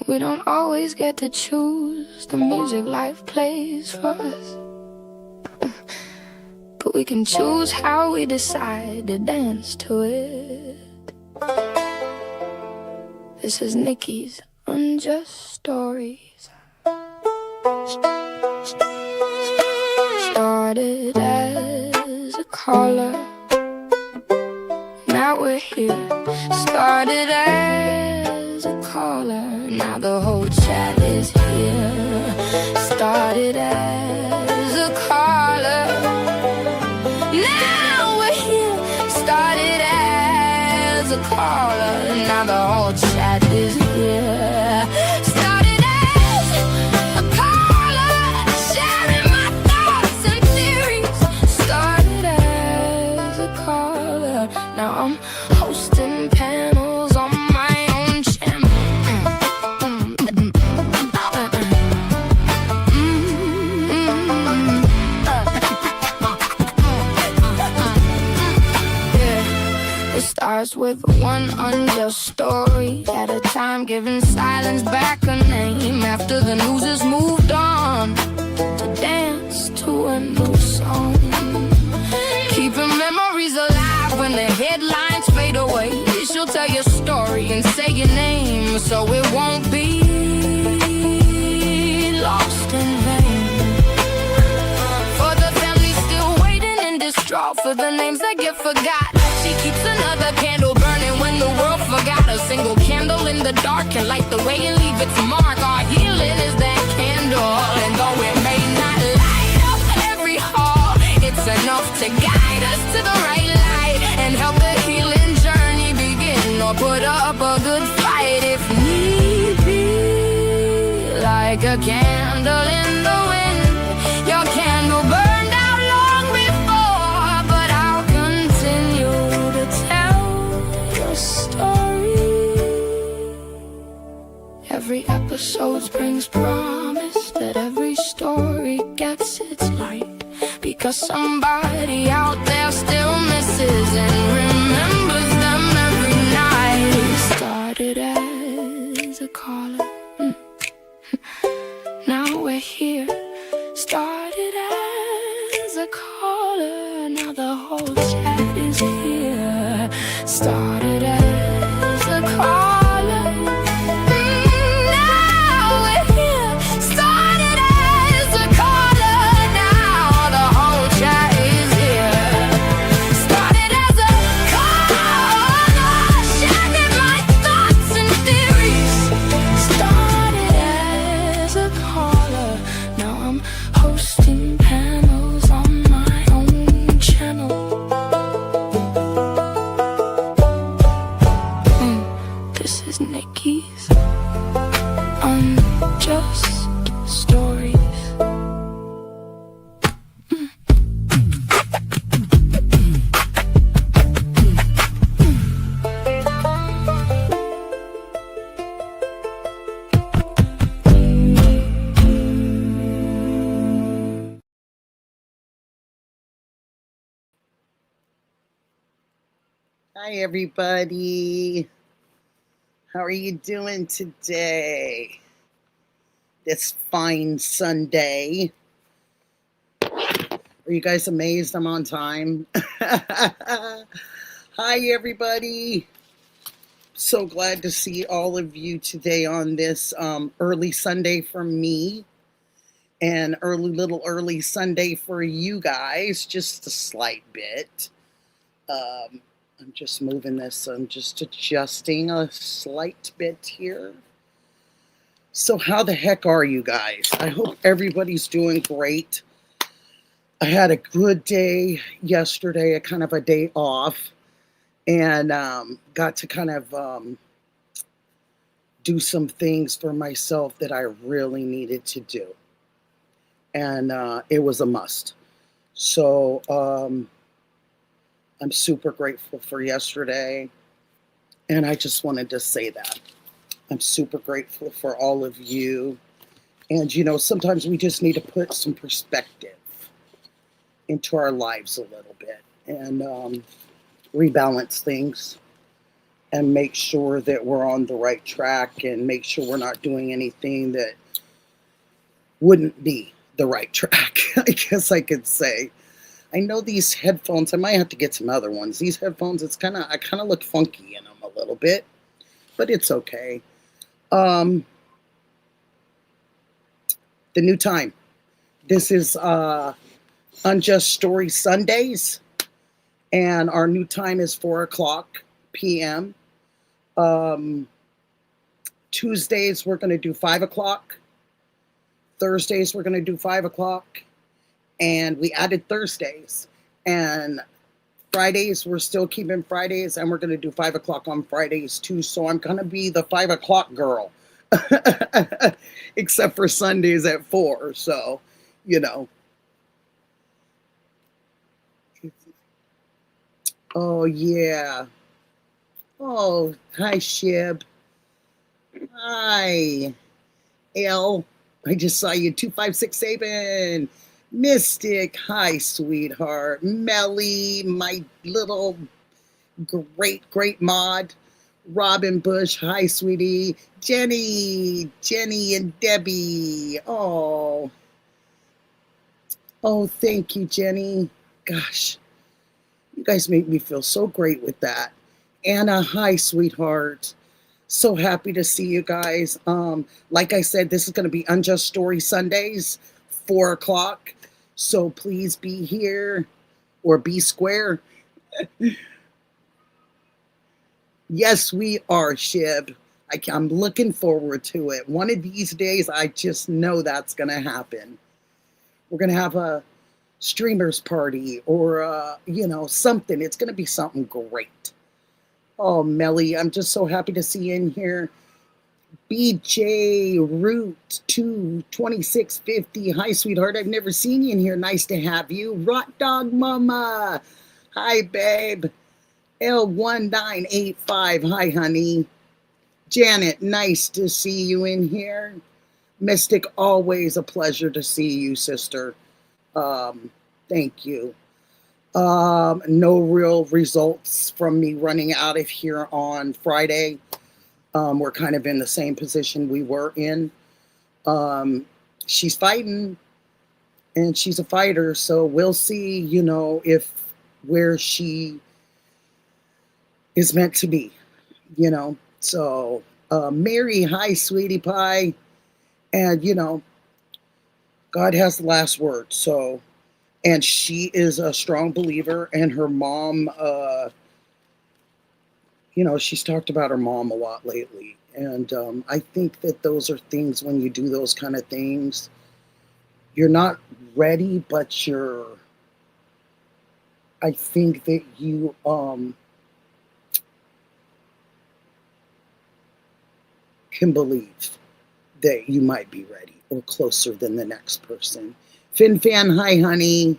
We don't always get to choose the music life plays for us, but we can choose how we decide to dance to it. This is Nikki's Unjust Stories. Started as a caller, now we're here. Started as a caller, now the whole chat is here. Started as a caller, now we're here. Started as a caller, now the whole chat is here. Started as a caller, sharing my thoughts and theories. Started as a caller, now I'm hosting panels on my own channel. It starts with one unjust story at a time, giving silence back a name after the news has moved on to dance to a new song. Keeping memories alive when the headlines fade away. She'll tell your story and say your name, so it won't be lost in vain. For the family still waiting and distraught for the names that get forgot, she keeps another candle burning when the world forgot. A single candle in the dark can light the way and leave its mark. Our healing is that candle, and though it may not light up every hall, it's enough to guide us to the right light and help the healing journey begin, or put up a good fight if need be. Like a candle in the wind, your candle burned out long before, but I'll continue to tell your story. Every episode brings promise that every story gets its light, because somebody out there still misses and remembers them every night. Started as a caller, now we're here. Started as a caller, now the whole chat is here. Started as a caller, now we're here. Started as a caller, now the whole chat is here. Started as a caller, sharing my thoughts and theories. Started as a caller, now I'm hosting panels on my own channel. This is Nikki's Unjust Stories. Hi, everybody. How are you doing today? This fine Sunday. Are you guys amazed I'm on time? Hi, everybody. So glad to see all of you today on this early Sunday for me, and little early Sunday for you guys, just a slight bit. I'm just moving this. I'm just adjusting a slight bit here. So how the heck are you guys? I hope everybody's doing great. I had a good day yesterday, a kind of a day off, and got to kind of do some things for myself that I really needed to do. And it was a must. So I'm super grateful for yesterday, and I just wanted to say that. I'm super grateful for all of you, and sometimes we just need to put some perspective into our lives a little bit and rebalance things and make sure that we're on the right track and make sure we're not doing anything that wouldn't be the right track, I guess I could say. I know these headphones, I might have to get some other ones. These headphones, I kind of look funky in them a little bit, but it's okay. The new time. This is Unjust Story Sundays, and our new time is 4:00 p.m. Tuesdays, we're going to do 5:00. Thursdays, we're going to do 5:00. And we added Thursdays. And Fridays, we're still keeping Fridays, and we're going to do 5:00 on Fridays too. So I'm going to be the 5:00 girl, except for Sundays at 4. So, you know. Oh, yeah. Oh, hi, Shib. Hi, L. I just saw you. 256 Mystic. Hi, sweetheart. Melly, my little great mod. Robin Bush. Hi, sweetie. Jenny and Debbie. Oh, thank you, Jenny. Gosh, you guys make me feel so great with that. Anna, hi, sweetheart. So happy to see you guys. Like I said, this is going to be Unjust Story Sundays, 4:00. So please be here or be square. Yes, we are, Shib. I'm looking forward to it. One of these days, I just know that's going to happen. We're going to have a streamers party or, something. It's going to be something great. Oh, Melly, I'm just so happy to see you in here. BJ Root 22650. Hi, sweetheart. I've never seen you in here. Nice to have you. Rot Dog Mama. Hi, babe. L1985. Hi, honey. Janet, nice to see you in here. Mystic, always a pleasure to see you, sister. Thank you. No real results from me running out of here on Friday. We're kind of in the same position we were in. She's fighting, and she's a fighter, so we'll see, if where she is meant to be, So, Mary, hi, sweetie pie. And, God has the last word, so... And she is a strong believer, and her mom, she's talked about her mom a lot lately. And I think that those are things, when you do those kind of things, you're not ready, but I think that you can believe that you might be ready or closer than the next person. Fin Fan, hi, honey.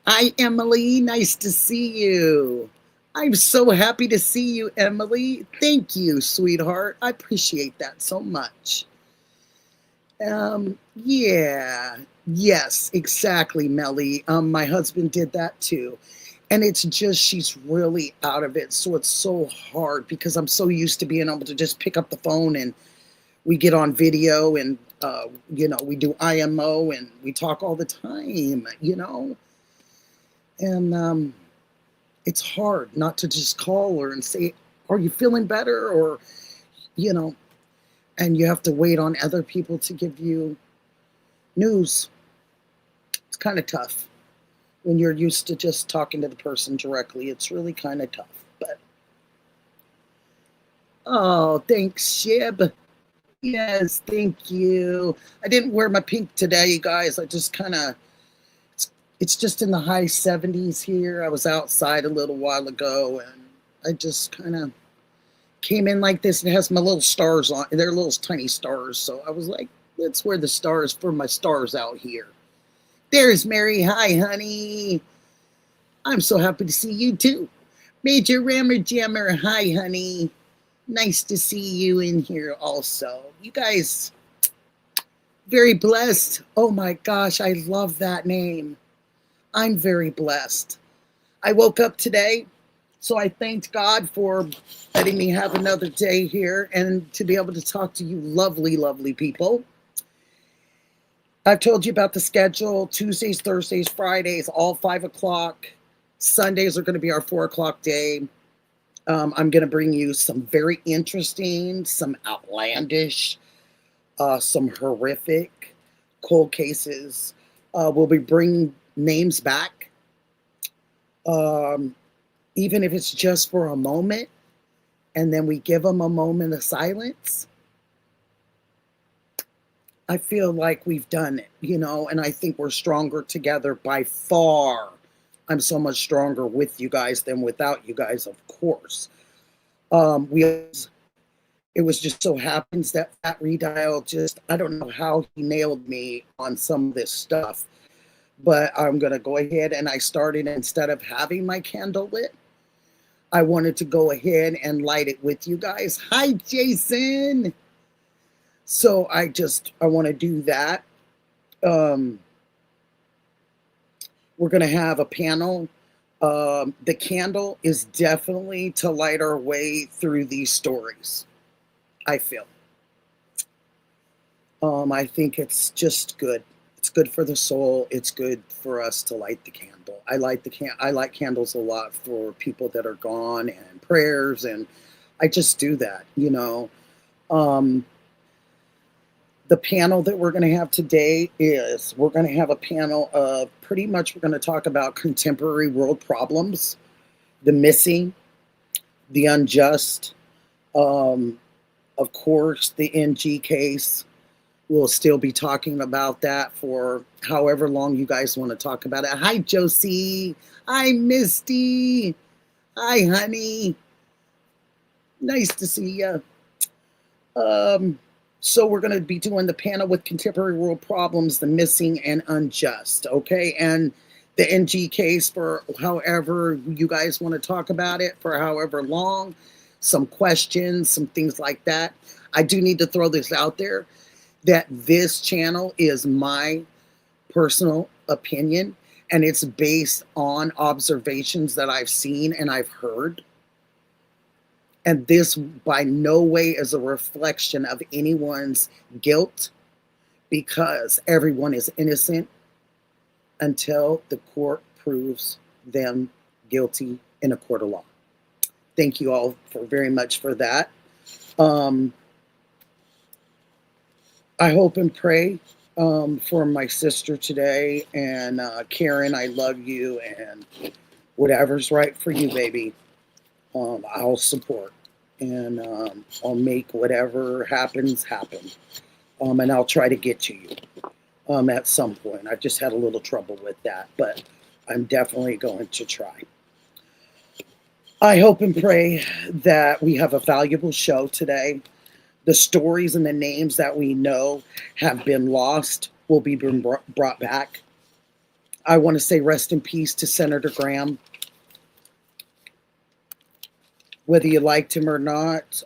Hi, Emily. Nice to see you. I'm so happy to see you, Emily. Thank you, sweetheart. I appreciate that so much. Yeah. Yes, exactly, Melly. My husband did that too. And it's just, she's really out of it. So it's so hard because I'm so used to being able to just pick up the phone and we get on video and we do IMO and we talk all the time, And it's hard not to just call her and say, are you feeling better? Or, and you have to wait on other people to give you news. It's kind of tough when you're used to just talking to the person directly. It's really kind of tough. But, oh, thanks, Shib. Yes, thank you. I didn't wear my pink today, you guys. I just kind of, it's just in the high 70s here. I was outside a little while ago, and I just kind of came in like this. It has my little stars on. They're little tiny stars. So I was like, let's wear the stars for my stars out here. There's Mary. Hi, honey. I'm so happy to see you, too. Major Rammer Jammer. Hi, honey. Nice to see you in here also. You guys, very blessed. Oh my gosh, I love that name. I'm very blessed. I woke up today So I thanked God for letting me have another day here and to be able to talk to you lovely, lovely people. I've told you about the schedule. Tuesdays, Thursdays, Fridays, all 5 o'clock. Sundays are going to be our 4 o'clock day. I'm going to bring you some very interesting, some outlandish, some horrific cold cases. We'll be bringing names back, even if it's just for a moment, and then we give them a moment of silence. I feel like we've done it, and I think we're stronger together by far. I'm so much stronger with you guys than without you guys, of course. It was just so happens that Fat Redial I don't know how he nailed me on some of this stuff, but I'm going to go ahead and I started, instead of having my candle lit, I wanted to go ahead and light it with you guys. Hi, Jason. So I want to do that. We're going to have a panel. The candle is definitely to light our way through these stories, I feel. I think it's just good. It's good for the soul. It's good for us to light the candle. I light candles a lot for people that are gone and prayers, and I just do that, The panel that we're going to have today is we're going to have a panel of pretty much we're going to talk about contemporary world problems, the missing, the unjust, of course, the NG case. We'll still be talking about that for however long you guys want to talk about it. Hi, Josie. Hi, Misty. Hi, honey. Nice to see you. So we're going to be doing the panel with contemporary world problems, the missing and unjust, okay? And the NG case for however you guys want to talk about it, for however long, some questions, some things like that. I do need to throw this out there that this channel is my personal opinion, and it's based on observations that I've seen and I've heard. And this by no way is a reflection of anyone's guilt, because everyone is innocent until the court proves them guilty in a court of law. Thank you all very much for that. I hope and pray for my sister today. And Karen, I love you, and whatever's right for you, baby. I'll support, and I'll make whatever happens happen, and I'll try to get to you at some point. I've just had a little trouble with that, but I'm definitely going to try. I hope and pray that we have a valuable show today. The stories and the names that we know have been lost will be brought back. I want to say rest in peace to Senator Graham. Whether you liked him or not,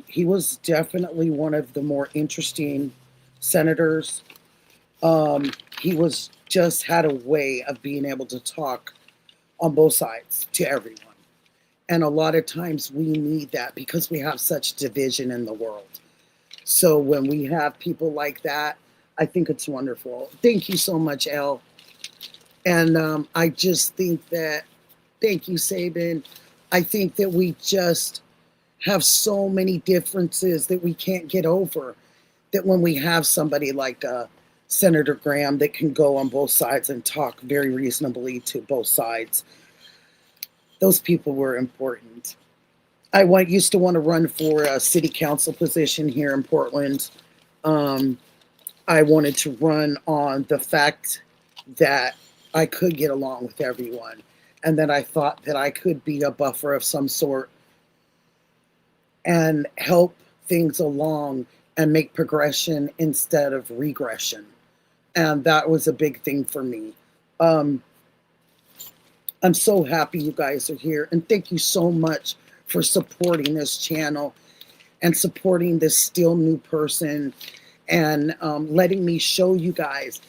he was definitely one of the more interesting senators. He just had a way of being able to talk on both sides to everyone. And a lot of times we need that because we have such division in the world. So when we have people like that, I think it's wonderful. Thank you so much, Elle. And I just think that, thank you, Sabin. I think that we just have so many differences that we can't get over, that when we have somebody like Senator Graham that can go on both sides and talk very reasonably to both sides, those people were important. I used to want to run for a city council position here in Portland. I wanted to run on the fact that I could get along with everyone, and that I thought that I could be a buffer of some sort and help things along and make progression instead of regression. And that was a big thing for me. I'm so happy you guys are here, and thank you so much for supporting this channel and supporting this still new person, and letting me show you guys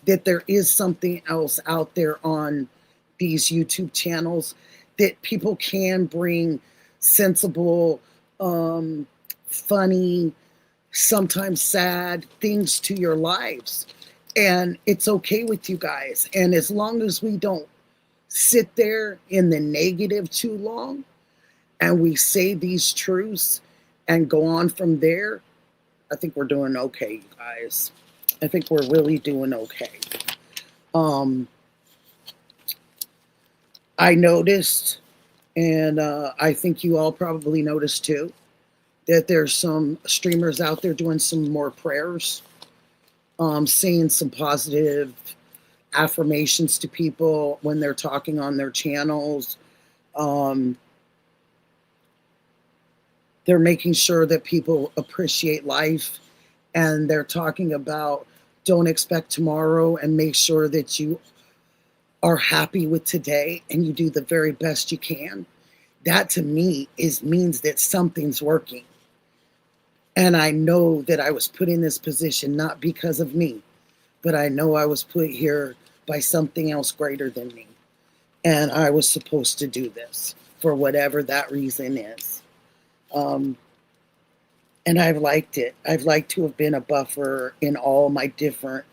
that there is something else out there on these YouTube channels that people can bring sensible, funny, sometimes sad things to your lives. And it's okay with you guys. And as long as we don't sit there in the negative too long and we say these truths and go on from there, I think we're doing okay, you guys. I think we're really doing okay. I noticed, and I think you all probably noticed too, that there's some streamers out there doing some more prayers, saying some positive affirmations to people when they're talking on their channels. They're making sure that people appreciate life, and they're talking about don't expect tomorrow and make sure that you are happy with today and you do the very best you can. That to me means that something's working. And I know that I was put in this position not because of me, but I know I was put here by something else greater than me. And I was supposed to do this for whatever that reason is. And I've liked it. I've liked to have been a buffer in all my different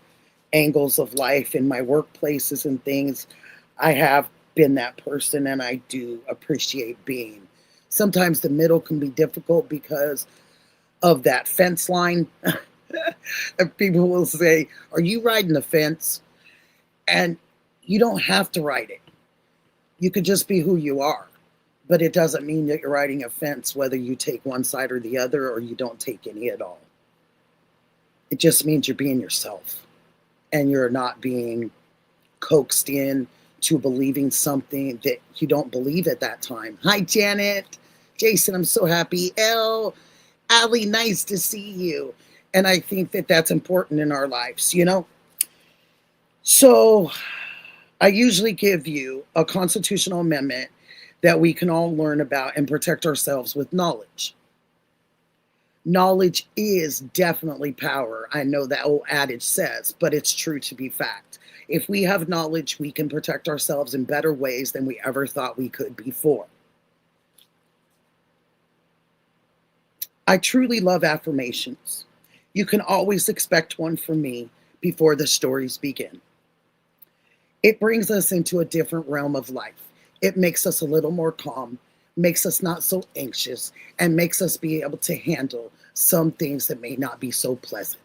angles of life, in my workplaces and things. I have been that person, and I do appreciate being. Sometimes the middle can be difficult because of that fence line. And people will say, are you riding the fence? And you don't have to ride it. You could just be who you are. But it doesn't mean that you're riding a fence whether you take one side or the other or you don't take any at all. It just means you're being yourself and you're not being coaxed in to believing something that you don't believe at that time. Hi, Janet. Jason, I'm so happy. Allie, nice to see you. And I think that that's important in our lives, you know? So I usually give you a constitutional amendment that we can all learn about and protect ourselves with knowledge. Knowledge is definitely power. I know that old adage says, but it's true to be fact. If we have knowledge, we can protect ourselves in better ways than we ever thought we could before. I truly love affirmations. You can always expect one from me before the stories begin. It brings us into a different realm of life. It makes us a little more calm, makes us not so anxious, and makes us be able to handle some things that may not be so pleasant.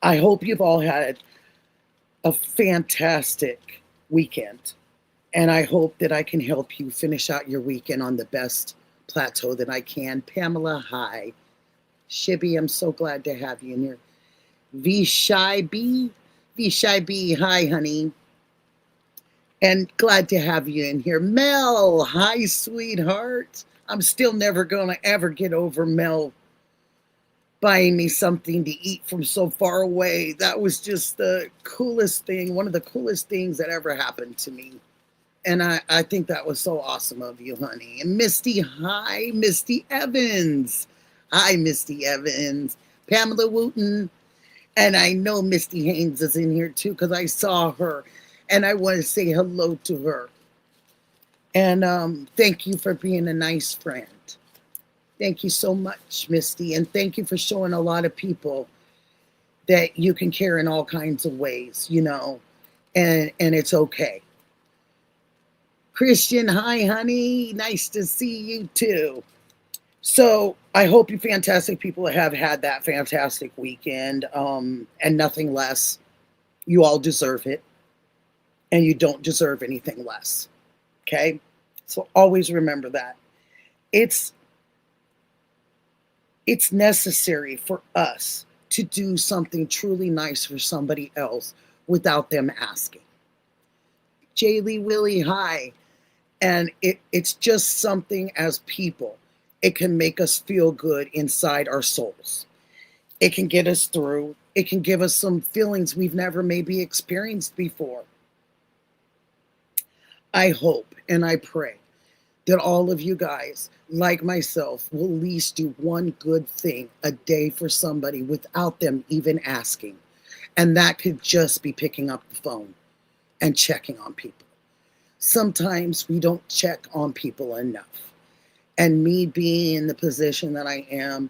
I hope you've all had a fantastic weekend, and I hope that I can help you finish out your weekend on the best plateau that I can. Pamela, hi. Shibby, I'm so glad to have you in here. Vishai B, hi, honey. And glad to have you in here. Mel, hi, sweetheart. I'm still never going to ever get over Mel buying me something to eat from so far away. That was just the coolest thing, one of the coolest things that ever happened to me. And I think that was so awesome of you, honey. And Misty, hi, Misty Evans. Hi, Misty Evans. Pamela Wooten. And I know Misty Haynes is in here too because I saw her. And I want to say hello to her. And thank you for being a nice friend. Thank you so much, Misty. And thank you for showing a lot of people that you can care in all kinds of ways, you know, and it's okay. Christian, hi, honey. Nice to see you too. So I hope you fantastic people have had that fantastic weekend and nothing less. You all deserve it. And you don't deserve anything less. Okay? So always remember that. It's necessary for us to do something truly nice for somebody else without them asking. Jaylee Willie, hi. And it's just something as people. It can make us feel good inside our souls. It can get us through. It can give us some feelings we've never maybe experienced before. I hope and I pray that all of you guys, like myself, will at least do one good thing a day for somebody without them even asking. And that could just be picking up the phone and checking on people. sometimes we don't check on people enough. And me being in the position that I am,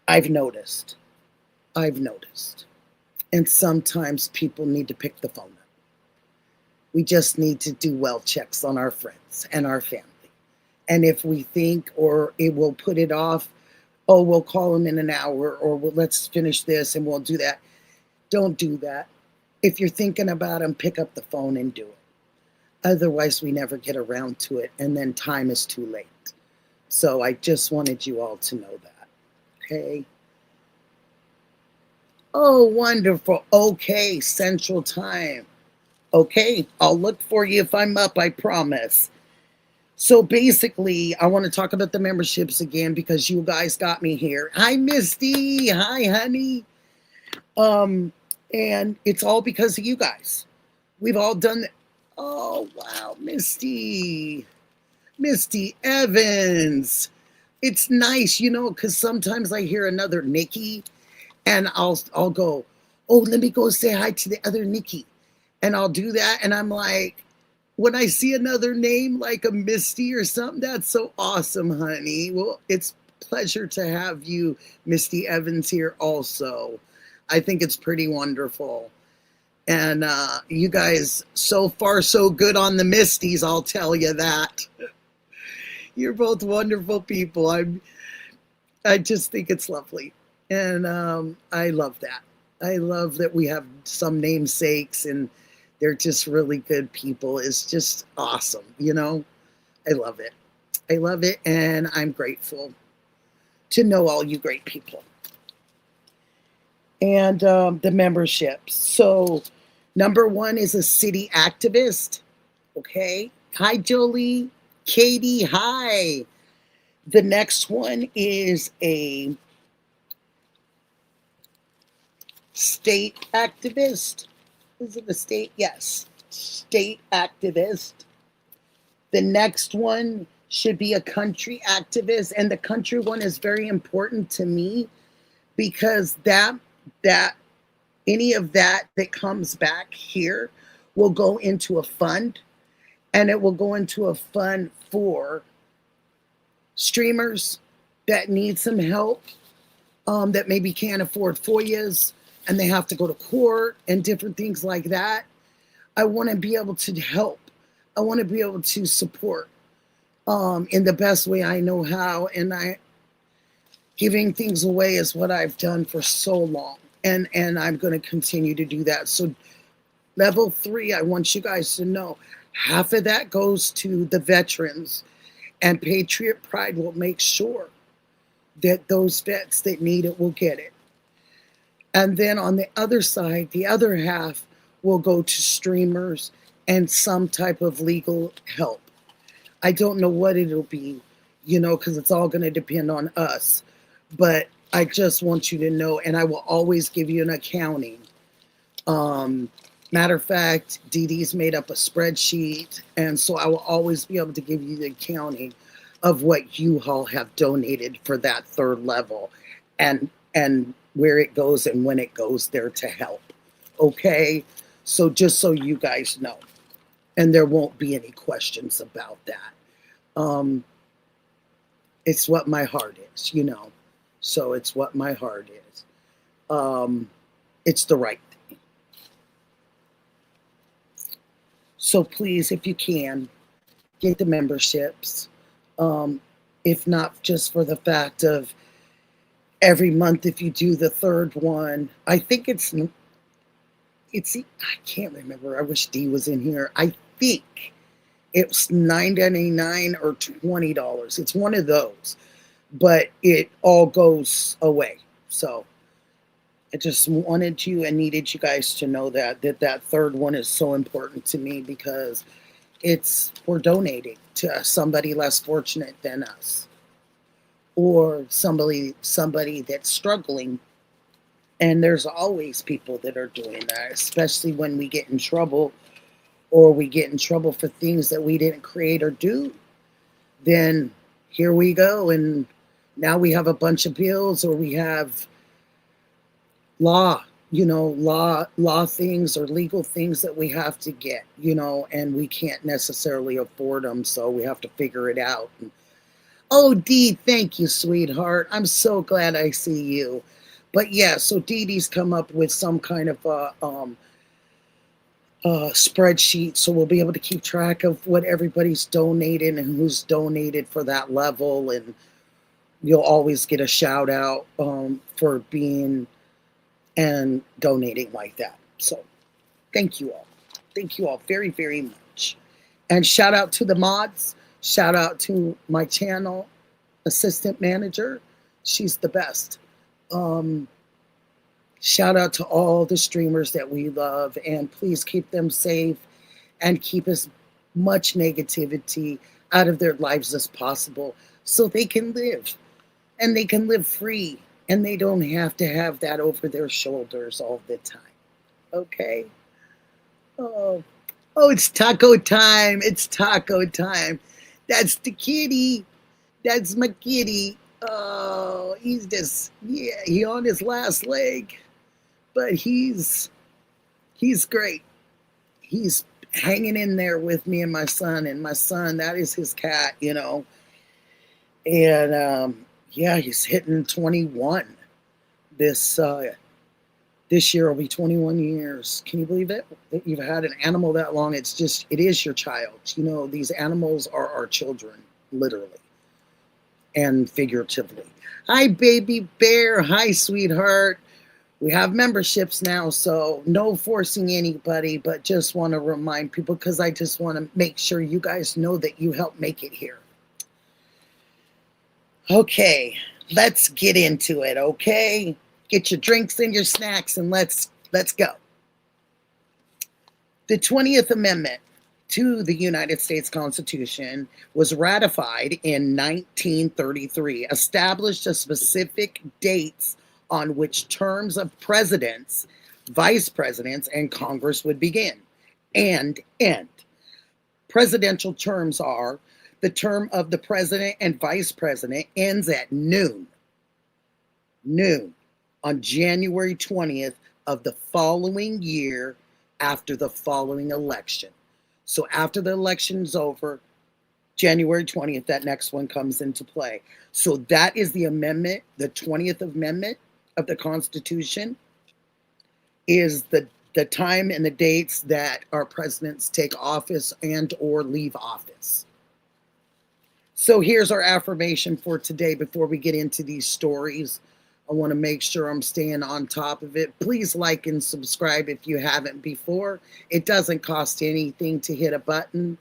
I've noticed. I've noticed. And sometimes people need to pick the phone up. We just need to do well checks on our friends and our family. And if we think or it will put it off, oh, we'll call them in an hour, or let's finish this and we'll do that. Don't do that. If you're thinking about them, pick up the phone and do it. Otherwise, we never get around to it, and then time is too late. So I just wanted you all to know that. Okay? Oh, wonderful. Okay, Central Time. Okay, I'll look for you if I'm up, I promise. So basically, I want to talk about the memberships again because you guys got me here. Hi, Misty. Hi, honey. And it's all because of you guys. We've all done that. Oh, wow, Misty. Misty Evans. It's nice, because sometimes I hear another Nikki and I'll go, oh, let me go say hi to the other Nikki. And I'll do that. And I'm like, when I see another name like a Misty or something, that's so awesome, honey. Well, it's a pleasure to have you, Misty Evans, here also. I think it's pretty wonderful. And you guys, so far, so good on the Misties, I'll tell you that. You're both wonderful people. I just think it's lovely. And I love that. I love that we have some namesakes and they're just really good people. It's just awesome, I love it. I love it, and I'm grateful to know all you great people. And the memberships. So, number 1 is a city activist. Okay. Hi, Jolie. Katie, hi. The next one is a state activist. Is it a state? Yes. State activist. The next one should be a country activist. And the country one is very important to me because that any of that comes back here will go into a fund, and it will go into a fund for streamers that need some help, that maybe can't afford FOIAs and they have to go to court and different things like that. I want to be able to help. I want to be able to support in the best way I know how. And giving things away is what I've done for so long. And I'm going to continue to do that. So level 3, I want you guys to know half of that goes to the veterans, and Patriot Pride will make sure that those vets that need it will get it. And then on the other side, the other half will go to streamers and some type of legal help. I don't know what it'll be, because it's all going to depend on us. But I just want you to know, and I will always give you an accounting. Matter of fact, Dee Dee's made up a spreadsheet, and so I will always be able to give you the accounting of what you all have donated for that 3rd level, and where it goes and when it goes there to help. Okay? So just so you guys know, and there won't be any questions about that. It's what my heart is, So it's what my heart is. It's the right thing. So please, if you can, get the memberships. If not just for the fact of every month, if you do the 3rd one, I think it's I can't remember. I wish Dee was in here. I think it's $9.99 or $20. It's one of those, but it all goes away. So I just wanted you and needed you guys to know that 3rd one is so important to me because we're donating to somebody less fortunate than us, or somebody that's struggling. And there's always people that are doing that, especially when we get in trouble, or we get in trouble for things that we didn't create or do. Then here we go, and now we have a bunch of bills, or we have law law things or legal things that we have to get, and we can't necessarily afford them, so we have to figure it out. Oh, Dee, thank you, sweetheart. I'm so glad I see you. But yeah, so Dee Dee's come up with some kind of spreadsheet, so we'll be able to keep track of what everybody's donated and who's donated for that level, and you'll always get a shout out for being and donating like that. So thank you all. Thank you all very, very much. And shout out to the mods. Shout out to my channel assistant manager. She's the best. Shout out to all the streamers that we love, and please keep them safe and keep as much negativity out of their lives as possible so they can live, and they can live free, and they don't have to have that over their shoulders all the time. Okay? Oh, it's taco time. It's taco time. That's the kitty. That's my kitty. Oh, he's just, yeah, he on his last leg. But he's great. He's hanging in there with me and my son. And my son, that is his cat, And yeah, he's hitting 21. This year will be 21 years. Can you believe it? That you've had an animal that long? It is your child. These animals are our children, literally and figuratively. Hi, baby bear. Hi, sweetheart. We have memberships now, so no forcing anybody, but just want to remind people, because I just want to make sure you guys know that you helped make it here. Okay, let's get into it, okay? Get your drinks and your snacks, and let's go. The 20th Amendment to the United States Constitution was ratified in 1933, established a specific dates on which terms of presidents, vice presidents, and Congress would begin and end. Presidential terms are: the term of the president and vice president ends at noon on January 20th of the following year after the following election. So after the election's over, January 20th, that next one comes into play. So that is the amendment. The 20th Amendment of the Constitution is the time and the dates that our presidents take office and or leave office. So here's our affirmation for today. Before we get into these stories, I want to make sure I'm staying on top of it. Please like and subscribe if you haven't before. It doesn't cost anything to hit a button.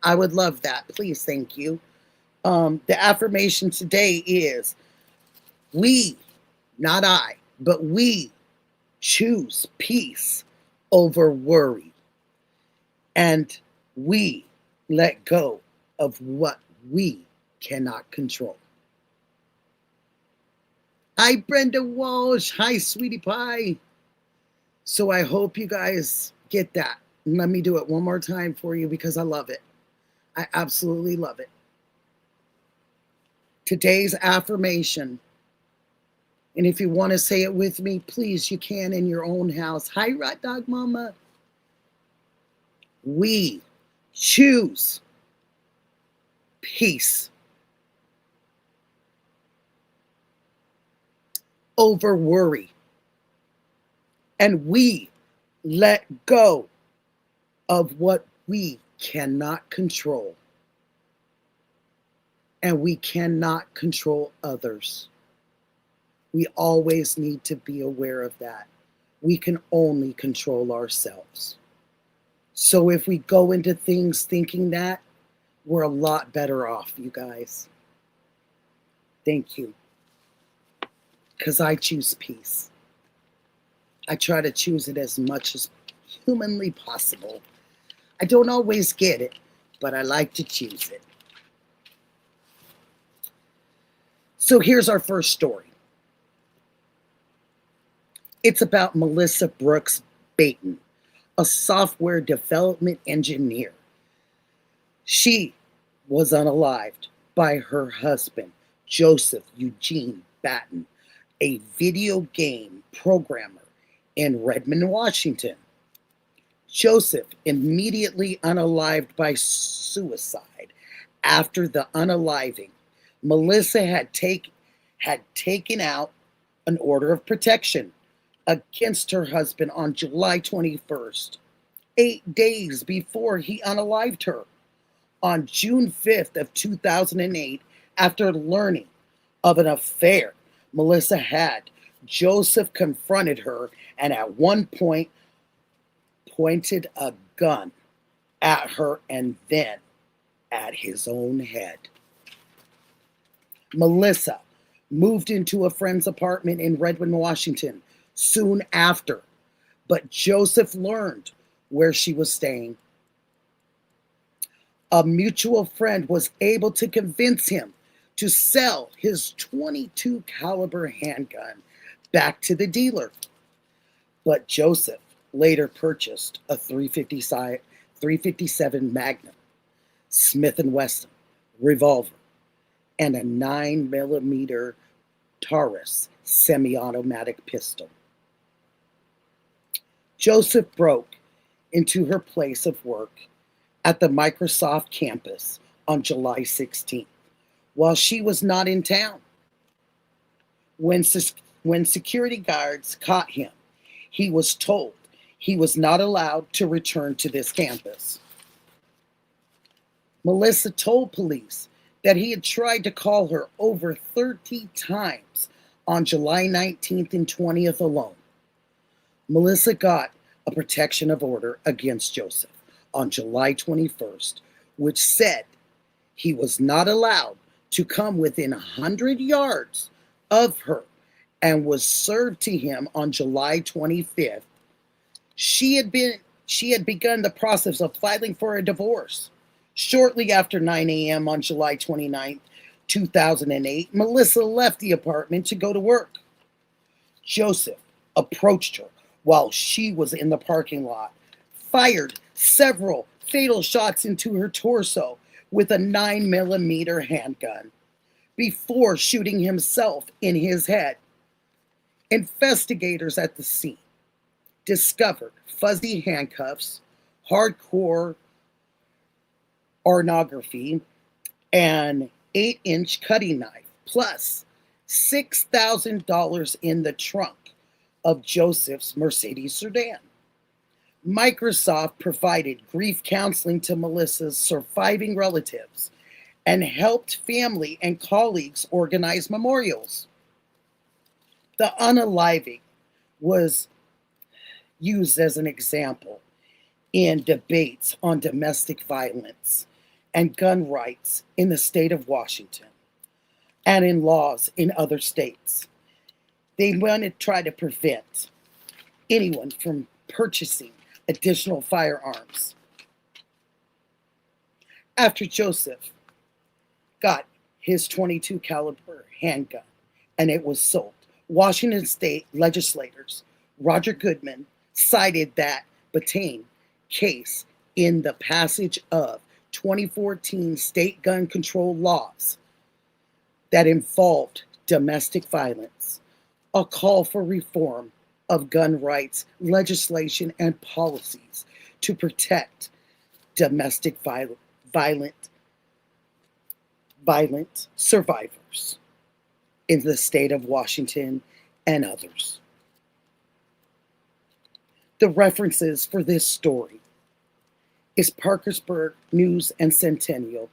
I would love that. Please, thank you. The affirmation today is: we, not I, but we choose peace over worry. And we let go of what we cannot control. Hi, Brenda Walsh. Hi, sweetie pie. So I hope you guys get that. And let me do it one more time for you because I love it. I absolutely love it. Today's affirmation, and if you want to say it with me, please, you can in your own house. Hi, Rat Dog Mama. We choose peace over worry. And we let go of what we cannot control. And we cannot control others. We always need to be aware of that. We can only control ourselves. So if we go into things thinking that, we're a lot better off, you guys. Thank you. Because I choose peace. I try to choose it as much as humanly possible. I don't always get it, but I like to choose it. So here's our first story. It's about Melissa Brooks Baton, a software development engineer. She was unalived by her husband, Joseph Eugene Batten, a video game programmer in Redmond, Washington. Joseph immediately unalived by suicide. After the unaliving, Melissa had taken out an order of protection against her husband on July 21st, 8 days before he unalived her. On June 5th of 2008, after learning of an affair Melissa had, Joseph confronted her and at one point pointed a gun at her and then at his own head. Melissa moved into a friend's apartment in Redmond, Washington soon after, but Joseph learned where she was staying. A mutual friend was able to convince him to sell his .22 caliber handgun back to the dealer. But Joseph later purchased a .357 Magnum, Smith & Wesson revolver, and a 9mm Taurus semi-automatic pistol. Joseph broke into her place of work at the Microsoft campus on July 16th while she was not in town. When security guards caught him, he was told he was not allowed to return to this campus. Melissa told police that he had tried to call her over 30 times on July 19th and 20th alone. Melissa got a protection of order against Joseph on July 21st, which said he was not allowed to come within 100 yards of her and was served to him on July 25th. She had begun the process of filing for a divorce. Shortly after 9 a.m. on July 29th, 2008, Melissa left the apartment to go to work. Joseph approached her while she was in the parking lot, fired several fatal shots into her torso with a 9mm handgun before shooting himself in his head. Investigators at the scene discovered fuzzy handcuffs, hardcore pornography, an 8-inch cutting knife, plus $6,000 in the trunk of Joseph's Mercedes sedan. Microsoft provided grief counseling to Melissa's surviving relatives and helped family and colleagues organize memorials. The unaliving was used as an example in debates on domestic violence and gun rights in the state of Washington and in laws in other states. They wanted to try to prevent anyone from purchasing additional firearms. After Joseph got his .22 caliber handgun and it was sold, Washington state legislators Roger Goodman cited that Batain case in the passage of 2014 state gun control laws that involved domestic violence, a call for reform of gun rights legislation and policies to protect domestic violent survivors in the state of Washington and others. The references for this story is Parkersburg News and Centennial,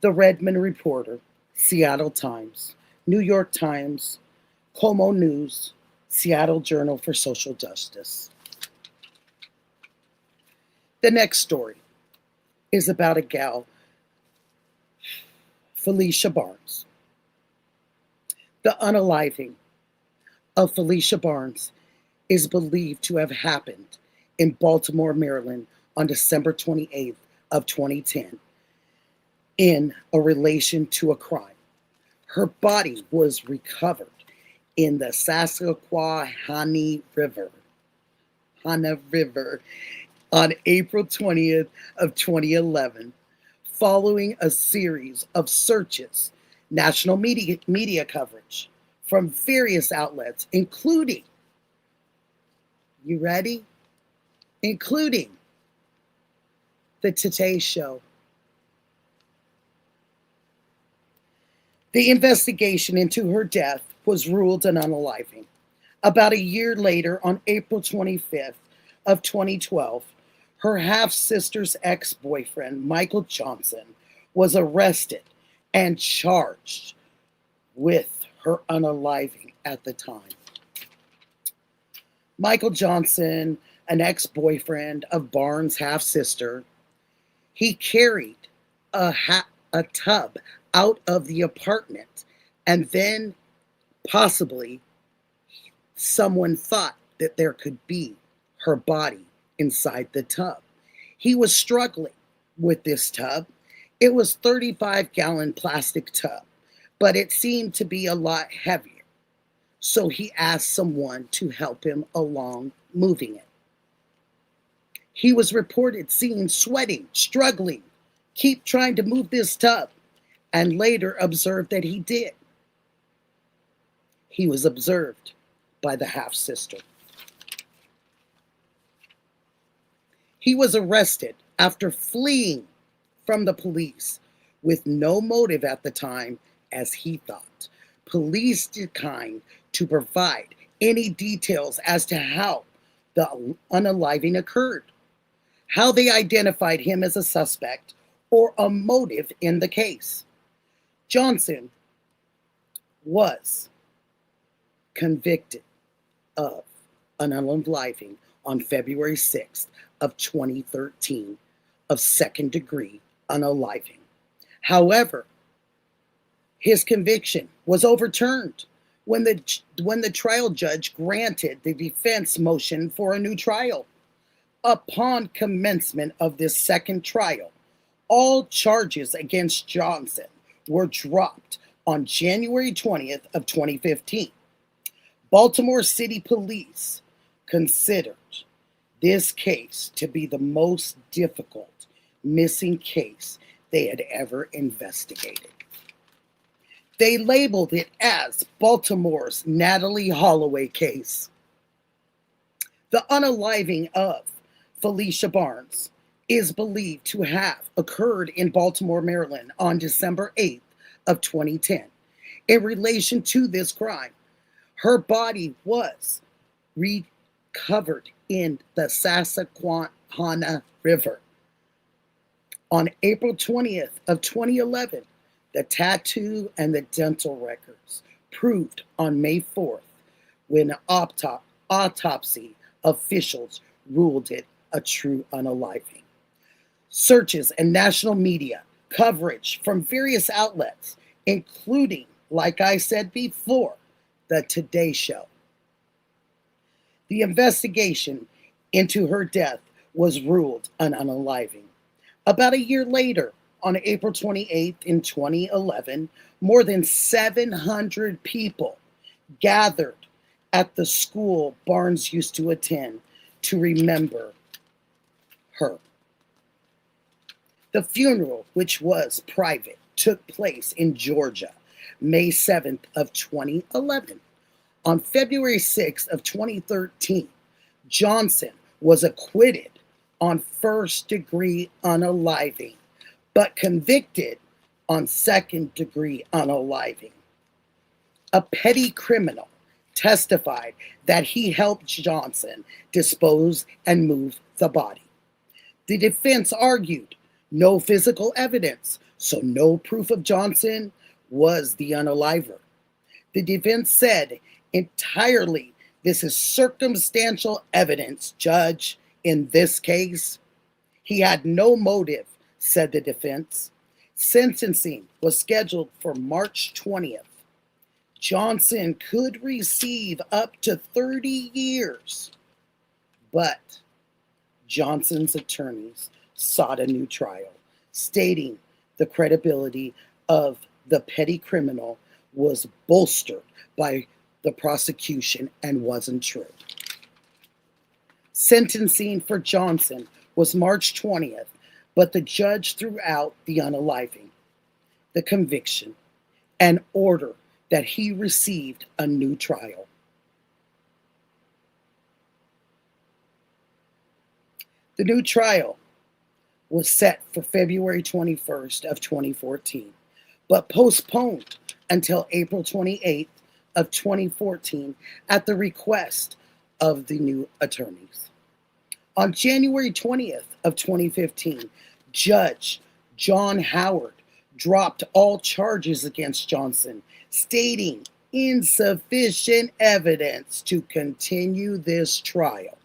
The Redmond Reporter, Seattle Times, New York Times, Como News, Seattle Journal for Social Justice. The next story is about a gal, Felicia Barnes. The unaliving of Felicia Barnes is believed to have happened in Baltimore, Maryland on December 28th of 2010 in a relation to a crime. Her body was recovered in the Susquehanna River on April 20th of 2011 following a series of searches, national media coverage from various outlets, including You ready? Including the Today Show. The investigation into her death was ruled an unaliving. About a year later, on April 25th of 2012, her half-sister's ex-boyfriend, Michael Johnson, was arrested and charged with her unaliving at the time. Michael Johnson, an ex-boyfriend of Barnes' half-sister, he carried a tub out of the apartment, and then possibly someone thought that there could be her body inside the tub. He was struggling with this tub. It was a 35-gallon plastic tub, but it seemed to be a lot heavier. So he asked someone to help him along moving it. He was reported seen sweating, struggling, keep trying to move this tub, and later observed that he did. He was observed by the half-sister. He was arrested after fleeing from the police with no motive at the time, as he thought. Police declined to provide any details as to how the unaliving occurred, how they identified him as a suspect, or a motive in the case. Johnson was convicted of an unaliving on February 6th of 2013 of second-degree unaliving. However, his conviction was overturned when the trial judge granted the defense motion for a new trial. Upon commencement of this second trial, all charges against Johnson were dropped on January 20th of 2015. Baltimore City Police considered this case to be the most difficult missing case they had ever investigated. They labeled it as Baltimore's Natalie Holloway case. The unaliving of Felicia Barnes is believed to have occurred in Baltimore, Maryland on December 8th of 2010. In relation to this crime, her body was recovered in the Susquehanna River. On April 20th of 2011, the tattoo and the dental records proved on May 4th when autopsy officials ruled it a true unaliving. Searches and national media coverage from various outlets, including, like I said before, the Today Show. The investigation into her death was ruled an unaliving. About a year later, on April 28th in 2011, more than 700 people gathered at the school Barnes used to attend to remember her. The funeral, which was private, took place in Georgia, May 7th of 2011. On February 6th of 2013, Johnson was acquitted on first-degree unaliving, but convicted on second-degree unaliving. A petty criminal testified that he helped Johnson dispose and move the body. The defense argued no physical evidence, so no proof of Johnson was the unaliver. The defense said entirely, this is circumstantial evidence, Judge. In this case, he had no motive, said the defense. Sentencing was scheduled for March 20th. Johnson could receive up to 30 years, but Johnson's attorneys sought a new trial, stating the credibility of the petty criminal was bolstered by the prosecution and wasn't true. Sentencing for Johnson was March 20th, but the judge threw out the unaliving, the conviction, and ordered that he received a new trial. The new trial was set for February 21st of 2014, but postponed until April 28th of 2014 at the request of the new attorneys. On January 20th of 2015, Judge John Howard dropped all charges against Johnson, stating insufficient evidence to continue this trial.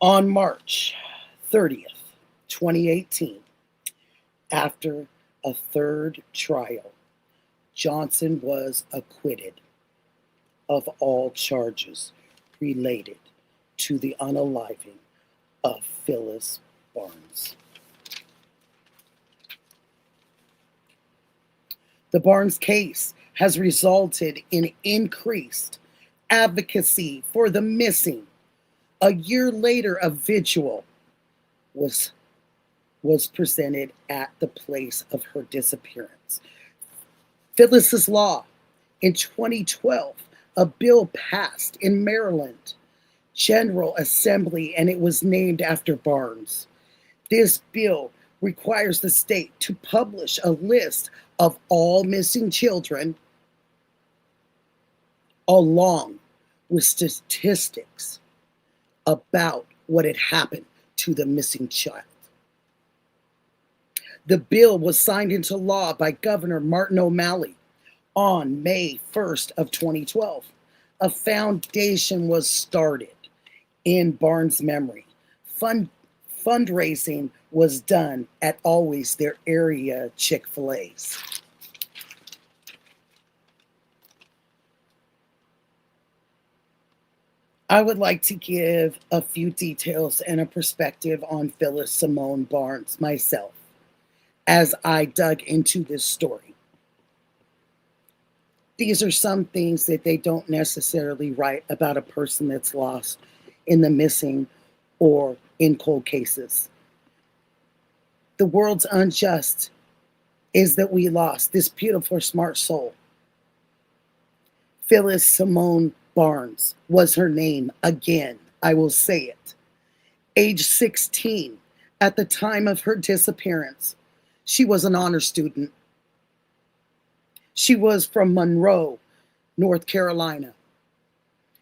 On March 30th, 2018, after a third trial, Johnson was acquitted of all charges related to the unaliving of Phyllis Barnes. The Barnes case has resulted in increased advocacy for the missing. A year later, a vigil was presented at the place of her disappearance. Phyllis's Law. In 2012, a bill passed in Maryland General Assembly, and it was named after Barnes. This bill requires the state to publish a list of all missing children along with statistics about what had happened to the missing child. The bill was signed into law by Governor Martin O'Malley on May 1st of 2012. A foundation was started in Barnes' memory. Fundraising was done at always their area Chick-fil-A's. I would like to give a few details and a perspective on Phyllis Simone Barnes myself as I dug into this story. These are some things that they don't necessarily write about a person that's lost in the missing or in cold cases. The world's unjust is that we lost this beautiful, smart soul. Phyllis Simone Barnes was her name again. I will say it. Age 16, at the time of her disappearance, she was an honor student. She was from Monroe, North Carolina.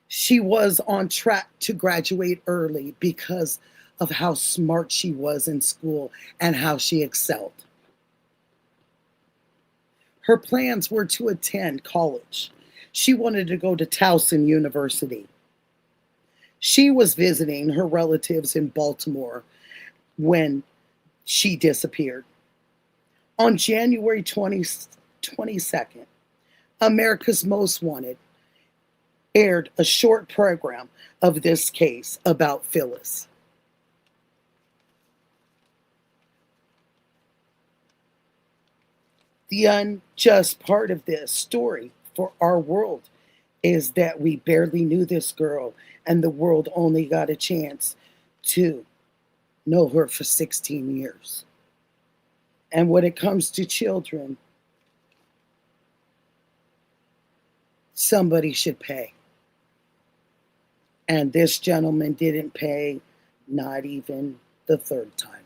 She was on track to graduate early because of how smart she was in school and how she excelled. Her plans were to attend college. She wanted to go to Towson University. She was visiting her relatives in Baltimore when she disappeared. On January 22nd, America's Most Wanted aired a short program of this case about Phyllis. The unjust part of this story for our world is that we barely knew this girl, and the world only got a chance to know her for 16 years. And when it comes to children, somebody should pay. And this gentleman didn't pay, not even the third time.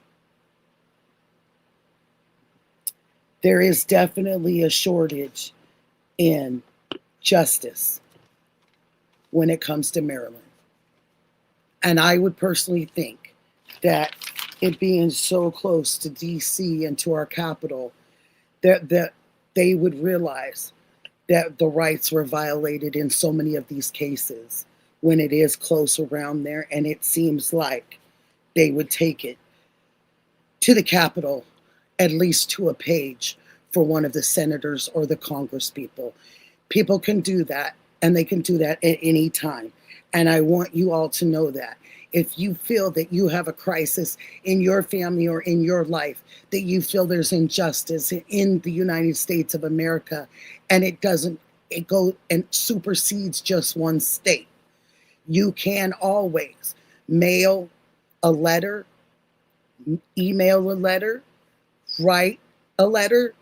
There is definitely a shortage in justice when it comes to Maryland. And I would personally think that it being so close to DC and to our capital, that they would realize that the rights were violated in so many of these cases when it is close around there, and it seems like they would take it to the Capitol, at least to a page for one of the senators or the Congress people. People can do that, and they can do that at any time. And I want you all to know that. If you feel that you have a crisis in your family or in your life, that you feel there's injustice in the United States of America, and it goes and supersedes just one state, you can always mail a letter, email a letter, write a letter,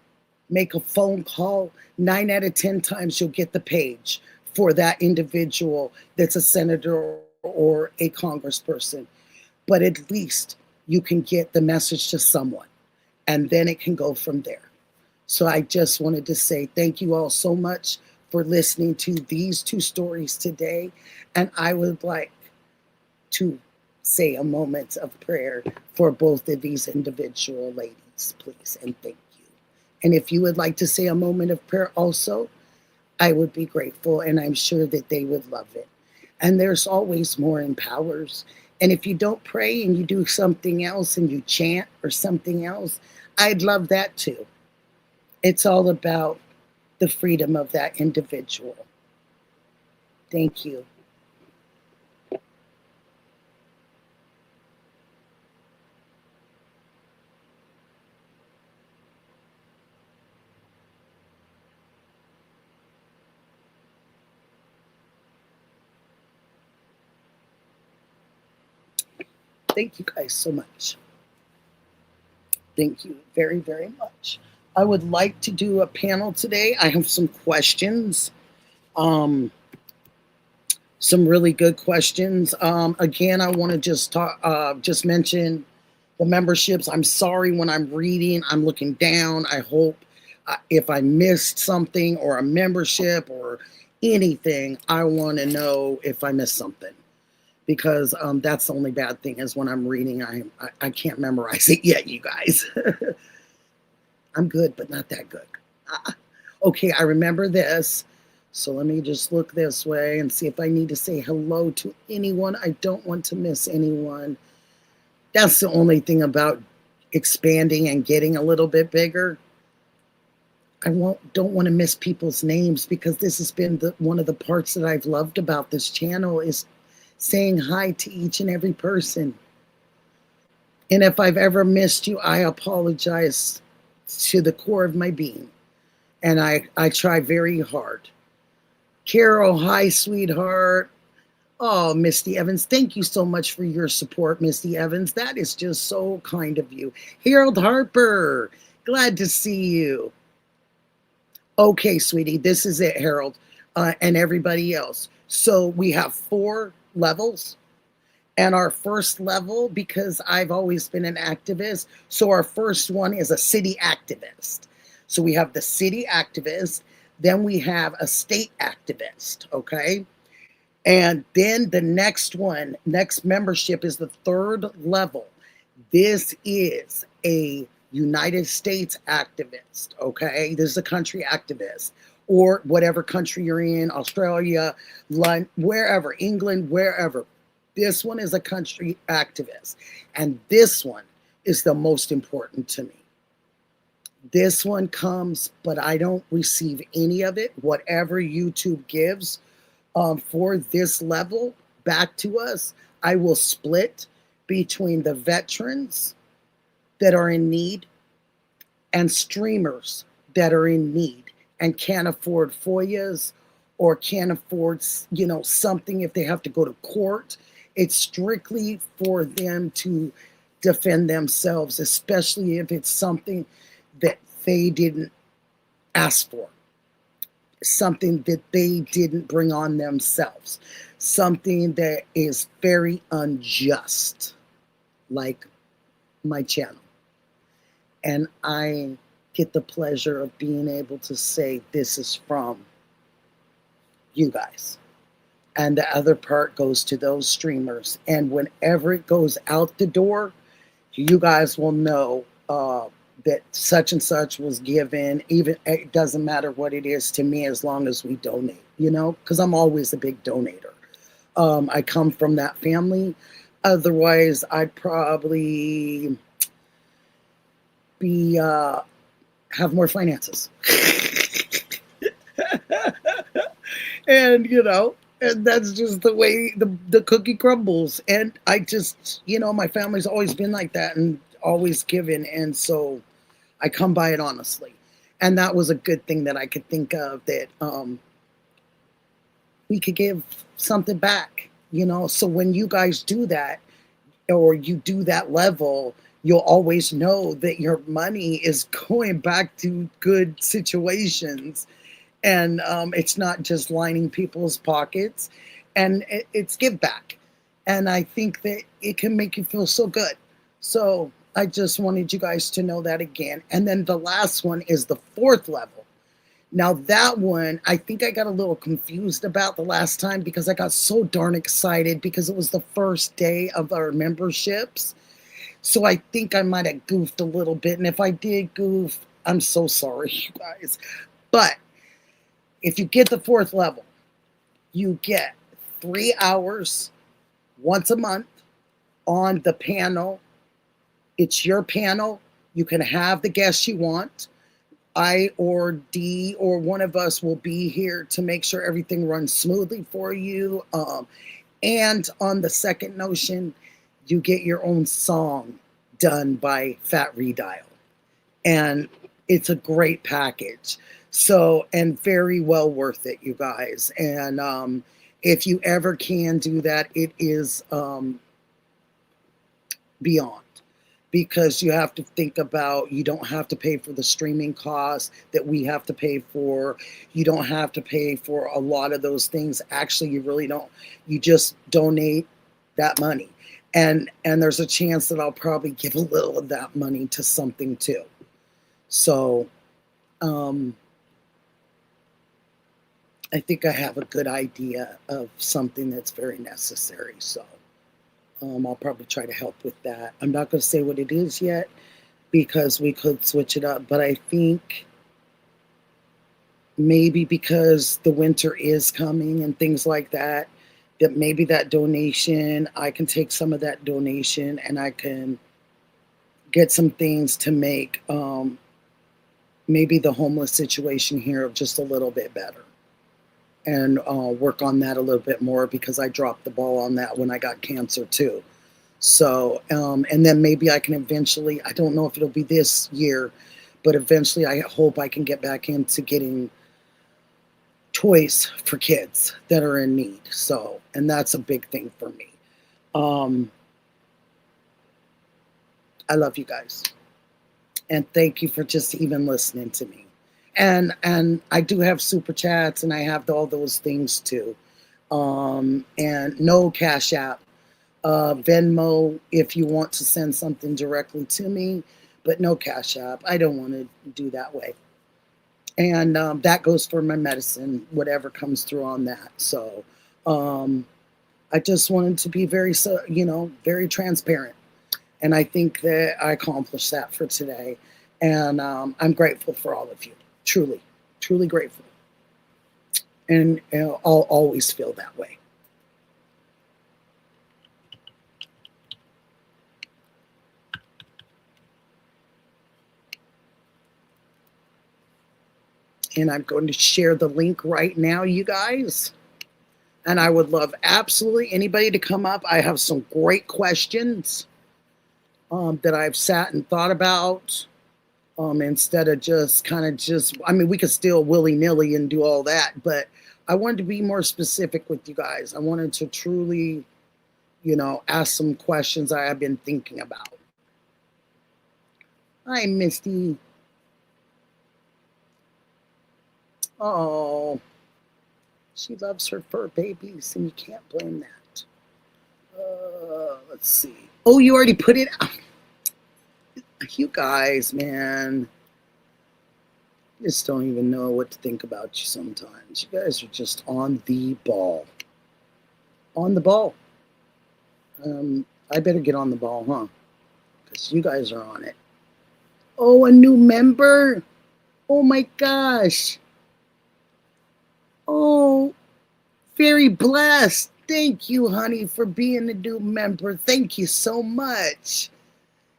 make a phone call. 9 out of 10 times you'll get the page for that individual that's a senator or a congressperson, but at least you can get the message to someone, and then it can go from there. So I just wanted to say thank you all so much for listening to these two stories today. And I would like to say a moment of prayer for both of these individual ladies, please, and thank you. And if you would like to say a moment of prayer also, I would be grateful, and I'm sure that they would love it. And there's always more in Powers. And if you don't pray and you do something else and you chant or something else, I'd love that too. It's all about the freedom of that individual. Thank you. Thank you guys so much. Thank you very, very much. I would like to do a panel today. I have some questions, um, some really good questions. Again, I want to just mention the memberships. I'm sorry when I'm reading, I'm looking down. I hope if I missed something or a membership or anything, I want to know if I missed something. Because that's the only bad thing is when I'm reading, I can't memorize it yet, you guys. I'm good, but not that good. Okay, I remember this. So let me just look this way and see if I need to say hello to anyone. I don't want to miss anyone. That's the only thing about expanding and getting a little bit bigger. I don't want to miss people's names, because this has been one of the parts that I've loved about this channel is saying hi to each and every person. And if I've ever missed you, I apologize to the core of my being. And I try very hard. Carol, hi, sweetheart. Oh, Misty Evans, thank you so much for your support, Misty Evans. That is just so kind of you. Harold Harper, glad to see you. Okay, sweetie, this is it, Harold, and everybody else. So we have 4 levels. And our first level, because I've always been an activist, so our first one is a city activist. So we have the city activist, then we have a state activist, okay? And then the next membership is the 3rd level. This is a United States activist, okay? This is a country activist, or whatever country you're in, Australia, London, wherever, England, wherever. This one is a country activist. And this one is the most important to me. This one comes, but I don't receive any of it. Whatever YouTube gives for this level back to us, I will split between the veterans that are in need and streamers that are in need and can't afford FOIAs or can't afford, something if they have to go to court. It's strictly for them to defend themselves, especially if it's something that they didn't ask for, something that they didn't bring on themselves, something that is very unjust, like my channel. And I get the pleasure of being able to say this is from you guys. And the other part goes to those streamers. And whenever it goes out the door, you guys will know that such and such was given. Even it doesn't matter what it is to me, as long as we donate, because I'm always a big donator. I come from that family. Otherwise, I'd probably be have more finances. And and that's just the way the cookie crumbles. And I just, my family's always been like that and always given. And so I come by it honestly. And that was a good thing that I could think of, that we could give something back, So when you guys do that, or you do that level, you'll always know that your money is going back to good situations. And it's not just lining people's pockets, and it's give back. And I think that it can make you feel so good. So I just wanted you guys to know that again. And then the last one is the fourth level. Now, that one, I think I got a little confused about the last time because I got so darn excited because it was the first day of our memberships. So I think I might have goofed a little bit. And if I did goof, I'm so sorry, you guys. But if you get the fourth level, you get 3 hours once a month on the panel. It's your panel. You can have the guests you want. I or D or one of us will be here to make sure everything runs smoothly for you. And on the second notion, you get your own song done by Fat Redial. And it's a great package. So, and very well worth it, you guys. And if you ever can do that, it is beyond, because you have to think about, you don't have to pay for the streaming costs that we have to pay for. You don't have to pay for a lot of those things. Actually, you really don't. You just donate that money. And there's a chance that I'll probably give a little of that money to something too. So I think I have a good idea of something that's very necessary. So I'll probably try to help with that. I'm not going to say what it is yet because we could switch it up. But I think maybe because the winter is coming and things like that, that maybe that donation, I can take some of that donation and I can get some things to make maybe the homeless situation here just a little bit better. And work on that a little bit more because I dropped the ball on that when I got cancer too. So, and then maybe I can eventually, I don't know if it'll be this year, but eventually I hope I can get back into getting toys for kids that are in need. So, and that's a big thing for me. I love you guys. And thank you for just even listening to me. And I do have super chats and I have all those things too. And no Cash App. Venmo if you want to send something directly to me, but no Cash App. I don't want to do that way. And that goes for my medicine, whatever comes through on that. So I just wanted to be very, very transparent. And I think that I accomplished that for today. And I'm grateful for all of you. Truly, truly grateful. And I'll always feel that way. And I'm going to share the link right now, you guys. And I would love absolutely anybody to come up. I have some great questions that I've sat and thought about. Instead of I mean, we could still willy-nilly and do all that, but I wanted to be more specific with you guys. I wanted to truly, ask some questions I have been thinking about. Hi, Misty. Oh, she loves her fur babies, and you can't blame that. Let's see. Oh, you already put it out. You guys, man, I just don't even know what to think about you sometimes. You guys are just on the ball. On the ball. I better get on the ball, huh? Because you guys are on it. Oh, a new member? Oh my gosh. Oh, very blessed. Thank you, honey, for being a new member. Thank you so much.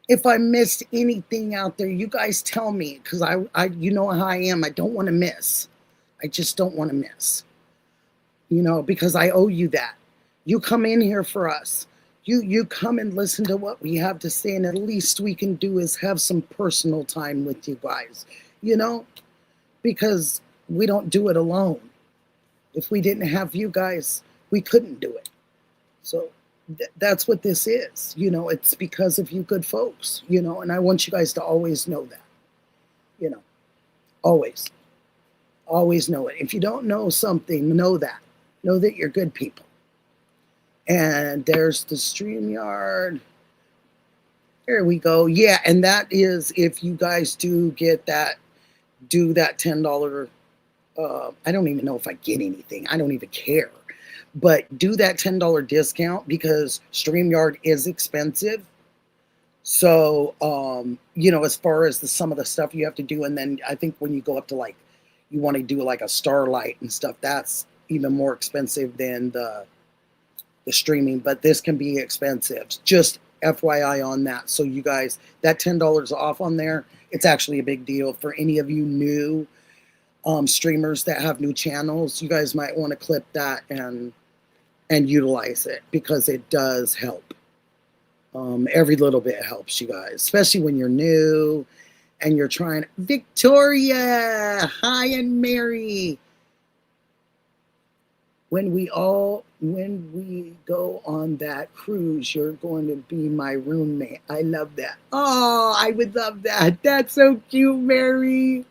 If I missed anything out there, you guys tell me, because I you know how I am. I don't want to miss. I just don't want to miss. Because I owe you that. You come in here for us. You come and listen to what we have to say, and at least we can do is have some personal time with you guys, because we don't do it alone. If we didn't have you guys, we couldn't do it. So that's what this is. It's because of you good folks, and I want you guys to always know that, always know it. If you don't know something, know that you're good people. And there's the StreamYard. There we go. Yeah, and that is if you guys do get that, do that $10. I don't even know if I get anything. I don't even care. But do that $10 discount because StreamYard is expensive. So, as far as some of the stuff you have to do, and then I think when you go up to like, you want to do like a Starlight and stuff, that's even more expensive than the streaming. But this can be expensive. Just FYI on that. So you guys, that $10 off on there, it's actually a big deal for any of you new streamers that have new channels. You guys might want to clip that and utilize it because it does help. Every little bit helps you guys, especially when you're new and you're trying. Victoria, hi, and Mary. When we go on that cruise, you're going to be my roommate. I love that. Oh, I would love that. That's so cute, Mary.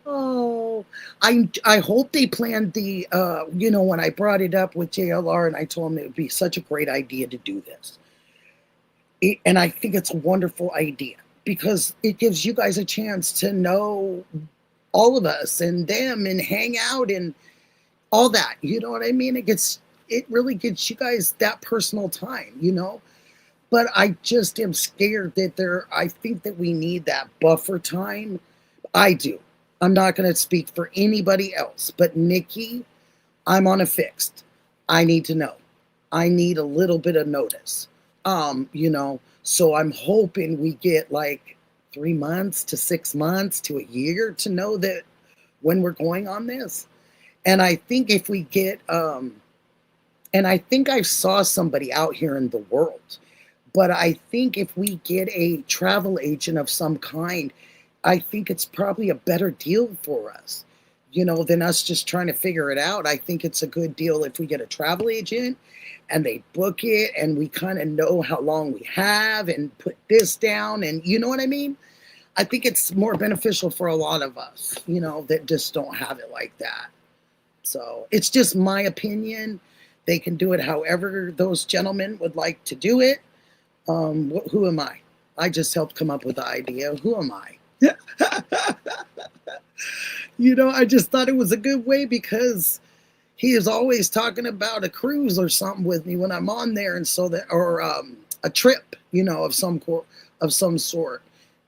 Oh, I hope they planned the, when I brought it up with JLR and I told him it would be such a great idea to do this. And I think it's a wonderful idea because it gives you guys a chance to know all of us and them and hang out and all that. You know what I mean? It really gets you guys that personal time, But I just am scared that I think that we need that buffer time. I do. I'm not going to speak for anybody else, but Nikki, I'm on a fixed. I need to know. I need a little bit of notice. So I'm hoping we get like 3 months to 6 months to a year to know that when we're going on this. And I think if we get, and I think I saw somebody out here in the world, but I think if we get a travel agent of some kind, I think it's probably a better deal for us, than us just trying to figure it out. I think it's a good deal if we get a travel agent and they book it and we kind of know how long we have and put this down and you know what I mean? I think it's more beneficial for a lot of us, that just don't have it like that. So it's just my opinion. They can do it however those gentlemen would like to do it. Who am I? I just helped come up with the idea. Who am I? I just thought it was a good way because he is always talking about a cruise or something with me when I'm on there, and so that, or a trip, of some sort.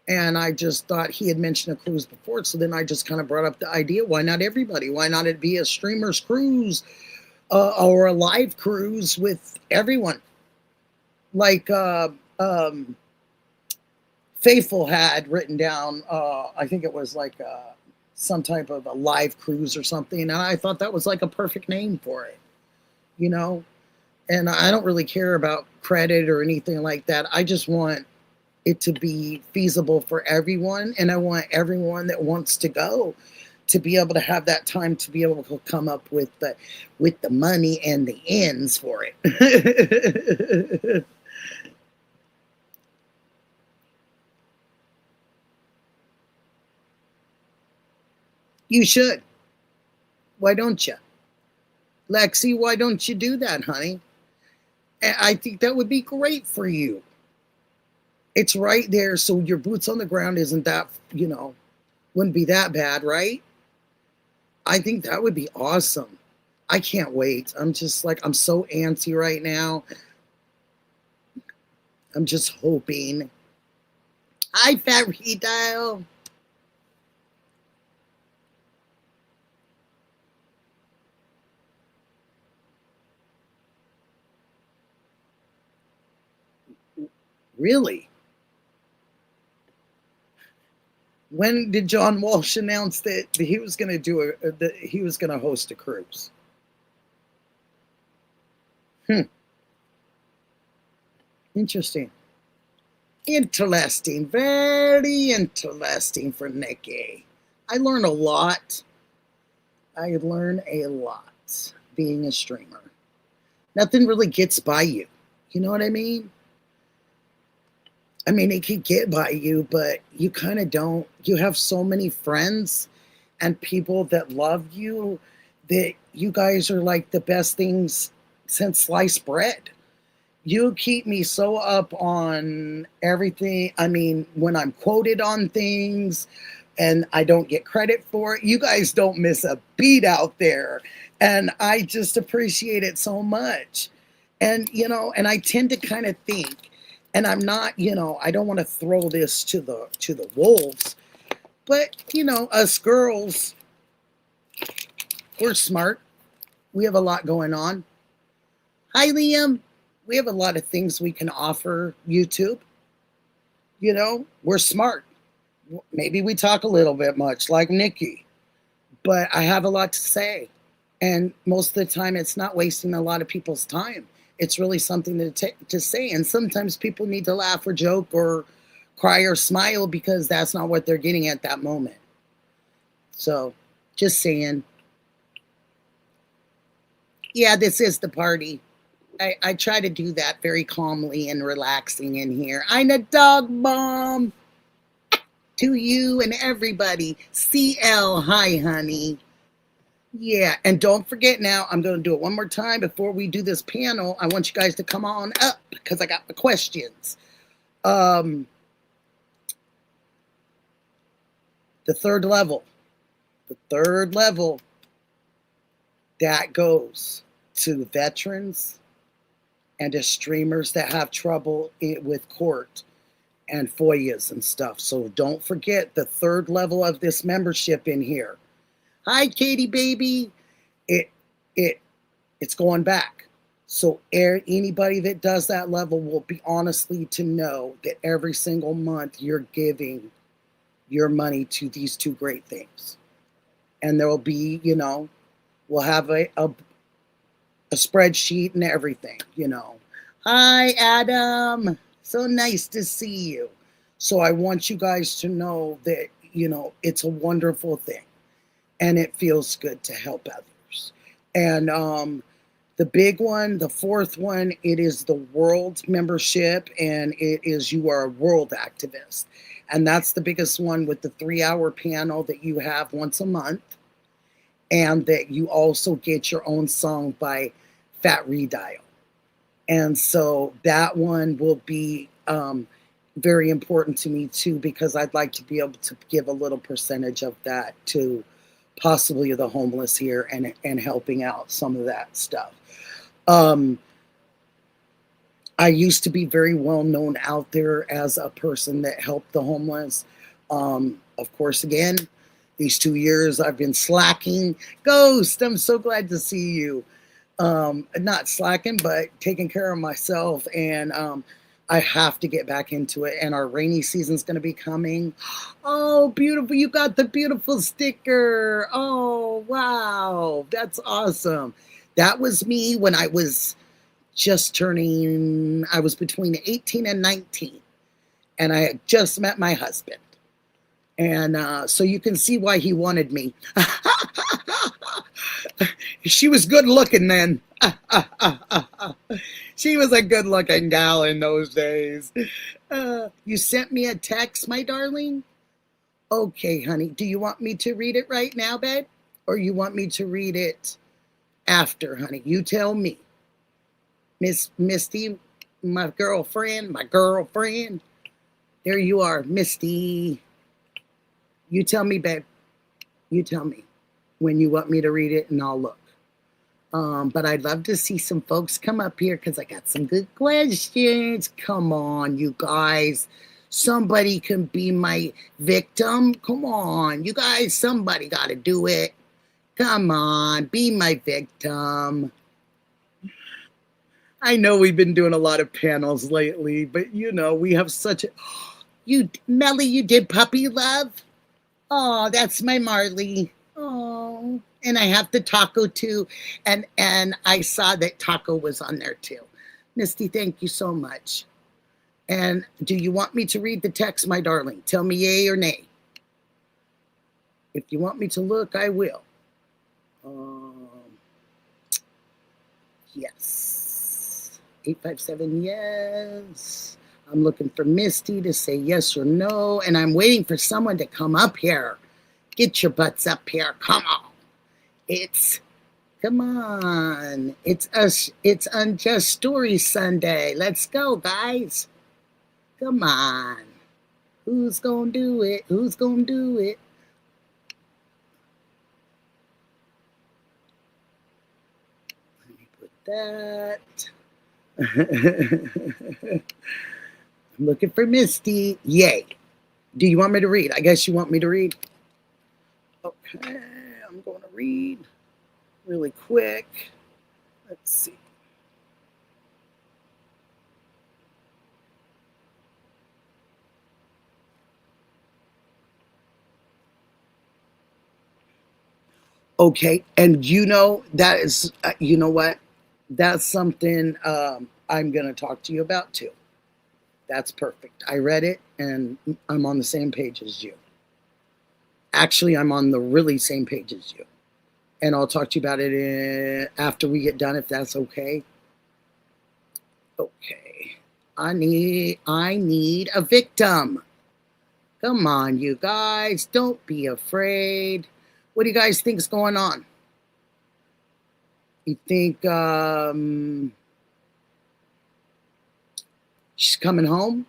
And I just thought he had mentioned a cruise before, so then I just kind of brought up the idea: why not everybody? Why not it be a streamer's cruise or a live cruise with everyone? Like Faithful had written down, I think it was like some type of a live cruise or something, and I thought that was like a perfect name for it, and I don't really care about credit or anything like that. I just want it to be feasible for everyone, and I want everyone that wants to go to be able to have that time to be able to come up with the money and the ends for it. You should. Why don't you? Lexi, why don't you do that, honey? I think that would be great for you. It's right there, so your boots on the ground isn't that, wouldn't be that bad, right? I think that would be awesome. I can't wait. I'm just like, I'm so antsy right now. I'm just hoping. Hi, Fat Redial. Really? When did John Walsh announce that he was going to do that he was going to host a cruise? Interesting. Interesting. Very interesting for Nikki. I learn a lot. I learn a lot being a streamer. Nothing really gets by you. You know what I mean? I mean, it could get by you, but you kind of don't. You have so many friends and people that love you that you guys are like the best things since sliced bread. You keep me so up on everything. I mean, when I'm quoted on things and I don't get credit for it, you guys don't miss a beat out there. And I just appreciate it so much. And, and I tend to kind of think, and I'm not, I don't want to throw this to the wolves, but, us girls, we're smart. We have a lot going on. Hi, Liam. We have a lot of things we can offer YouTube. We're smart. Maybe we talk a little bit much like Nikki, but I have a lot to say. And most of the time, it's not wasting a lot of people's time. It's really something to say. And sometimes people need to laugh or joke or cry or smile because that's not what they're getting at that moment. So just saying. Yeah, this is the party. I try to do that very calmly and relaxing in here. I'm a dog mom to you and everybody. CL, hi, honey. Yeah, and don't forget now, I'm going to do it one more time before we do this panel. I want you guys to come on up because I got the questions. The third level. The third level, that goes to veterans and to streamers that have trouble with court and FOIAs and stuff. So don't forget the third level of this membership in here. Hi, Katie, baby. It's going back. So anybody that does that level will be honestly to know that every single month you're giving your money to these two great things. And there will be, we'll have a spreadsheet and everything, Hi, Adam. So nice to see you. So I want you guys to know that, it's a wonderful thing. And it feels good to help others. And the big one, the fourth one, it is the world membership. And it is you are a world activist. And that's the biggest one with the 3-hour panel that you have once a month. And that you also get your own song by Fat Redial. And so that one will be very important to me too, because I'd like to be able to give a little percentage of that to possibly the homeless here and helping out some of that stuff. I used to be very well known out there as a person that helped the homeless. Of course, again, these 2 years I've been slacking. Ghost, I'm so glad to see you. Not slacking, but taking care of myself. And I have to get back into it. And our rainy season's going to be coming. Oh, beautiful. You got the beautiful sticker. Oh, wow. That's awesome. That was me when I was I was between 18 and 19. And I had just met my husband. And so you can see why he wanted me. She was good looking then. She was a good looking gal in those days. You sent me a text, my darling? Okay, honey. Do you want me to read it right now, babe? Or you want me to read it after, honey? You tell me. Miss Misty, my girlfriend. There you are, Misty. You tell me, babe. You tell me when you want me to read it, and I'll look. But I'd love to see some folks come up here because I got some good questions. Come on, you guys. Somebody can be my victim. Come on, you guys. Somebody got to do it. Come on, be my victim. I know we've been doing a lot of panels lately, but we have such a... Melly, you did puppy love? Oh, that's my Marley. Oh, and I have the taco too. And I saw that taco was on there too. Misty, thank you so much. And do you want me to read the text, my darling? Tell me yay or nay. If you want me to look, I will. Yes. 857, yes. I'm looking for Misty to say yes or no. And I'm waiting for someone to come up here. Get your butts up here. Come on. It's Come on. It's Unjust Story Sunday. Let's go, guys. Come on. Who's gonna do it? Who's gonna do it? Let me put that. I'm looking for Misty. Yay. Do you want me to read? I guess you want me to read. Okay, I'm going to read really quick. Let's see. Okay, and you know that is, you know what? That's something I'm going to talk to you about too. That's perfect. I read it and I'm on the same page as you. Actually, I'm on the really same page as you. And I'll talk to you about it after we get done, if that's okay. Okay. I need a victim. Come on, you guys. Don't be afraid. What do you guys think's going on? You think she's coming home?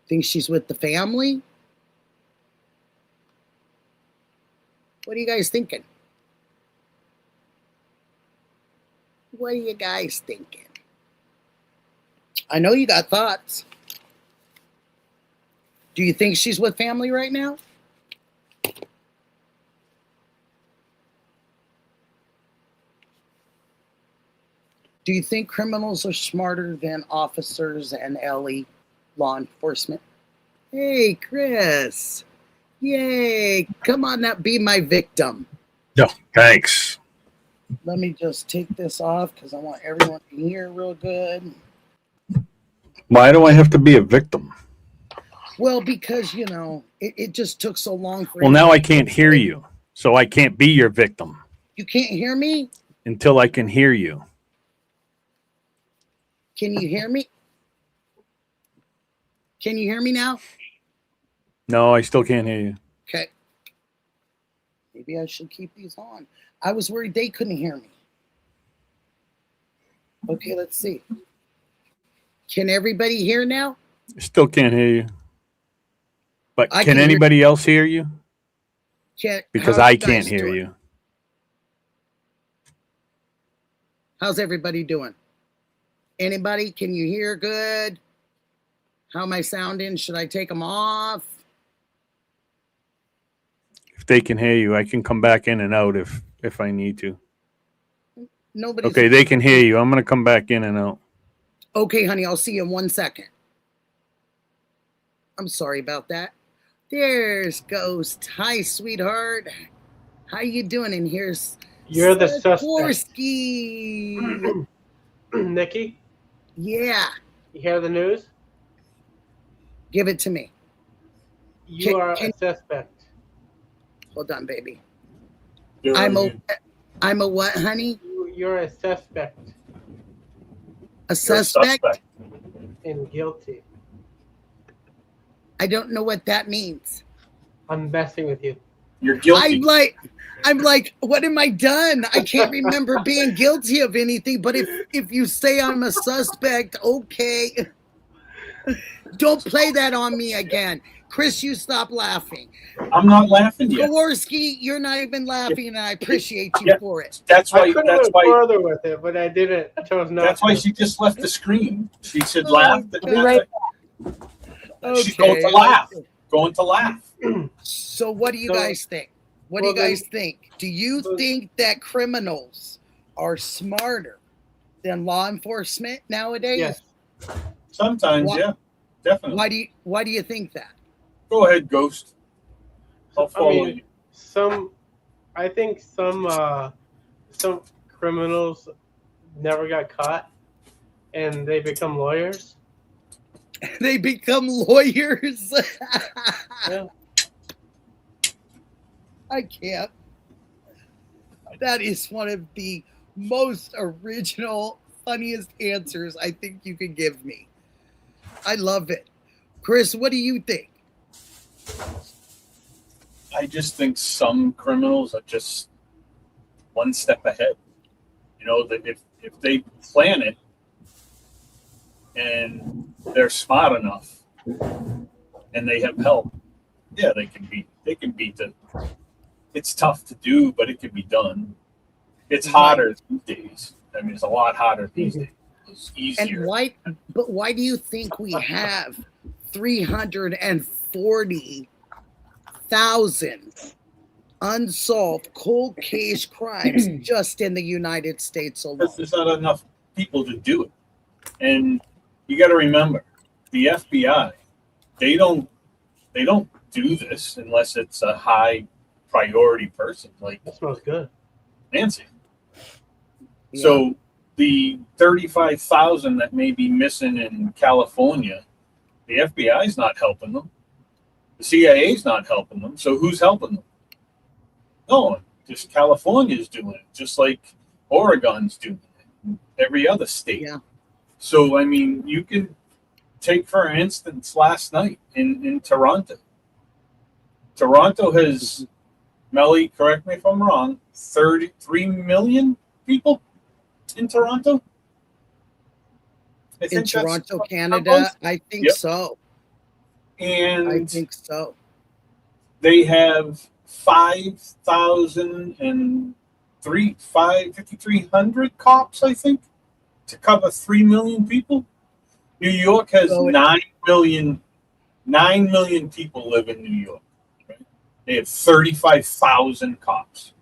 Think she's with the family? What are you guys thinking? What are you guys thinking? I know you got thoughts. Do you think she's with family right now? Do you think criminals are smarter than officers and law enforcement? Hey, Chris. Yay. Come on now, be my victim. No, thanks. Let me just take this off because I want everyone to hear real good. Why do I have to be a victim? Well, because, you know, it just took so long for Well, now I can't hear you, so I can't be your victim. You can't hear me? Until I can hear you. Can you hear me? Can you hear me now? No, I still can't hear you. Okay. Maybe I should keep these on. I was worried they couldn't hear me. Okay, let's see. Can everybody hear now? Still can't hear you. But I can can anybody else hear you? Because how are I you guys can't hear doing? you. How's everybody doing? Anybody? Can you hear good? How am I sounding? Should I take them off? If they can hear you, I can come back in and out if I need to. Nobody's Okay, they can hear you. I'm going to come back in and out. Okay, honey, I'll see you in 1 second. I'm sorry about that. There's Ghost. Hi, sweetheart. How you doing? And here's You're the suspect. Sorsky. Nikki, Yeah, you hear the news? give it to me. You are a suspect. Hold on, baby. I'm a what, honey? You're a suspect A suspect? and guilty. I don't know what that means. I'm messing with you. You're guilty. I'm like, what am I done? I can't remember being guilty of anything, but if you say I'm a suspect, okay. Don't play that on me again. Chris, you stop laughing. I'm not laughing yet. Kowarski, you're not even laughing, and I appreciate you for it. That's I why. could have went further with it, but I didn't. I chose not That's why to. she just left the screen. She said, "Laugh." I'll be right She's going to laugh. Going to laugh. So what do you guys think? What do you guys think? Do you think that criminals are smarter than law enforcement nowadays? Yes. Sometimes, yeah, definitely. Why do you think that? Go ahead, Ghost. I'll follow you. I think some criminals never got caught, and they become lawyers. They become lawyers. Yeah. I can't. That is one of the most original, funniest answers I think you could give me. I love it. Chris, what do you think? I just think some criminals are just one step ahead. You know, that if they plan it and they're smart enough and they have help, yeah, they can beat the. It's tough to do, but it can be done. It's harder these days. I mean, it's a lot harder these days. It's easier. And why do you think we have 340,000 unsolved cold case crimes just in the United States alone? Because there's not enough people to do it. And you got to remember, the FBI, they don't do this unless it's a high priority person like That smells good. Nancy. Yeah. So the 35,000 that may be missing in California, the FBI is not helping them. The CIA is not helping them. So who's helping them? No one. Just California's doing it, just like Oregon's doing it, and every other state. Yeah. So I mean, you can take for instance last night in Toronto. Toronto has, Melly, correct me if I'm wrong, 33 million people in Toronto. I In think that's Toronto, what Canada, was. I think Yep. so. I And think so. they have 5,300 cops, I think, to cover 3 million people. New York has So it- 9 million people live in New York. Right? They have 35,000 cops.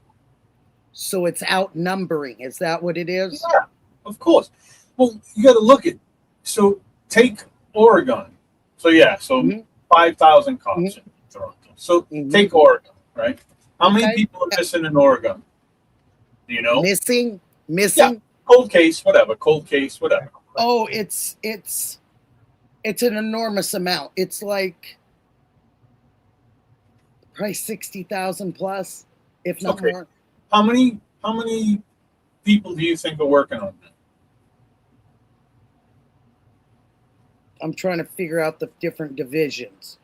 So it's outnumbering. Is that what it is? Yeah, of course. Well, you got to look at, so take Oregon. So Mhm. 5,000 cops in Toronto. So Mhm. take Oregon, right? How many Okay. people are missing in Oregon? Do you know? Missing? Cold case, whatever. Cold case, whatever. Oh, it's an enormous amount. It's like probably 60,000 plus, if not Okay. more. How many people do you think are working on that? I'm trying to figure out the different divisions.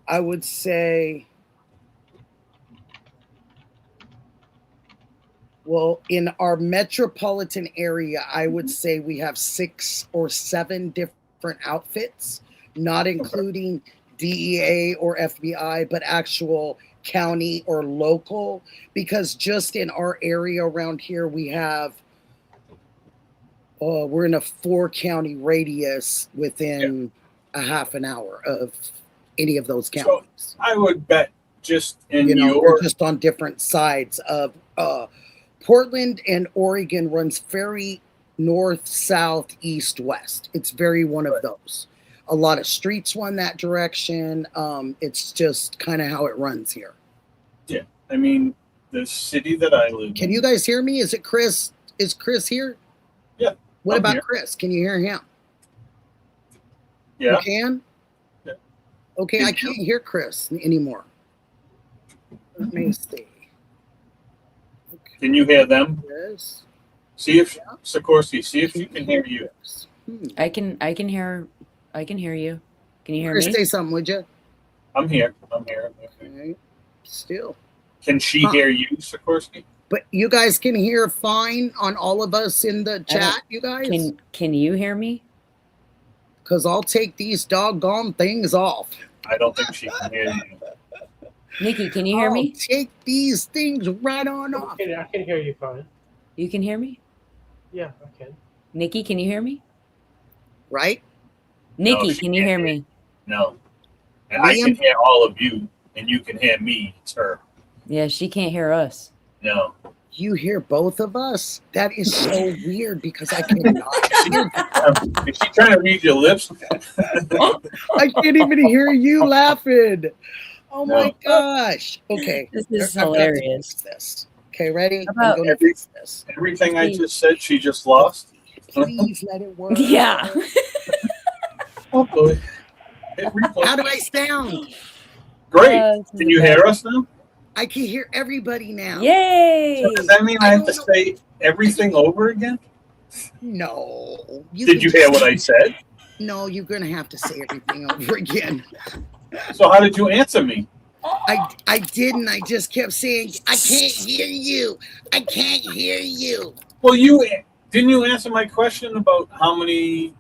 I would say, well, in our metropolitan area, I would say we have 6 or 7 different outfits, not including DEA or FBI, but actual county or local, because just in our area around here, we have, we're in a 4-county radius within a half an hour of any of those counties. I would bet just in You know, your we're just on different sides of Portland, and Oregon runs very north, south, east, west. It's very one of those. A lot of streets run that direction. It's just kind of how it runs here. Yeah, I mean, the city that I live Can in. you guys hear me? Is it Chris? Is Chris here? Yeah, What I'm about here. Chris? Can you hear him? Yeah. You can? Yeah. Okay, Can I you? can't hear Chris anymore. Let me see. Can you hear them? Chris. See if Sikorsky, see if you can hear you. I can hear you. Can you hear Chris, me? say something, would you? I'm here. I'm here. Okay. Still. Can she Huh. hear you, Sikorsky? But you guys can hear fine on all of us in the chat, you guys? Can you hear me? Because I'll take these doggone things off. I don't think she can hear you. Nikki, can you hear I'll me? take these things right on off. I can hear you fine. You can hear me? Yeah, I can. Nikki, can you hear me? Right? Nikki, she can you can't hear hear me? No. And I can Liam? hear all of you, and you can hear me. It's her. Yeah, she can't hear us. No. You hear both of us? That is so weird because I cannot hear. Is she trying to read your lips? I can't even hear you laughing. Oh my No. gosh. Okay. This is I've got to hilarious. fix this. Okay, ready? How about I'm going to fix this. Everything I just said, she just lost. Please let it work. Yeah. Oh, boy. Hit replay. How do I sound? Great. This is Can you the hear us now? I can hear everybody now. Yay! So does that mean I have to say everything over again? No. Did you hear what I said? No, you're going to have to say everything over again. So how did you answer me? I didn't. I just kept saying, I can't hear you. I can't hear you. Well, didn't you answer my question about how many?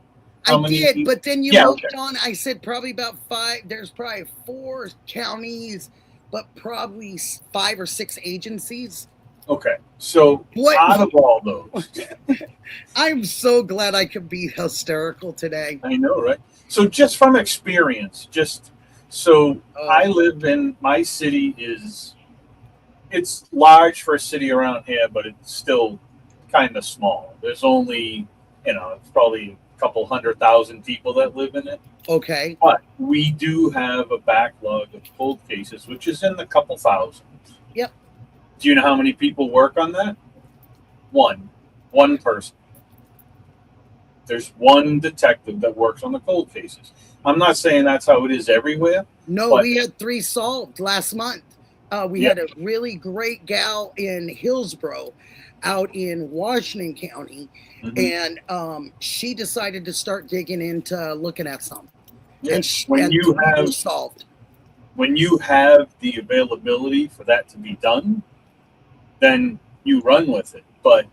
I did, but then you Yeah, moved okay. on. I said probably about 5. There's probably 4 counties, but probably 5 or 6 agencies. Okay, so out of all those, I'm so glad I could be hysterical today. I know, right? So just from experience, I live in my city it's large for a city around here, but it's still kind of small. There's only, it's probably a couple 100,000 people that live in it. Okay. But we do have a backlog of cold cases, which is in the couple thousand. Yep. Do you know how many people work on that? One person. There's one detective that works on the cold cases. I'm not saying that's how it is everywhere. No, we had 3 solved last month. We had a really great gal in Hillsborough out in Washington County, and she decided to start digging into looking at some. Yeah. And When you have the availability for that to be done, then you run with it. But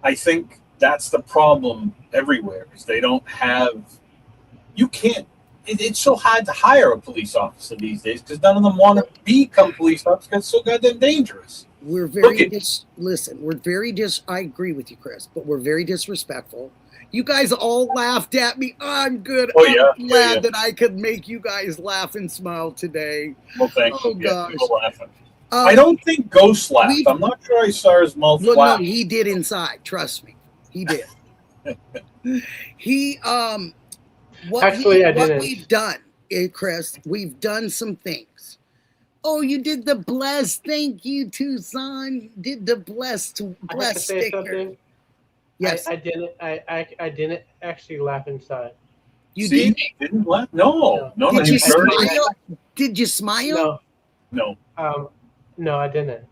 I think that's the problem everywhere, is they don't have. You can't. It's so hard to hire a police officer these days because none of them want to become police officers because it's so goddamn dangerous. We're very I agree with you, Chris, but we're very disrespectful. You guys all laughed at me. I'm good. I'm glad that I could make you guys laugh and smile today. Well, thank you. Gosh. People laughing. I don't think Ghost laughed. I'm not sure I saw his mouth flap. No, he did inside. Trust me, he did. What we've done, Chris, we've done some things. Oh, you did the bless. Thank you, Tucson. You did the bless sticker. Something? Yes, I didn't. I didn't actually laugh inside. You didn't laugh? No. Did you smile? Did you smile? No. No, I didn't.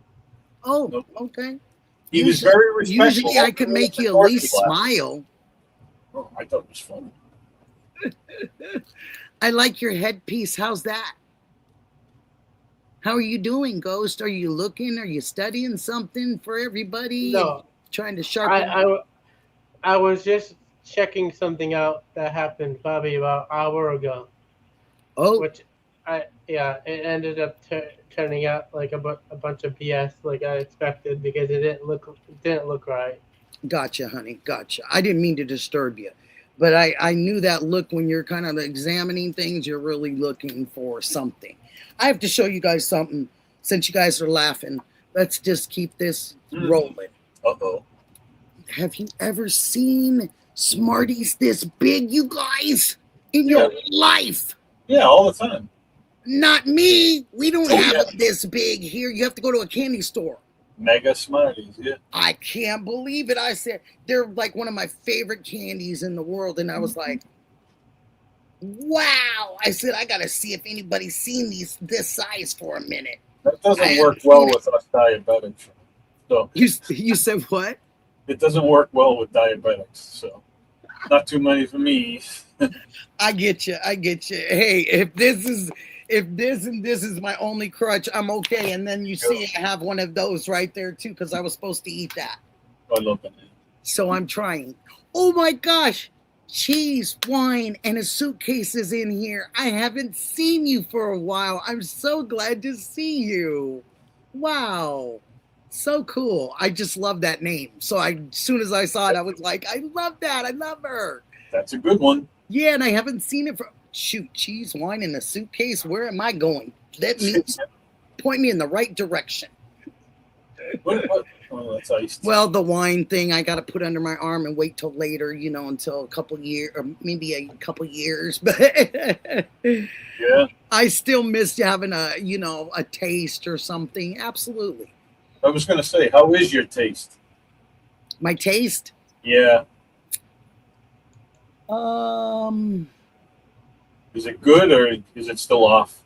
Oh, no. Okay. He was very respectful. Usually, I could make you at least smile. Oh, I thought it was funny. I like your headpiece. How's that? How are you doing, Ghost? Are you looking? Are you studying something for everybody? No. Trying to sharpen. I was just checking something out that happened probably about an hour ago. Oh. Which it ended up turning out like a bunch of BS like I expected because it didn't look right. Gotcha, honey. Gotcha. I didn't mean to disturb you. But I knew that look when you're kind of examining things, you're really looking for something. I have to show you guys something. Since you guys are laughing, let's just keep this rolling. Uh-oh. Have you ever seen Smarties this big, you guys, in your life? Yeah, all the time. Not me. We don't have it this big here. You have to go to a candy store. Mega Smarties, yeah. I can't believe it. I said, they're like one of my favorite candies in the world. And I was like, wow. I said, I got to see if anybody's seen this size for a minute. That doesn't work well with us diabetics. So you said what? It doesn't work well with diabetics. So not too many for me. I get you. Hey, if this is my only crutch, I'm okay. And then you see I have one of those right there too, because I was supposed to eat that. I love it. So I'm trying. Oh my gosh. Cheese, wine, and a suitcase is in here. I haven't seen you for a while. I'm so glad to see you. Wow. So cool. I just love that name. So as soon as I saw it, I was like, I love that. I love her. That's a good one. Yeah, and I haven't seen it for cheese, wine, in a suitcase. Where am I going? Let me point me in the right direction. What? Oh, that's iced. Well, the wine thing I got to put under my arm and wait till later, until a couple years, or maybe a couple years. But yeah, I still miss having a taste or something. Absolutely. I was going to say, how is your taste? My taste? Yeah. Is it good or is it still off?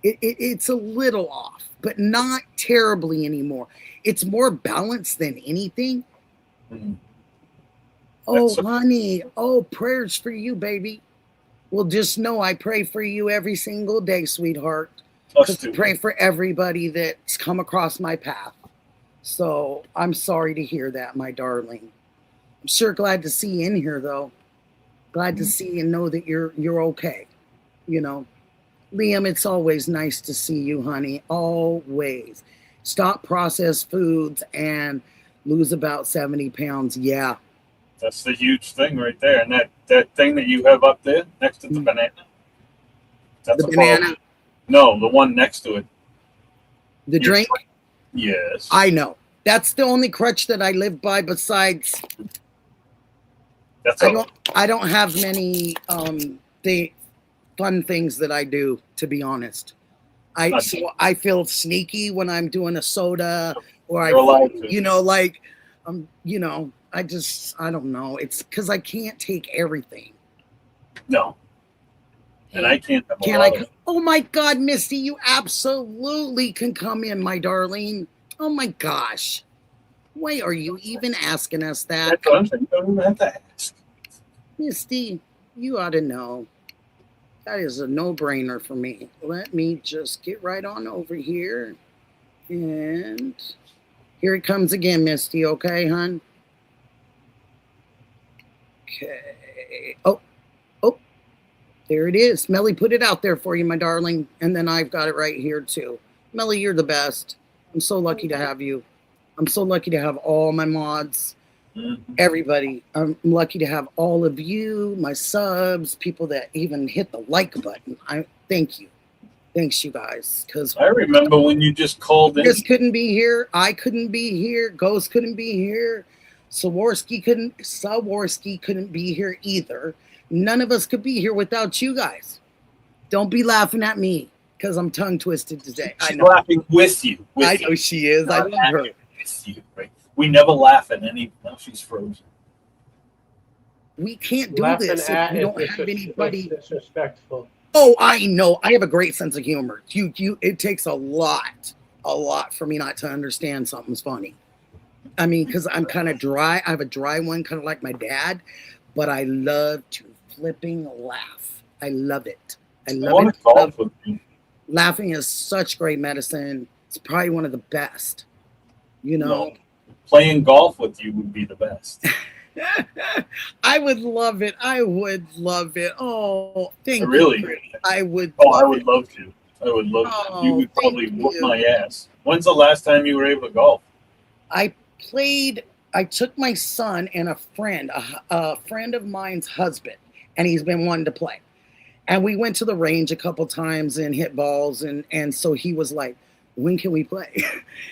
It's a little off, but not terribly anymore. It's more balanced than anything. Mm. Oh, honey. Oh, prayers for you, baby. Well, just know I pray for you every single day, sweetheart. Us too. Pray for everybody that's come across my path. So I'm sorry to hear that, my darling. I'm sure glad to see you in here, though. Glad to see and know that you're okay. You know, Liam, it's always nice to see you, honey. Always. Stop processed foods and lose about 70 pounds. Yeah. That's the huge thing right there. And that thing that you have up there next to the banana. That's The a banana? problem. No, the one next to it. The drink? Yes. I know. That's the only crutch that I live by besides That's I don't have many fun things that I do, to be honest. I feel sneaky when I'm doing a soda or You're allowed to. you know, like you know, I don't know. It's because I can't take everything. No. And I can't have a Can lot I? of Oh my God, Misty, you absolutely can come in, my darling. Oh my gosh. Why are you even asking us that? That's what I'm saying. You don't even have to ask. Misty, you ought to know. That is a no-brainer for me. Let me just get right on over here. And here it comes again, Misty. Okay, hon? Okay. Oh. There it is. Melly put it out there for you, my darling. And then I've got it right here, too. Melly, you're the best. I'm so lucky to have you. I'm so lucky to have all my mods. Everybody. I'm lucky to have all of you, my subs, people that even hit the like button. I thank you. Thanks, you guys. Because I remember when you just called in. Chris couldn't be here. I couldn't be here. Ghost couldn't be here. Saworski couldn't be here either. None of us could be here without you guys. Don't be laughing at me because I'm tongue twisted today. She's laughing with you. I know she is. I love her. With you, right? We never laugh at any. Now she's frozen. We can't do Laughing this if we don't have anybody. Disrespectful. Oh, I know. I have a great sense of humor. It takes a lot for me not to understand something's funny. I mean, because I'm kind of dry. I have a dry one, kind of like my dad, but I love to flipping laugh. I love it. I love it. Golf with you. Laughing is such great medicine. It's probably one of the best. You know, No. Playing golf with you would be the best. I would love it. I would love it. Oh, thank Really? you. I would. Oh, I would love to. I would love to. Oh, You would probably thank whoop you. my ass. When's the last time you were able to golf? I took my son and a friend of mine's husband, and he's been wanting to play. And we went to the range a couple times and hit balls. And so he was like, when can we play?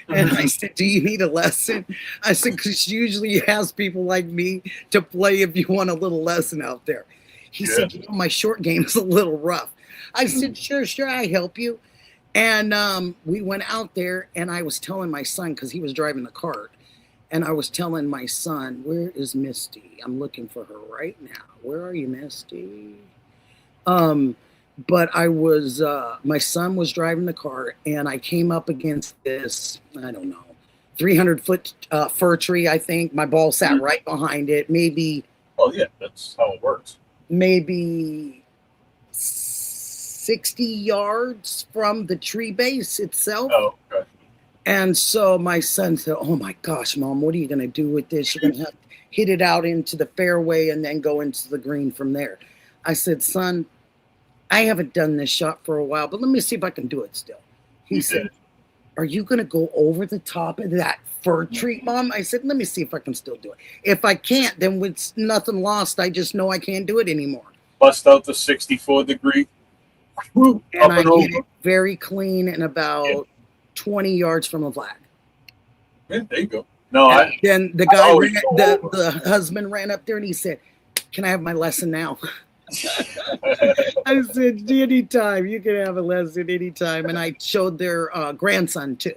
And I said, do you need a lesson? I said, because usually you ask people like me to play if you want a little lesson out there. He said, you know, my short game is a little rough. I said, sure, I help you. And we went out there, and I was telling my son, because he was driving the cart, and I was telling my son, where is Misty? I'm looking for her right now. Where are you, Misty? But I was, my son was driving the car, and I came up against this, I don't know, 300-foot fir tree, I think. My ball sat right behind it, maybe. Oh, yeah, that's how it works. Maybe 60 yards from the tree base itself. Oh, okay. And so my son said, oh my gosh, Mom, what are you going to do with this? You're going to have to hit it out into the fairway and then go into the green from there. I said, son, I haven't done this shot for a while, but let me see if I can do it still. He said, are you going to go over the top of that fir tree, Mom? I said, let me see if I can still do it. If I can't, then with nothing lost, I just know I can't do it anymore. Bust out the 64-degree. And Up I and hit over. it very clean and about 20 yards from the flag. Yeah, there you go. No, And then the guy, always go the husband ran up there and he said, can I have my lesson now? I said, anytime. You can have a lesson anytime. And I showed their grandson, too,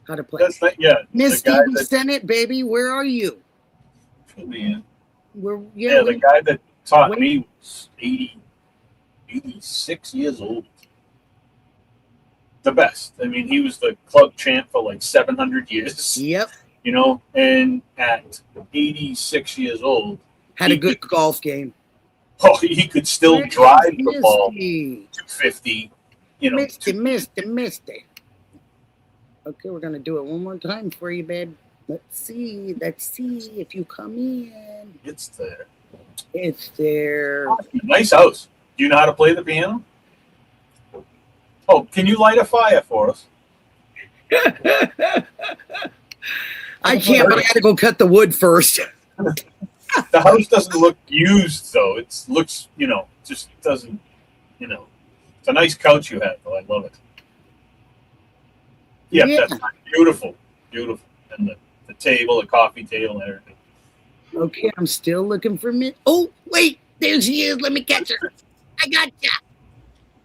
how to play. That's not, yeah. Misty, the guy we that sent it, baby. Where are you? should be in. Yeah, The guy that taught me was 86 years old. The best. I mean, he was the club champ for like 700 years. Yep. You know, and at 86 years old, Had a good golf game. he could still drive the ball 250. Missed it. Okay, we're gonna do it one more time for you, babe. Let's see if you come in. It's there. It's there. Nice house. Do you know how to play the piano? Oh, can you light a fire for us? I can't, but I gotta go cut the wood first. The house doesn't look used, though. It looks, just doesn't, It's a nice couch you have, though. I love it. Yeah, Yeah. that's beautiful. Beautiful. And the table, the coffee table, and everything. Okay, I'm still looking for me. Oh, wait, there she is. Let me catch her. I got ya.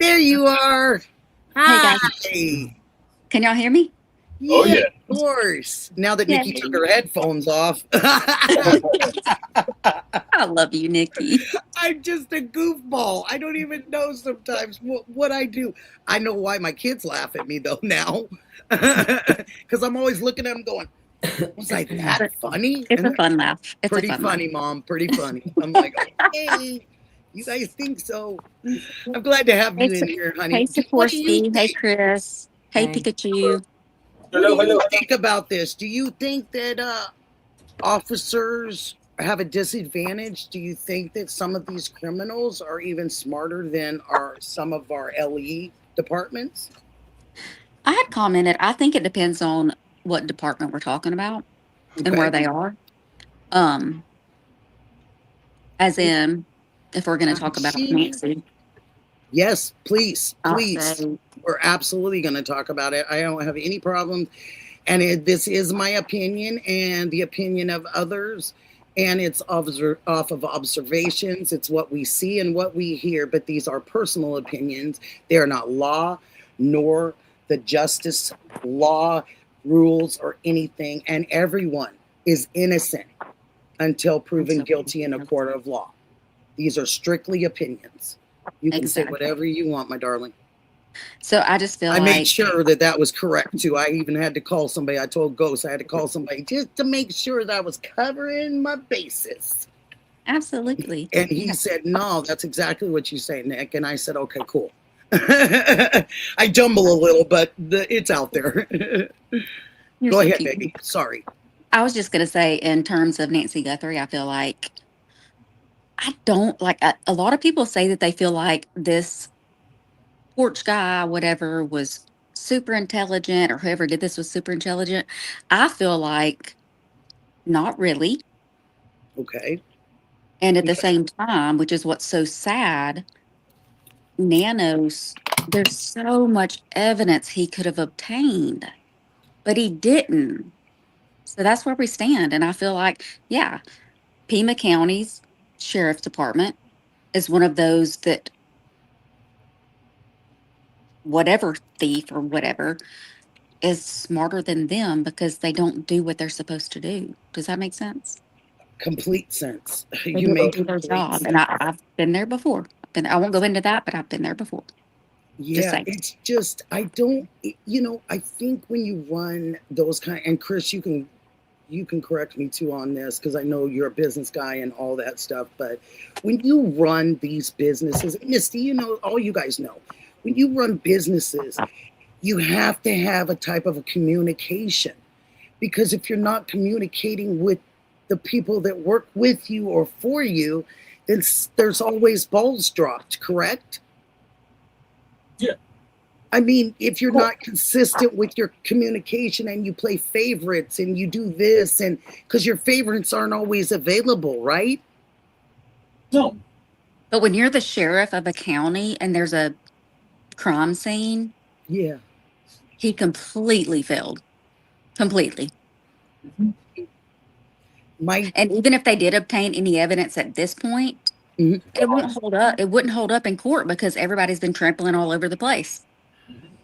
There you are. Hi. Hey, Can y'all hear me? Oh, yeah. Of course. Now that Yeah. Nikki took her headphones off. I love you, Nikki. I'm just a goofball. I don't even know sometimes what I do. I know why my kids laugh at me, though, now. Because I'm always looking at them going, was I that funny? It's And a fun laugh. It's pretty a fun funny, Mom. Pretty funny. I'm like, hey, you guys think so? I'm glad to have you Hey, in here, honey. Hey, What do you Sikorsky. Hey, think? Chris. Hey, Hey. Pikachu. What do you think about this? Do you think that officers have a disadvantage? Do you think that some of these criminals are even smarter than some of our LE departments? I had commented, I think it depends on what department we're talking about and where they are. As in, if we're going to talk about Nancy, Yes, please, I'll please. say, We're absolutely going to talk about it. I don't have any problem. And this is my opinion and the opinion of others. And it's off of observations. It's what we see and what we hear. But these are personal opinions. They are not law, nor the justice law, rules, or anything. And everyone is innocent until proven guilty in a court of law. These are strictly opinions. You can say whatever you want, my darling. So I just feel I like made sure that was correct too. I even had to call somebody. I told Ghost I had to call somebody just to make sure that I was covering my bases. absolutely. And he said, "No, that's exactly what you say, Nick." And I said, "Okay, cool." I jumble a little, but it's out there. You're Go so ahead, cute. baby. Sorry. I was just going to say, in terms of Nancy Guthrie, I feel like I don't like a lot of people say that they feel like this porch guy, whatever, was super intelligent, or whoever did this was super intelligent. I feel like not really. Okay. And at the same time, which is what's so sad, Nanos, there's so much evidence he could have obtained, but he didn't. So that's where we stand. And I feel like, yeah, Pima County's Sheriff's Department is one of those that whatever thief or whatever is smarter than them because they don't do what they're supposed to do. Does that make sense? Complete sense. They You don't make do their complete job. sense. And I've been there before. I won't go into that, but I've been there before. Yeah, saying. it's just I don't. I think when you run those kind, and Chris, you can correct me too on this because I know you're a business guy and all that stuff. But when you run these businesses, Misty, all you guys know, when you run businesses, you have to have a type of a communication, because if you're not communicating with the people that work with you or for you, then there's always balls dropped, correct? Yeah. I mean, if you're not consistent with your communication and you play favorites and you do this, and because your favorites aren't always available, right? No. But when you're the sheriff of a county and there's a crime scene, Yeah. he completely failed. Completely. And even if they did obtain any evidence at this point, Mhm. it won't hold up. It wouldn't hold up in court because everybody's been trampling all over the place.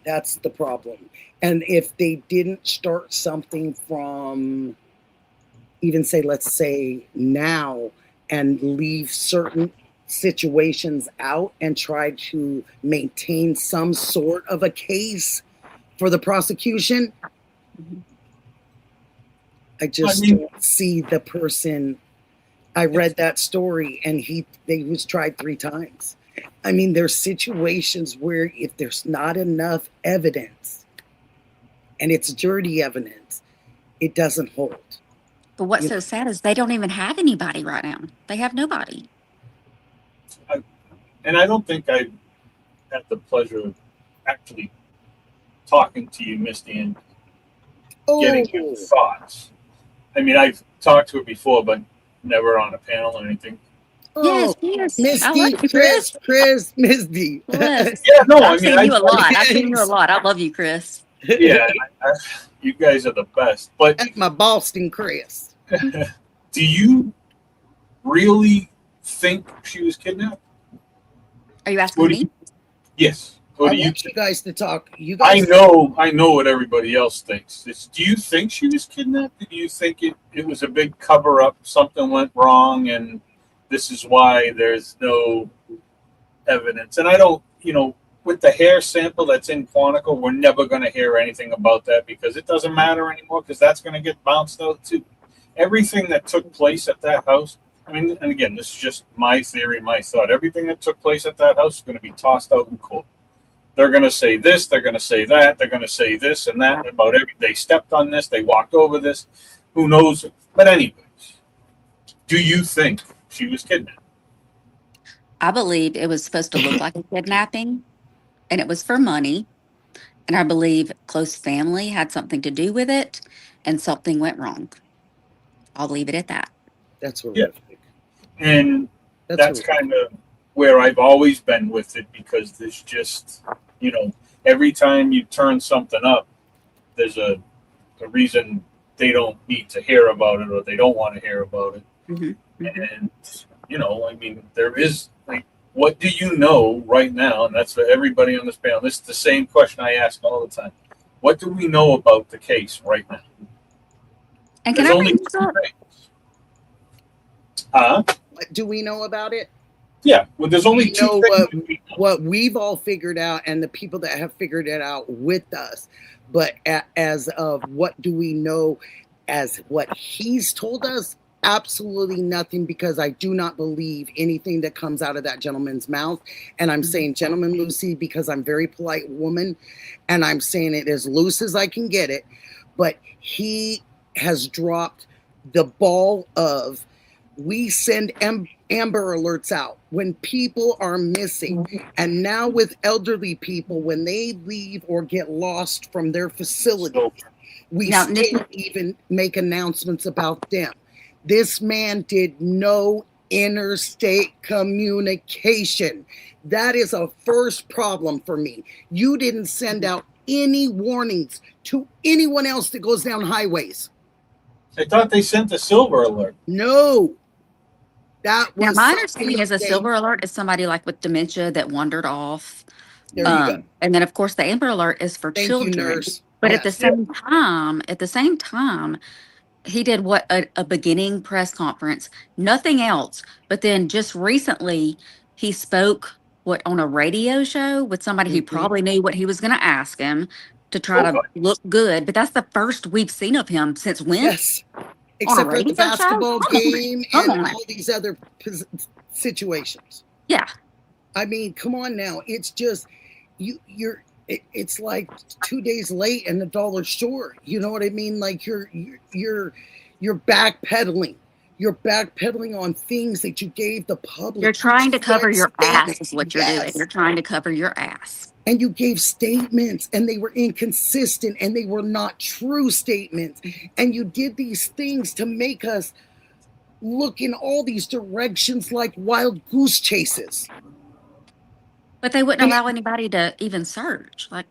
That's the problem. And if they didn't start something from even let's say now, and leave certain situations out and try to maintain some sort of a case for the prosecution, I just don't see the person. I read that story and he was tried 3 times. I mean, there's situations where if there's not enough evidence and it's dirty evidence, it doesn't hold. But what's You so know, sad is they don't even have anybody right now. They have nobody. And I don't think I had the pleasure of actually talking to you, Misty, and getting your oh, thoughts. I mean, I've talked to her before, but never on a panel or anything. Yes, oh, yes. I Misty, love you, Chris. Chris, Misty. Yes. Yeah, no, I I've mean, seen you a lot. I've seen you a Yes. lot. I love you, Chris. yeah, you guys are the best. But That's my Boston Chris. do you really think she was kidnapped? Are you Or asking do me? you, yes. Or I do you want you guys to talk. You I guys, know what everybody else thinks. Do you think she was kidnapped? Do you think it was a big cover up, something went wrong, and this is why there's no evidence? And I don't, with the hair sample that's in Quantico, we're never going to hear anything about that because it doesn't matter anymore because that's going to get bounced out too. Everything that took place at that house, I mean, and again, this is just my theory, my thought. Everything that took place at that house is going to be tossed out in court. They're going to say this, they're going to say that, they're going to say this and that about they stepped on this, they walked over this, who knows? But anyways, do you think she was kidnapped? I believe it was supposed to look like a kidnapping and it was for money. And I believe close family had something to do with it and something went wrong. I'll leave it at that. that's Yeah. horrific. And that's horrific. kind of where I've always been with it because there's just, every time you turn something up, there's a reason they don't need to hear about it or they don't want to hear about it. Mm-hmm. And, I mean, there is, what do you know right now? And that's for everybody on this panel. This is the same question I ask all the time. What do we know about the case right now? And can There's I only bring this two up? things. Huh? What do we know about it? Yeah. Well, there's only We two know things. that we know. what we've all figured out and the people that have figured it out with us. But as of what do we know as what he's told us? Absolutely nothing, because I do not believe anything that comes out of that gentleman's mouth. And I'm saying gentleman, Lucy, because I'm a very polite woman and I'm saying it as loose as I can get it. But he has dropped the ball of, we send Amber Alerts out when people are missing. And now with elderly people, when they leave or get lost from their facility, we Now, still Nikki, even make announcements about them. This man did no interstate communication. That is a first problem for me. You didn't send out any warnings to anyone else that goes down highways. I thought they sent the silver alert. No. That now was my something understanding is a they- silver alert is somebody like with dementia that wandered off. There you go. And then of course the Amber Alert is for Thank you, children. nurse. But at the Yes. same time, he did what a beginning press conference, nothing else. But then just recently, he spoke on a radio show with somebody who Mhm. probably knew what he was going to ask him to try to God. look good. But that's the first we've seen of him since when? Yes. On a Except for the radio show? basketball Come on, game come and on. all these other situations. Yeah. I mean, come on now. It's just it's like 2 days late in the dollar store. You know what I mean? Like you're backpedaling. You're backpedaling on things that you gave the public. You're trying to cover your ass is what you're doing. Yes. You're trying to cover your ass. And you gave statements and they were inconsistent and they were not true statements. And you did these things to make us look in all these directions like wild goose chases. But they wouldn't allow anybody to even search. Like,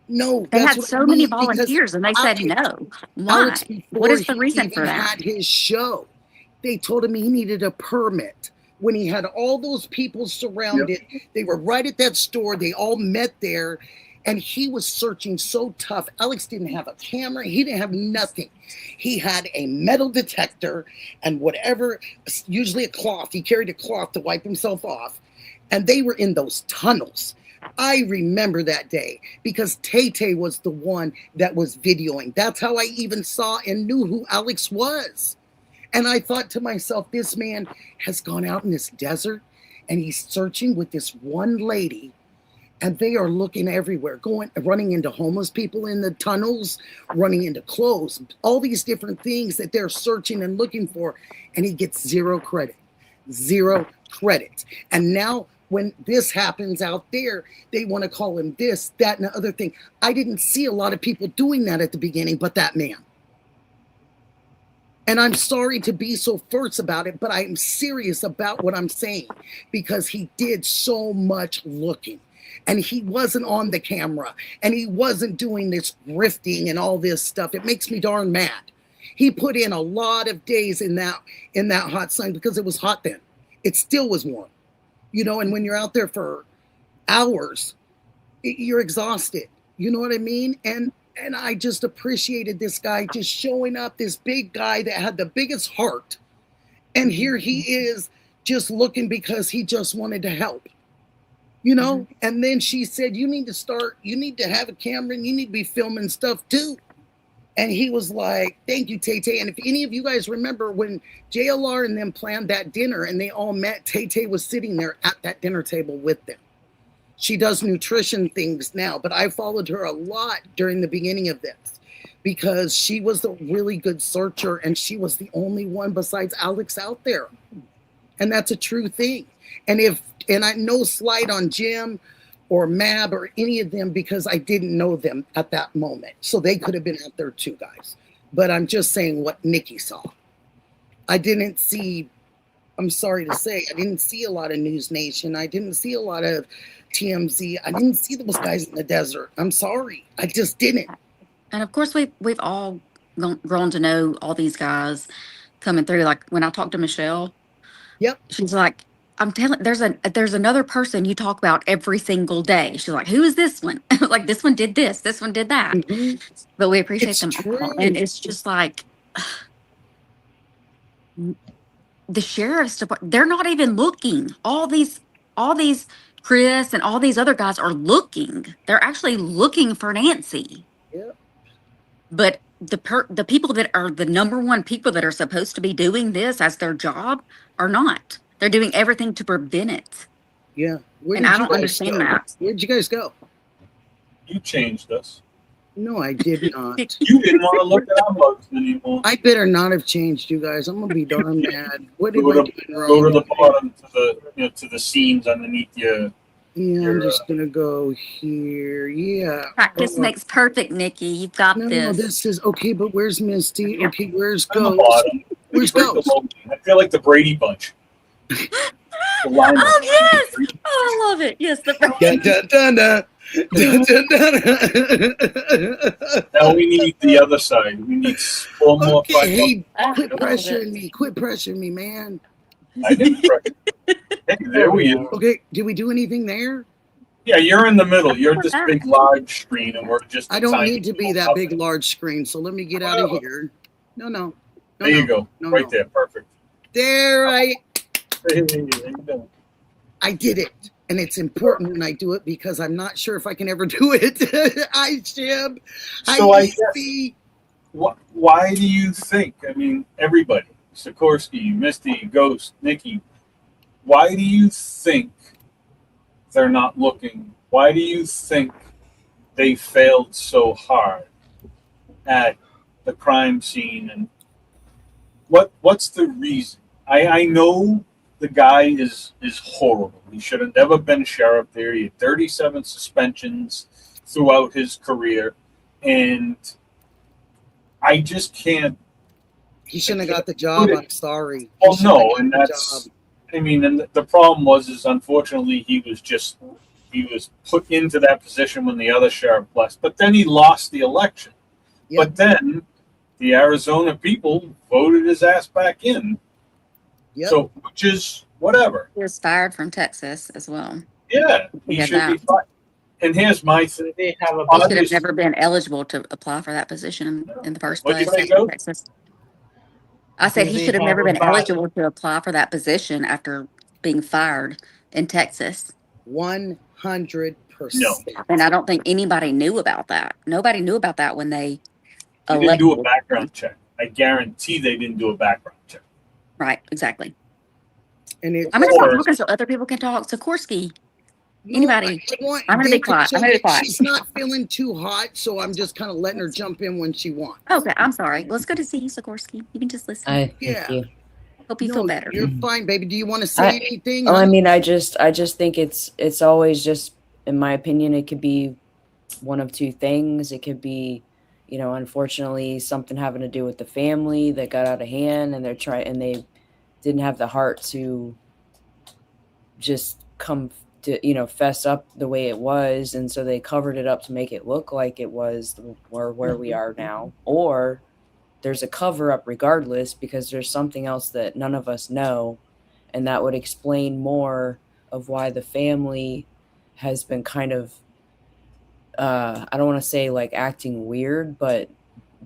no, they that's had what so I many mean, because volunteers and they said no. Why? Alex, What is the before reason he for even that? had his show, they told him he needed a permit. When he had all those people surrounded, they were right at that store. They all met there, and he was searching so tough. Alex didn't have a camera. He didn't have nothing. He had a metal detector and whatever, usually a cloth. He carried a cloth to wipe himself off, and they were in those tunnels. I remember that day because Tay-Tay was the one that was videoing. That's how I even saw and knew who Alex was. And I thought to myself, this man has gone out in this desert and he's searching with this one lady, and they are looking everywhere, running into homeless people in the tunnels, running into clothes, all these different things that they're searching and looking for, and he gets zero credit. And now when this happens out there, they want to call him this, that, and the other thing. I didn't see a lot of people doing that at the beginning, but that man. And I'm sorry to be so first about it, but I'm serious about what I'm saying, because he did so much looking, and he wasn't on the camera, and he wasn't doing this grifting and all this stuff. It makes me darn mad. He put in a lot of days in that hot sun, because it was hot then. It still was warm, you know, and when you're out there for hours, you're exhausted. You know what I mean? And I just appreciated this guy just showing up, this big guy that had the biggest heart. And here he is just looking because he just wanted to help, you know? And then she said, you need to have a camera, and you need to be filming stuff too. And he was like, thank you, Tay-Tay. And if any of you guys remember when JLR and them planned that dinner and they all met, Tay-Tay was sitting there at that dinner table with them. She does nutrition things now, but I followed her a lot during the beginning of this, because she was a really good searcher, and she was the only one besides Alex out there. And that's a true thing. And I no slight on Jim or Mab or any of them, because I didn't know them at that moment. So they could have been out there too, guys. But I'm just saying what Nikki saw. I didn't see, I'm sorry to say, I didn't see a lot of News Nation. I didn't see a lot of TMZ. I didn't see those guys in the desert. I'm sorry. I just didn't. And of course, we've all grown to know all these guys coming through. Like when I talked to Michelle, Yep. she's like, I'm telling, there's another person you talk about every single day. She's like, who is this one? Like, this one did this one did that. Mhm. But we appreciate It's them true. all. And it's just like the sheriff's department, they're not even looking. All these Chris and all these other guys are looking. They're actually looking for Nancy. Yep. But the people that are the number one people that are supposed to be doing this as their job are not. They're doing everything to prevent it. Yeah. Where And did I you don't guys understand go? that. Where'd you guys go? You changed us. No, I did not. You didn't want to look at our bugs anymore. I better not have changed you guys. I'm gonna be darn mad. What did Go I to, do wrong? go to the bottom, to the seams underneath you. Yeah, I'm just gonna go here. Yeah. Practice Oh, makes perfect, Nikki. You've got no, this. this is okay, but where's Misty? Okay, where's On the Ghost? bottom. Where's Break the Ghost? mold. I feel like the Brady Bunch. The lineup. Oh yes! Oh, I love it. Yes, the Dun, dun, dun, dun. Dun, dun, dun. Now we need the other side. We need 4 more. Okay, 5 more. hey, I quit love pressuring it. me. Quit pressuring me, man. I didn't pressure. Hey, there we are. Okay, did we do anything there? Yeah, you're in the middle. You're this big, large screen, and we're just. I don't tiny need to be little that big, puppet. large screen, so let me get out of here. No. There you go. No, Right no. there. Perfect. There, Hey, there you go. I did it. And it's important when I do it, because I'm not sure if I can ever do it. Hi, Jim. So I guess, see. why do you think? I mean, everybody, Sikorsky, Misty, Ghost, Nikki. Why do you think they're not looking? Why do you think they failed so hard at the crime scene? And what's the reason? I know the guy is horrible. He should have never been sheriff there. He had 37 suspensions throughout his career, and I just can't. He shouldn't have got the job. I'm sorry. He Well, shouldn't have no, got and the that's. job. I mean, and the problem is unfortunately he was put into that position when the other sheriff left, but then he lost the election. Yep. But then the Arizona people voted his ass back in. Yep. So, which is whatever. He was fired from Texas as well. Yeah, he Yeah, should be that. fine. And here's my thing. They have a He should have Obviously- never been eligible to apply for that position in the first What'd place. you say, Joe? Texas. I said he They should have have never a been bias. eligible to apply for that position after being fired in Texas. 100%. And I don't think anybody knew about that. Nobody knew about that when they They didn't do a elected. background check. I guarantee they didn't do a background check. Right, exactly. And it's I'm going to stop Or- talking so other people can talk. Sikorsky. no, Anybody? I'm gonna be David quiet. I'm said gonna be that quiet. she's not feeling too hot, so I'm just kind of letting her jump in when she wants. Okay, I'm sorry. Well, it's good to see you, Sikorsky. You can just listen. Thank Yeah. you. Hope you feel No, better. you're fine, baby. Do you want to say I- anything? Oh, I honey? mean, I just think it's always just, in my opinion, it could be one of two things. It could be, unfortunately, something having to do with the family that got out of hand, and they didn't have the heart to just come to fess up the way it was, and so they covered it up to make it look like it was where we are now. Or there's a cover up regardless, because there's something else that none of us know, and that would explain more of why the family has been kind of I don't want to say like acting weird, but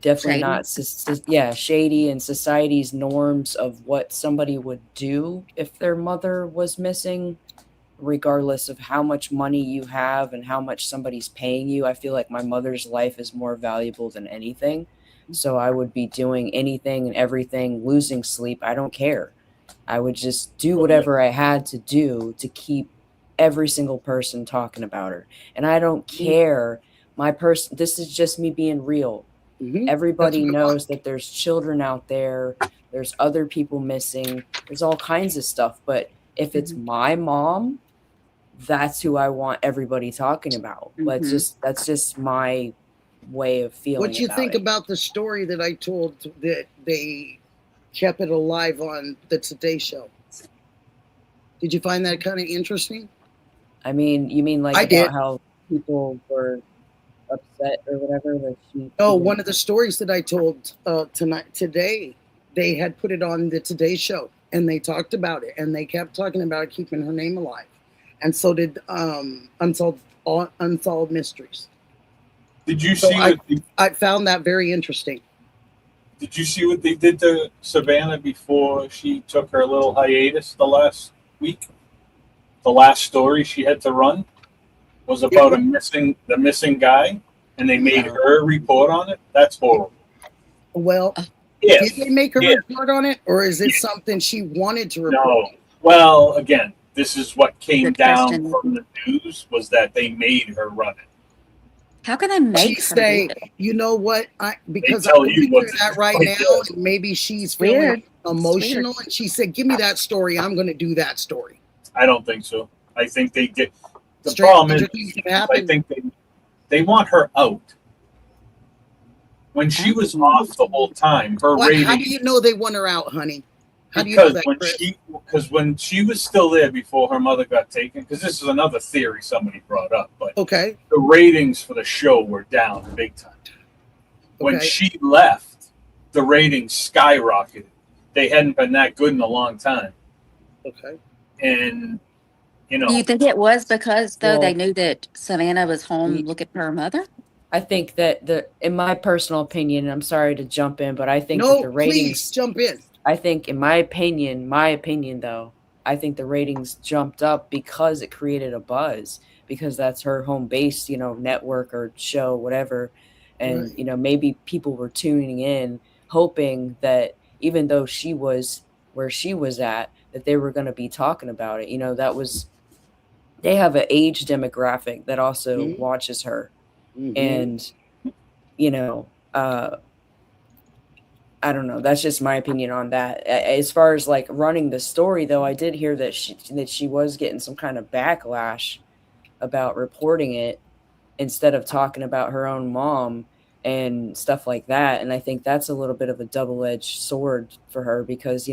definitely Shady. not shady, and society's norms of what somebody would do if their mother was missing, regardless of how much money you have and how much somebody's paying you. I feel like my mother's life is more valuable than anything. So I would be doing anything and everything, losing sleep. I don't care. I would just do whatever I had to do to keep every single person talking about her. And I don't care. This is just me being real. Mhm. Everybody That's what I want. knows that there's children out there. There's other people missing. There's all kinds of stuff. But if it's my mom, that's who I want everybody talking about. That's just my way of feeling. What you think it. about the story that I told that they kept it alive on the Today Show? Did you find that kind of interesting? I mean, you mean like I about did. how people were upset or whatever that she? Oh, one of the stories that I told today, they had put it on the Today Show, and they talked about it, and they kept talking about keeping her name alive, and so did Unsolved Mysteries. Did you So see I found that very interesting. Did you see what they did to Savannah before she took her little hiatus the last week? The last story she had to run was about the missing guy, and they made her report on it. That's horrible. Well, If, did they make a report on it, or is it something she wanted to report? No. Well, again, this is what came Good down question. from the news, was that they made her run it. How can I make She her say, do it? you know what? Because tell I'm you thinking what of to that right do. now, and maybe she's feeling Weird. emotional, and she said, "Give me that story. I'm going to do that story." I don't think so. I think they did. The Strange problem is, things have I happened. think they want her out. When she was off the whole time, her How ratings. do you know they want her out, honey? How do you know Because that, when she was still there before her mother got taken, because this is another theory somebody brought up, but Okay. the ratings for the show were down big time. When Okay. she left, the ratings skyrocketed. They hadn't been that good in a long time, Okay. and Do you think it was because though they Well, knew that Savannah was home Ye- looking for her mother? I think that in my personal opinion, I'm sorry to jump in, but I think that No, the please ratings. jump in. I think, in my opinion though, I think the ratings jumped up because it created a buzz, because that's her home base, network or show, whatever. And, Right. maybe people were tuning in, hoping that even though she was where she was at, that they were going to be talking about it. They have an age demographic that also Mhm. watches her. Mhm. And, I don't know. That's just my opinion on that. As far as like running the story, though, I did hear that she was getting some kind of backlash about reporting it instead of talking about her own mom and stuff like that. And I think that's a little bit of a double-edged sword for her, because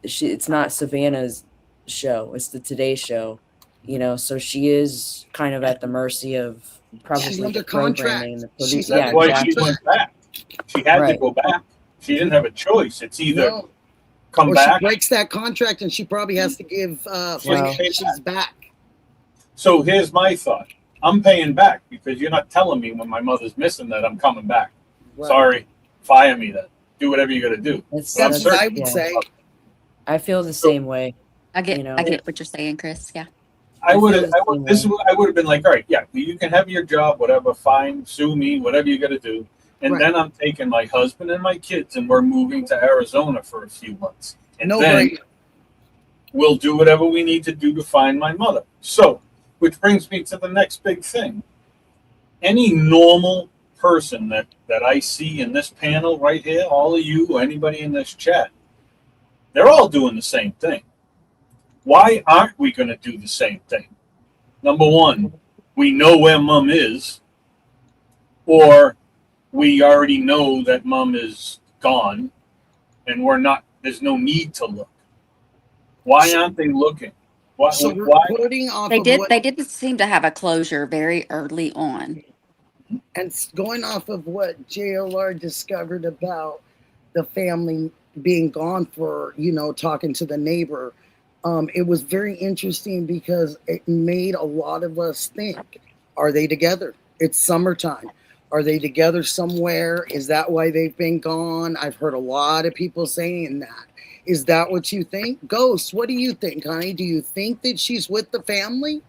it's not Savannah's show; it's the Today Show. So she is kind of at the mercy of probably She's the under programming and the She's producer. that's why she went back. She had to Right. go back. She didn't have a choice. It's either No. come Or back. she breaks that contract, and she probably has to give financials back. So here's my thought. I'm paying back because you're not telling me when my mother's missing that I'm coming back. Right. Sorry, fire me then. Do whatever you got to do. That's what I would say. I feel the same way. I get what you're saying, Chris. Yeah. I would feel the same way. have been like, all right, yeah, you can have your job, whatever, fine, sue me, whatever you got to do. And Right. then I'm taking my husband and my kids, and we're moving to Arizona for a few months. And No then brainer. We'll do whatever we need to do to find my mother. So, which brings me to the next big thing. Any normal person that I see in this panel right here, all of you, anybody in this chat, they're all doing the same thing. Why aren't we going to do the same thing? Number one, we know where mom is, or we already know that mom is gone, and we're not. There's no need to look. Why aren't they looking? Why? So Why? reporting off They of did. what, They did seem to have a closure very early on. and going off of what JLR discovered about the family being gone for, talking to the neighbor, it was very interesting because it made a lot of us think, are they together? It's summertime. Are they together somewhere? Is that why they've been gone? I've heard a lot of people saying that. Is that what you think? Ghost, what do you think, honey? Do you think that she's with the family?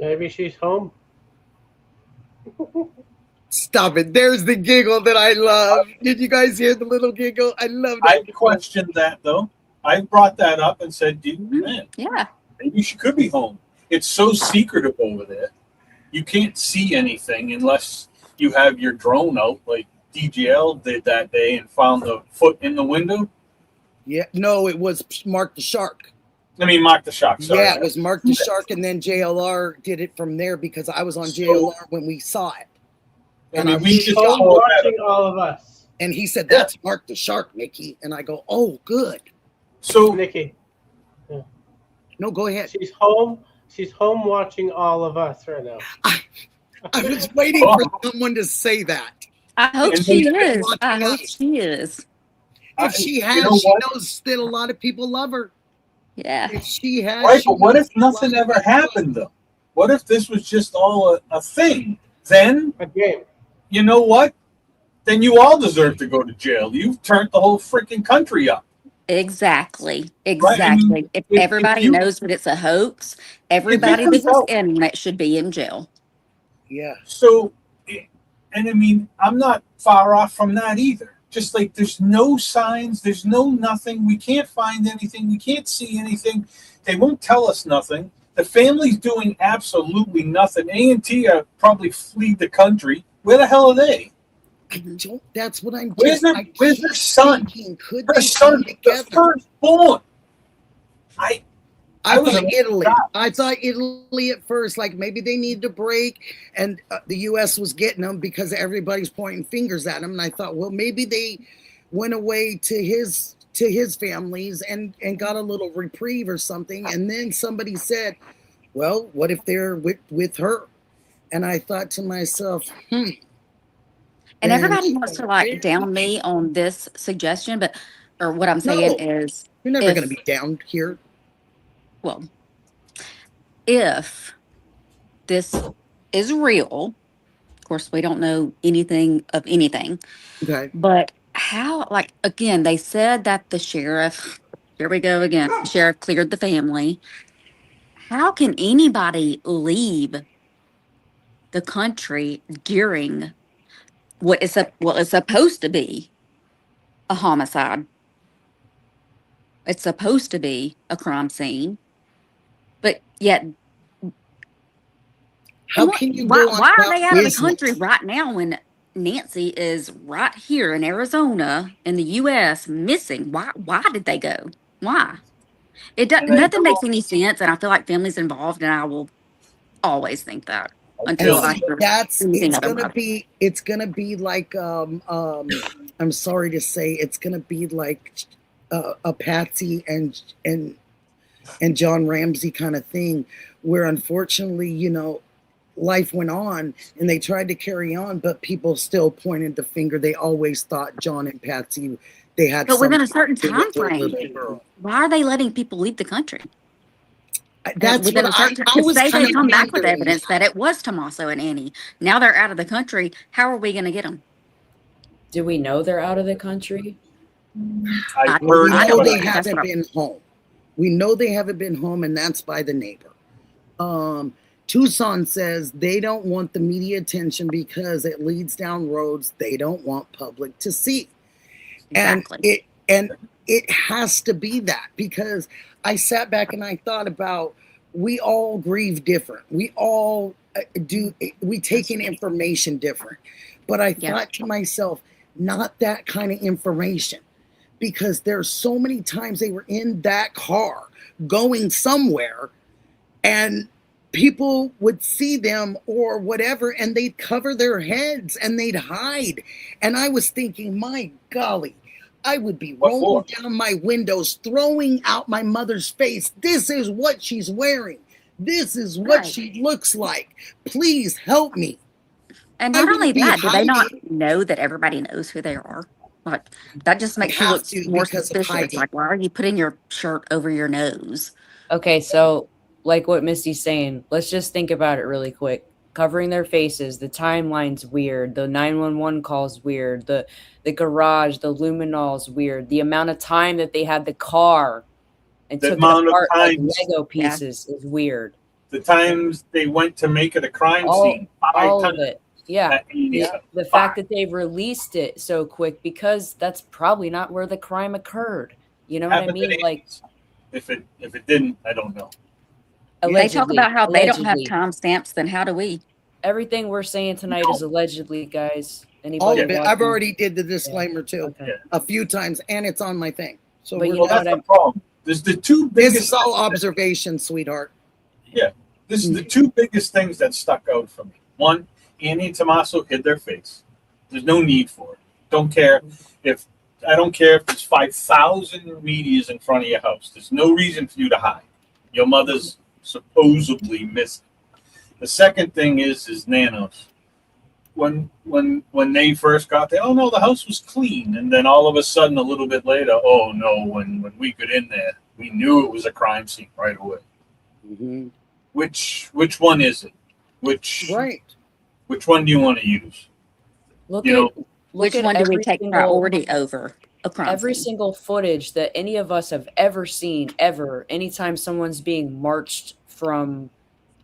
Maybe she's home. Stop it. There's the giggle that I love. Did you guys hear the little giggle? I love that. I questioned that though. I brought that up and said, man, Yeah. maybe she could be home. It's so secretive over there. You can't see anything unless you have your drone out, like DGL did that day and found the foot in the window. Yeah, no, it was Mark the Shark. I mean, Mark the Shark. Sorry. Yeah, it was Mark the Shark, and then JLR did it from there because I was on JLR when we saw it. I mean, we She's just home saw watching that. all of us. And he said, "That's Mark the Shark, Nikki." And I go, "Oh, good." So Nikki, No, go ahead. she's home. She's home watching all of us right now. I was waiting for someone to say that. I hope And she they- is. I hope she is. If she has, you know she what? knows that a lot of people love her. Yeah. If she has, Right, she but what knows if nothing a lot of ever people love her. happened though? What if this was just all a thing? Then A game. you know what? Then you all deserve to go to jail. You've turned the whole freaking country up. Exactly. I Exactly. mean, if if everybody you- knows that it's a hoax, everybody comes that's out- in it should be in jail. Yeah. So, and I mean, I'm not far off from that either. Just like there's no signs, there's no nothing. We can't find anything. We can't see anything. They won't tell us nothing. The family's doing absolutely nothing. A&T probably fled the country. Where the hell are they? That's what I'm. Where's their, I where's keep their son? thinking, could Her they son, be the together? firstborn. I I was thought Italy. shocked. I thought Italy at first, like maybe they needed a break, and the U.S. was getting them because everybody's pointing fingers at them. And I thought, well, maybe they went away to his families and got a little reprieve or something. And then somebody said, well, what if they're with her? And I thought to myself, And And everybody wants to like very- down me on this suggestion, or what I'm saying No. is, you're never If- going to be down here. well, if this is real, of course, we don't know anything of anything, Okay. but how, like, again, they said that the sheriff, here we go again, the sheriff cleared the family. How can anybody leave the country during what is supposed to be a homicide? It's supposed to be a crime scene, but yet How can you why, go on why are about they out of the business? country right now when Nancy is right here in Arizona in the U.S. missing? Why did they go? Why? It does And I nothing know- makes any sense, and I feel like family's involved, and I will always think that I until feel I you. hear That's anything it's gonna otherwise. be like I'm sorry to say it's gonna be like a Patsy and John Ramsey kind of thing, where unfortunately, life went on and they tried to carry on, but people still pointed the finger. They always thought John and Patsy, they had But within a something certain to do time with their frame, little girl. why are they letting people leave the country? That's Within what a certain I time, was say kind they of come back with wondering. evidence that it was Tommaso and Annie. Now they're out of the country. How are we going to get them? Do we know they're out of the country? I I- We heard, I know don't but they know. That's haven't what been home. We know they haven't been home, and that's by the neighbor. Tucson says they don't want the media attention because it leads down roads they don't want public to see. Exactly. And it has to be that, because I sat back and I thought about, we all grieve different. We all we take in information different. But I thought to myself, not that kind of information, because there's so many times they were in that car going somewhere and people would see them or whatever and they'd cover their heads and they'd hide. And I was thinking, my golly, I would be rolling down my windows, throwing out my mother's face. This is what she's wearing. This is what she looks like. Please help me. And not only that, do they not know that everybody knows who they are? Like, that just makes you look more suspicious. Like, why are you putting your shirt over your nose? Okay, so like what Misty's saying, let's just think about it really quick. Covering their faces, the timeline's weird, the 911 call's weird, the garage, the luminol's weird, the amount of time that they had the car and took it apart like Lego pieces is weird. The times they went to make it a crime scene. All of it. Yeah. The fact that they released it so quick, because that's probably not where the crime occurred. You know what I mean? Like, if it didn't, I don't know. They talk about how they don't have timestamps, then how do we? Everything we're saying tonight is allegedly, guys. All of it. I've already did the disclaimer too, a few times, and it's on my thing. So that's the problem. There's the two biggest. This is all observation, sweetheart. Yeah, this is the two biggest things that stuck out for me. One, Annie and Tommaso hid their face. There's no need for it. I don't care if there's 5,000 medias in front of your house. There's no reason for you to hide. Your mother's supposedly missing. The second thing is nanos. When they first got there, oh no, the house was clean, and then all of a sudden, a little bit later, oh no, when we got in there, we knew it was a crime scene right away. Mm-hmm. Which one is it? Which one do you want to use? Which one do we take priority over? Every single footage that any of us have ever seen, anytime someone's being marched from,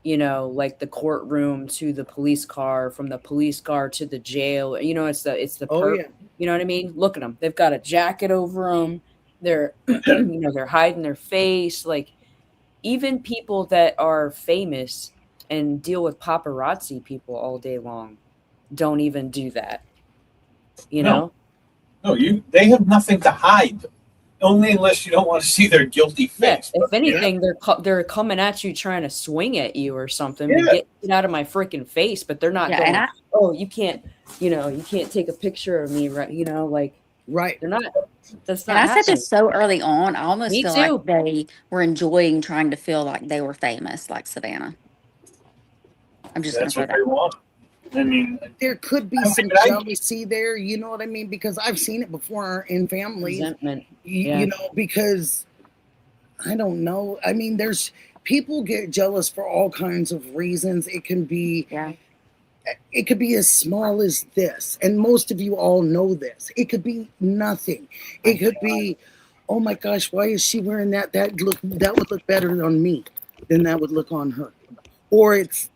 like the courtroom to the police car, from the police car to the jail, it's the perp, you know what I mean? Look at them. They've got a jacket over them. They're, they're hiding their face. Like, even people that are famous and deal with paparazzi people all day long don't even do that. No, they have nothing to hide, only unless you don't want to see their guilty face. If anything, they're coming at you trying to swing at you or something. Get out of my freaking face, but they're not going, you can't take a picture of me, right? Right. They're not. That's not. And I said this so early on. I almost feel too. like they were enjoying trying to feel like they were famous, like Savannah. I'm just going to say that. I mean, there could be some jealousy there, you know what I mean? Because I've seen it before in families. Resentment. Because I don't know. I mean, there's people get jealous for all kinds of reasons. It can be it could be as small as this, and most of you all know this. It could be nothing. It could be, oh my gosh, why is she wearing that? That would look better on me than that would look on her. Or it's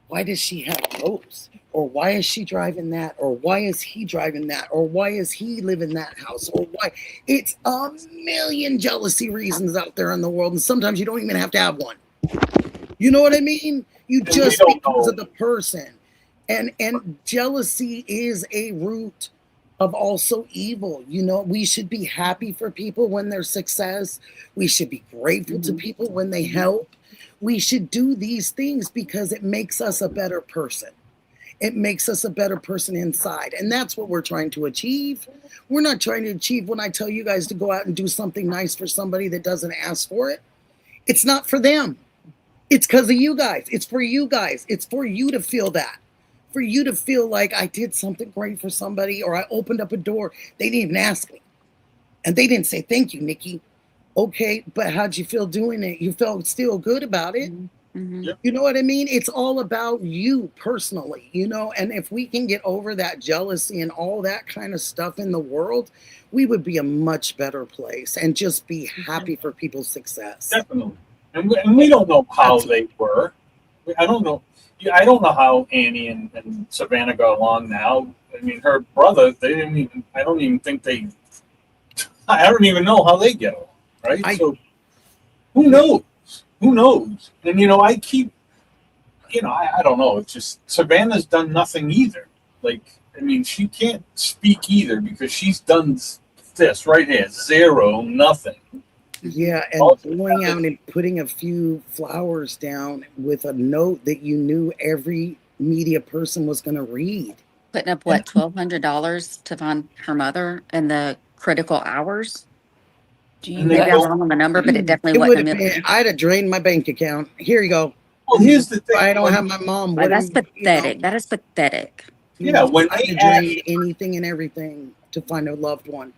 why does she have clothes? Or why is she driving that? Or why is he driving that? Or why is he living in that house? Or why? It's a million jealousy reasons out there in the world. And sometimes you don't even have to have one. You know what I mean? You just because of the person. And jealousy is a root of also evil. We should be happy for people when they're success. We should be grateful to people when they help. We should do these things because it makes us a better person. It makes us a better person inside. And that's what we're trying to achieve. We're not trying to achieve when I tell you guys to go out and do something nice for somebody that doesn't ask for it. It's not for them. It's because of you guys. It's for you guys. It's for you to feel that. For you to feel like I did something great for somebody, or I opened up a door. They didn't even ask me. And they didn't say, thank you, Nikki. Okay, but how'd you feel doing it? You felt still good about it. Mm-hmm. Yep. You know what I mean? It's all about you personally, and if we can get over that jealousy and all that kind of stuff in the world, we would be a much better place and just be happy for people's success. Definitely. And we don't know how they were. I don't know. I don't know how Annie and Savannah got along now. I mean, her brother, I don't even think they I don't even know how they get along, right? I- So who knows? Who knows? And I keep, I don't know. It's just Savannah's done nothing either. Like, I mean, she can't speak either because she's done this right here, zero, nothing. Yeah, All and she going has out and putting a few flowers down with a note that you knew every media person was going to read. Putting up what, $1,200 to find her mother in the critical hours? Do And you they Maybe I'm guys? go, wrong on the number, but it definitely It would wasn't a have been. million. I'd have drained my bank account. Here you go. well, here's the thing. I don't have my mom. Like, What that's am pathetic. That is pathetic. Yeah, when I'd they have asked, drained anything and everything to find a loved one.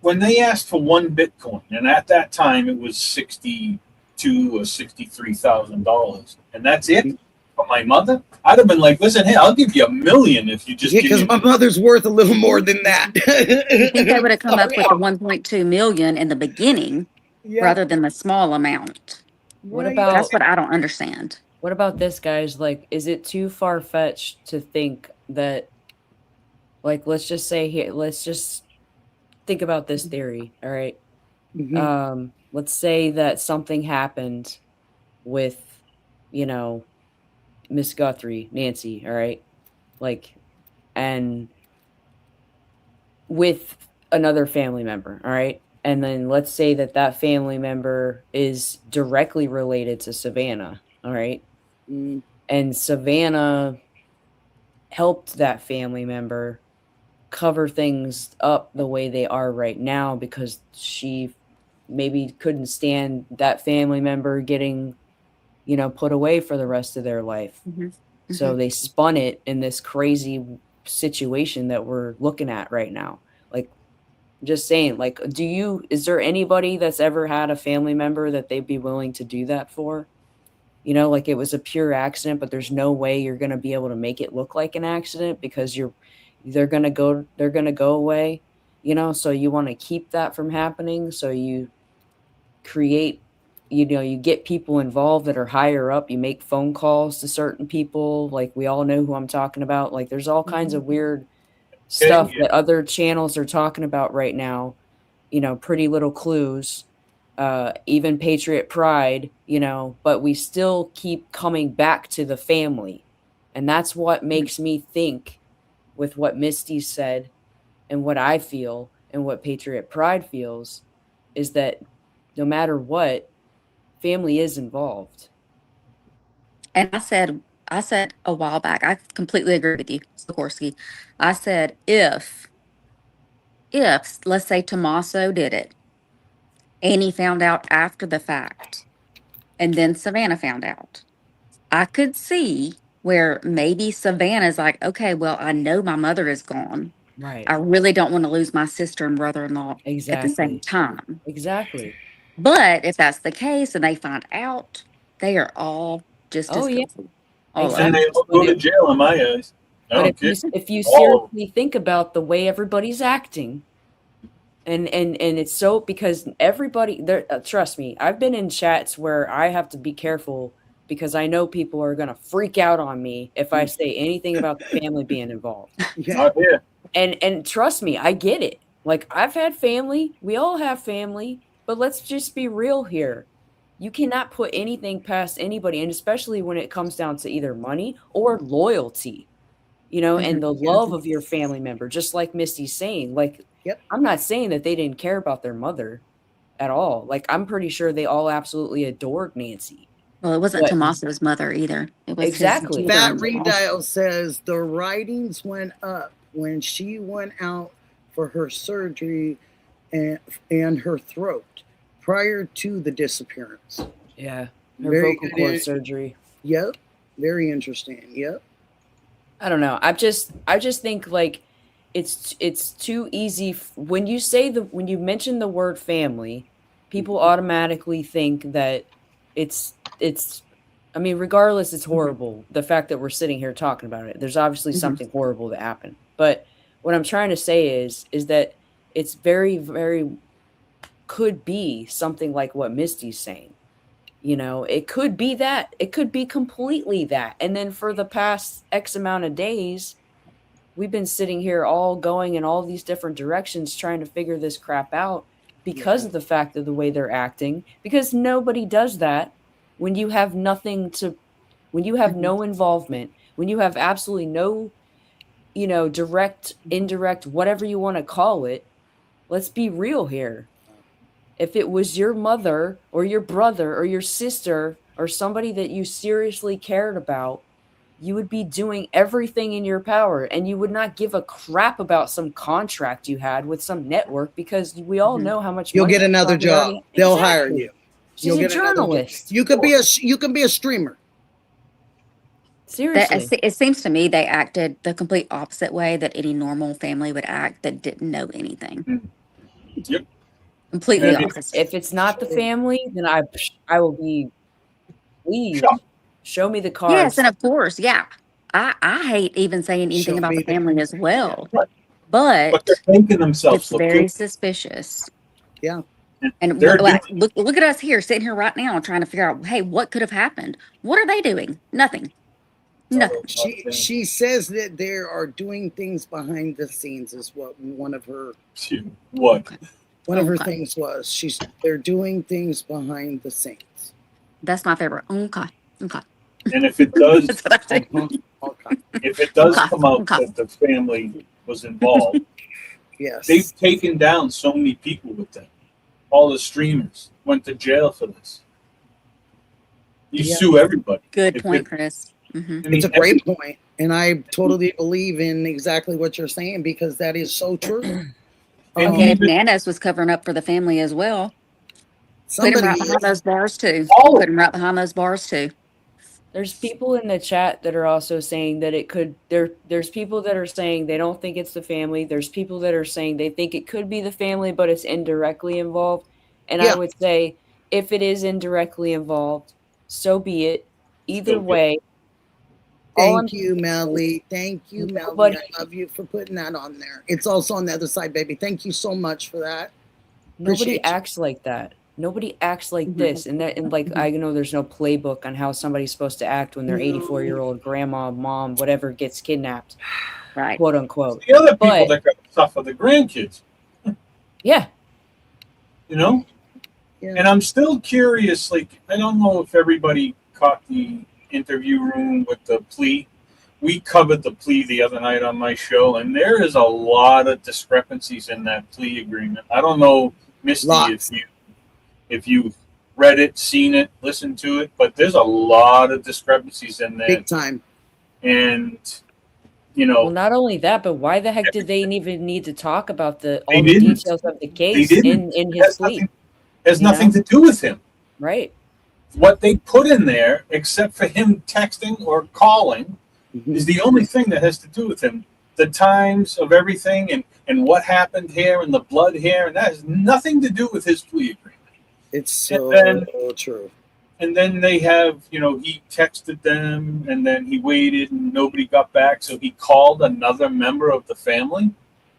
when they asked for one Bitcoin, and at that time it was $62,000 or $63,000, and that's it for my mother, I'd have been like, "Listen, hey, I'll give you $1 million if you just Yeah, give because me." my mother's worth a little more than that. You think they would have come up Sorry. with the 1.2 million in the beginning Yeah. rather than the small amount? What Right. about That's what I don't understand. what about this, guys? Like, is it too far fetched to think that, like, let's just say here, let's just think about this theory. All right. Let's say that something happened with, you know, Miss Guthrie, Nancy. All right. Like, and with another family member. All right. And then let's say that that family member is directly related to Savannah. All right. Mm. And Savannah helped that family member cover things up the way they are right now because she maybe couldn't stand that family member getting, put away for the rest of their life. So they spun it in this crazy situation that we're looking at right now. Like, just saying, like, is there anybody that's ever had a family member that they'd be willing to do that for? Like it was a pure accident, but there's no way you're going to be able to make it look like an accident because they're going to go away, so you want to keep that from happening. So you create, you get people involved that are higher up. You make phone calls to certain people. Like, we all know who I'm talking about. Like, there's all kinds of weird stuff Yeah. that other channels are talking about right now. Pretty Little Clues, even Patriot Pride, but we still keep coming back to the family. And that's what makes me think, with what Misty said and what I feel and what Patriot Pride feels, is that no matter what, family is involved. And I said a while back, I completely agree with you, Sikorsky. I said, if let's say Tommaso did it and he found out after the fact, and then Savannah found out, I could see where maybe Savannah's like, okay, well, I know my mother is gone. Right. I really don't want to lose my sister and brother-in-law at the same Exactly. time. Exactly. But if that's the case and they find out, they are all just as Oh, yeah. guilty. All of And them. they all go to jail in my eyes. I But don't care. if you All of seriously think about the way everybody's acting, and it's so, because everybody there, trust me, I've been in chats where I have to be careful because I know people are going to freak out on me if I say anything about the family being involved. Yeah. Not here. And trust me, I get it. Like, I've had family, we all have family, but let's just be real here. You cannot put anything past anybody, and especially when it comes down to either money or loyalty, and the love of your family member, just like Misty's saying. Like, Yep. I'm not saying that they didn't care about their mother at all. Like, I'm pretty sure they all absolutely adored Nancy. Well, it wasn't But- Tommaso's mother either. It was Exactly. his Fat mother-in-law. Redial says the writings went up when she went out for her surgery and her throat prior to the disappearance. Yeah. Her Very vocal good. cord surgery. Yep. Very interesting. Yep. I don't know. I just think, like, it's too easy when you mention the word family, people automatically think that it's I mean, regardless, it's horrible. The fact that we're sitting here talking about it, there's obviously something horrible that happened. But what I'm trying to say is that it's very, very could be something like what Misty's saying. It could be that. It could be completely that. And then for the past X amount of days, we've been sitting here all going in all these different directions trying to figure this crap out. because of the fact of the way they're acting, because nobody does that when you have nothing to, when you have no involvement, when you have absolutely no, direct, indirect, whatever you want to call it. Let's be real here. If it was your mother or your brother or your sister or somebody that you seriously cared about, you would be doing everything in your power, and you would not give a crap about some contract you had with some network, because we all know how much You'll money get that another probably job. already. They'll hire Exactly. you. She's You'll a get another job. journalist. You can be a streamer. Seriously. It seems to me they acted the complete opposite way that any normal family would act that didn't know anything. Yep. Completely And opposite. If it's not the family, then I will be, please Shocked. show me the Yes, cards. and of course, yeah. I hate even saying anything Show about me the the family as well. Right. But But they're making themselves it's look very good. suspicious. Yeah. And They're doing look at us here, sitting here right now, trying to figure out, hey, what could have happened? What are they doing? Nothing. Nothing. She says that they are doing things behind the scenes, is what one of her what? one of her Okay. things was. They're doing things behind the scenes. That's my favorite. Okay. Okay. And if it does, That's what I say. Okay. if it does Okay. come out Okay. that the family was involved, Yes. they've taken down so many people with them. All the streamers went to jail for this. You Yeah. sue everybody. Good If point, it- Chris. Hmm. I mean, It's a great point, and I totally believe in exactly what you're saying, because that is so true. And Okay, if even Nanas was covering up for the family as well, put him Somebody right behind those bars too. all Put him right behind those bars too. There's people in the chat that are also saying that it could, there's people that are saying they don't think it's the family. There's people that are saying they think it could be the family, but it's indirectly involved. And Yeah. I would say, if it is indirectly involved, so be it. Either So be it. way, all I'm Thank you, Melly. Thank you, Melly. Nobody- I love you for putting that on there. It's also on the other side, baby. Thank you so much for that. Nobody Appreciate you. acts like that. Nobody acts like Mhm. this. And like, I know there's no playbook on how somebody's supposed to act when their 84-year-old grandma, mom, whatever gets kidnapped, Right. quote unquote. the other people But- that got to suffer, the grandkids, Yeah. you know? Yeah. And I'm still curious, like, I don't know if everybody caught the interview room with the plea. We covered the plea the other night on my show, and there is a lot of discrepancies in that plea agreement. I don't know, Misty, Lots. if you've read it, seen it, listened to it, but there's a lot of discrepancies in there. Big time. And, Well, not only that, but why the heck did they even need to talk about all They the didn't. details of the case didn't. in It his has plea? has You nothing know? to do with him. Right. What they put in there, except for him texting or calling, Mhm. is the only thing that has to do with him. The times of everything and what happened here and the blood here, and that has nothing to do with his plea agreement. It's so then- true. And then they have, he texted them and then he waited and nobody got back. So he called another member of the family.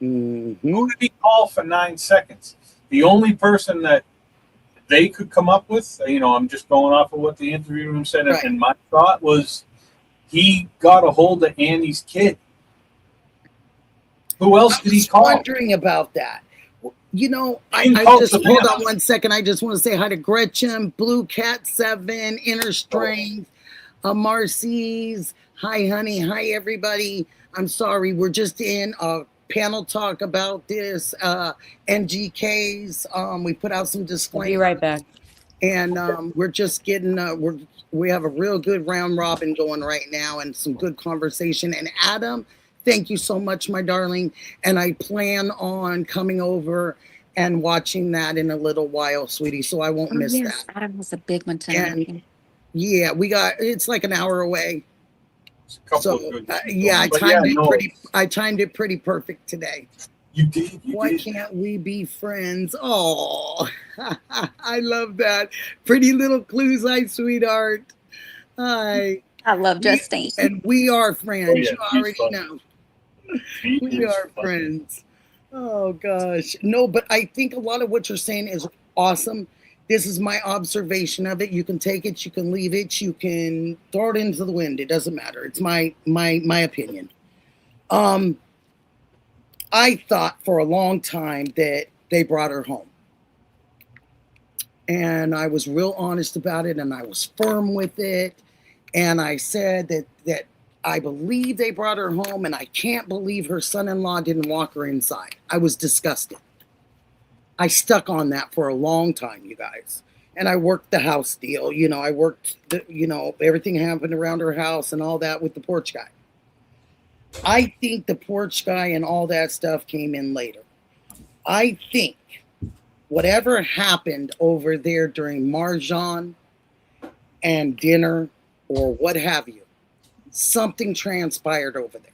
Mhm. Who did he call for 9 seconds? The only person that they could come up with, I'm just going off of what the interview room said, Right. and my thought was he got a hold of Annie's kid. Who else did he was call? wondering about that. I He called just Savannah. hold on one second. I just want to say hi to Gretchen, Blue Cat 7, Inner Strength, Marcy's. Hi, honey. Hi, everybody. I'm sorry. We're just in a panel talk about this. NGK's. We put out some I'll disclaimers. be right back. And we're just getting we have a real good round robin going right now, and some good conversation. And Adam, thank you so much, my darling. And I plan on coming over and watching that in a little while, sweetie, so I won't miss Yes, that. Adam was a big one tonight. And yeah, it's like an hour away. It's a couple So of good yeah, I but timed it pretty perfect today. You did. Why can't we be friends? Oh, I love that. Pretty little clues, hi, sweetheart. Hi. I love Justine. And we are friends. Oh, yeah, You he's already fun. know. He We is are fun. friends. Oh, gosh. No, but I think a lot of what you're saying is awesome. This is my observation of it. You can take it, you can leave it, you can throw it into the wind. It doesn't matter. It's my opinion. I thought for a long time that they brought her home. And I was real honest about it, and I was firm with it. And I said that I believe they brought her home, and I can't believe her son-in-law didn't walk her inside. I was disgusted. I stuck on that for a long time, you guys. And I worked the house deal. I worked, everything happened around her house and all that with the porch guy. I think the porch guy and all that stuff came in later. I think whatever happened over there during Marjan and dinner or what have you, something transpired over there.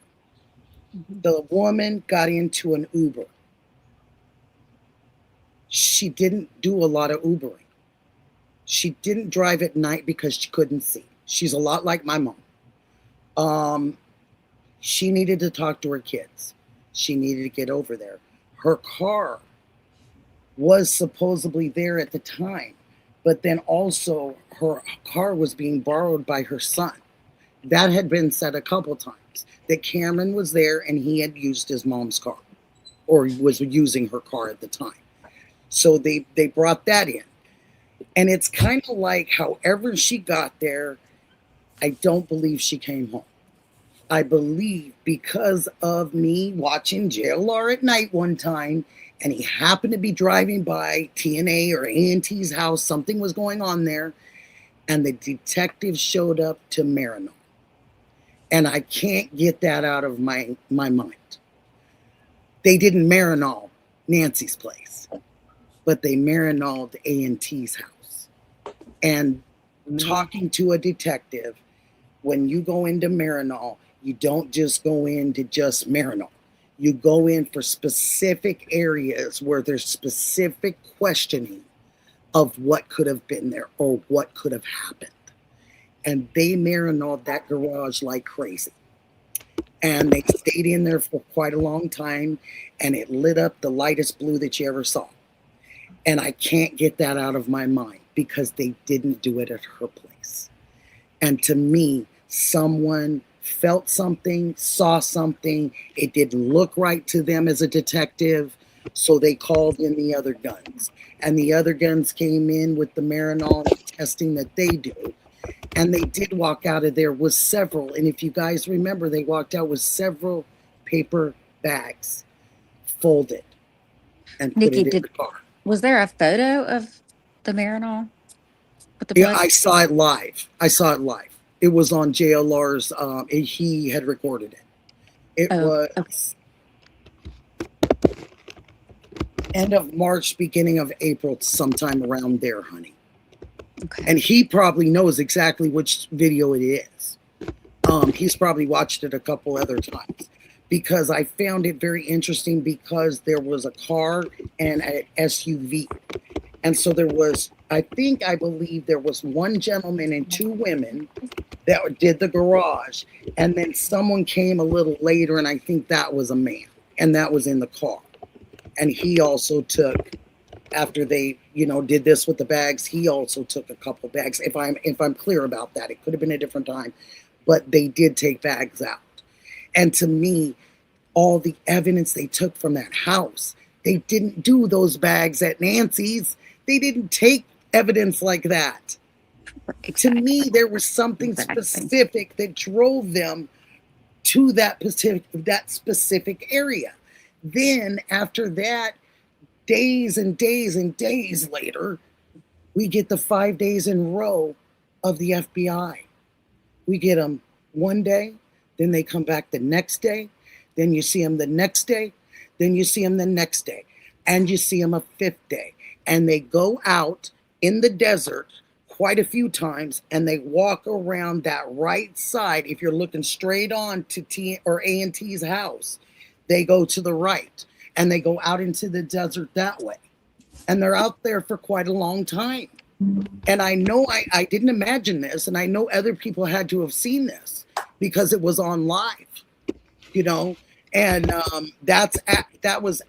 The woman got into an Uber. She didn't do a lot of Ubering. She didn't drive at night because she couldn't see. She's a lot like my mom. She needed to talk to her kids. She needed to get over there. Her car was supposedly there at the time, but then also her car was being borrowed by her son. That had been said a couple times, that Cameron was there and he had used his mom's car, or was using her car at the time. So they brought that in. And it's kind of like however she got there, I don't believe she came home. I believe because of me watching JLR at night one time, and he happened to be driving by TNA or A&T's house, something was going on there, and the detective showed up to Marinol. And I can't get that out of my mind. They didn't Marinol Nancy's place, but they Marinoled A&T's house. And talking to a detective, when you go into Marinol, you don't just go into just Marinol. You go in for specific areas where there's specific questioning of what could have been there or what could have happened. And they Marinoled that garage like crazy. And they stayed in there for quite a long time, and it lit up the lightest blue that you ever saw. And I can't get that out of my mind because they didn't do it at her place. And to me, someone felt something, saw something. It didn't look right to them as a detective, so they called in the other guns. And the other guns came in with the Marinol testing that they do. And they did walk out of there with several. And if you guys remember, they walked out with several paper bags folded and put Nikki, it in the car. was there a photo of the Marinol with the Yeah, blood? I saw it live. It was on JLR's. He had recorded it. It was end of March, beginning of April, sometime around there, honey. Okay. And he probably knows exactly which video it is. He's probably watched it a couple other times, because I found it very interesting because there was a car and an SUV. And so there was, I believe there was one gentleman and two women that did the garage. And then someone came a little later, and I think that was a man, and that was in the car. And he also took, after they, did this with the bags, he also took a couple bags. If I'm clear about that, it could have been a different time, but they did take bags out. And to me, all the evidence they took from that house, they didn't do those bags at Nancy's. They didn't take evidence like that. Exactly. To me, there was something specific that drove them to that specific area. Then after that, days and days and days later, we get the 5 days in a row of the FBI. We get them one day, then they come back the next day, then you see them the next day, then you see them the next day, and you see them a fifth day. And they go out in the desert quite a few times, and they walk around that right side. If you're looking straight on to A&T's house, they go to the right, and they go out into the desert that way. And they're out there for quite a long time. And I know I didn't imagine this, and I know other people had to have seen this because it was on live, and that was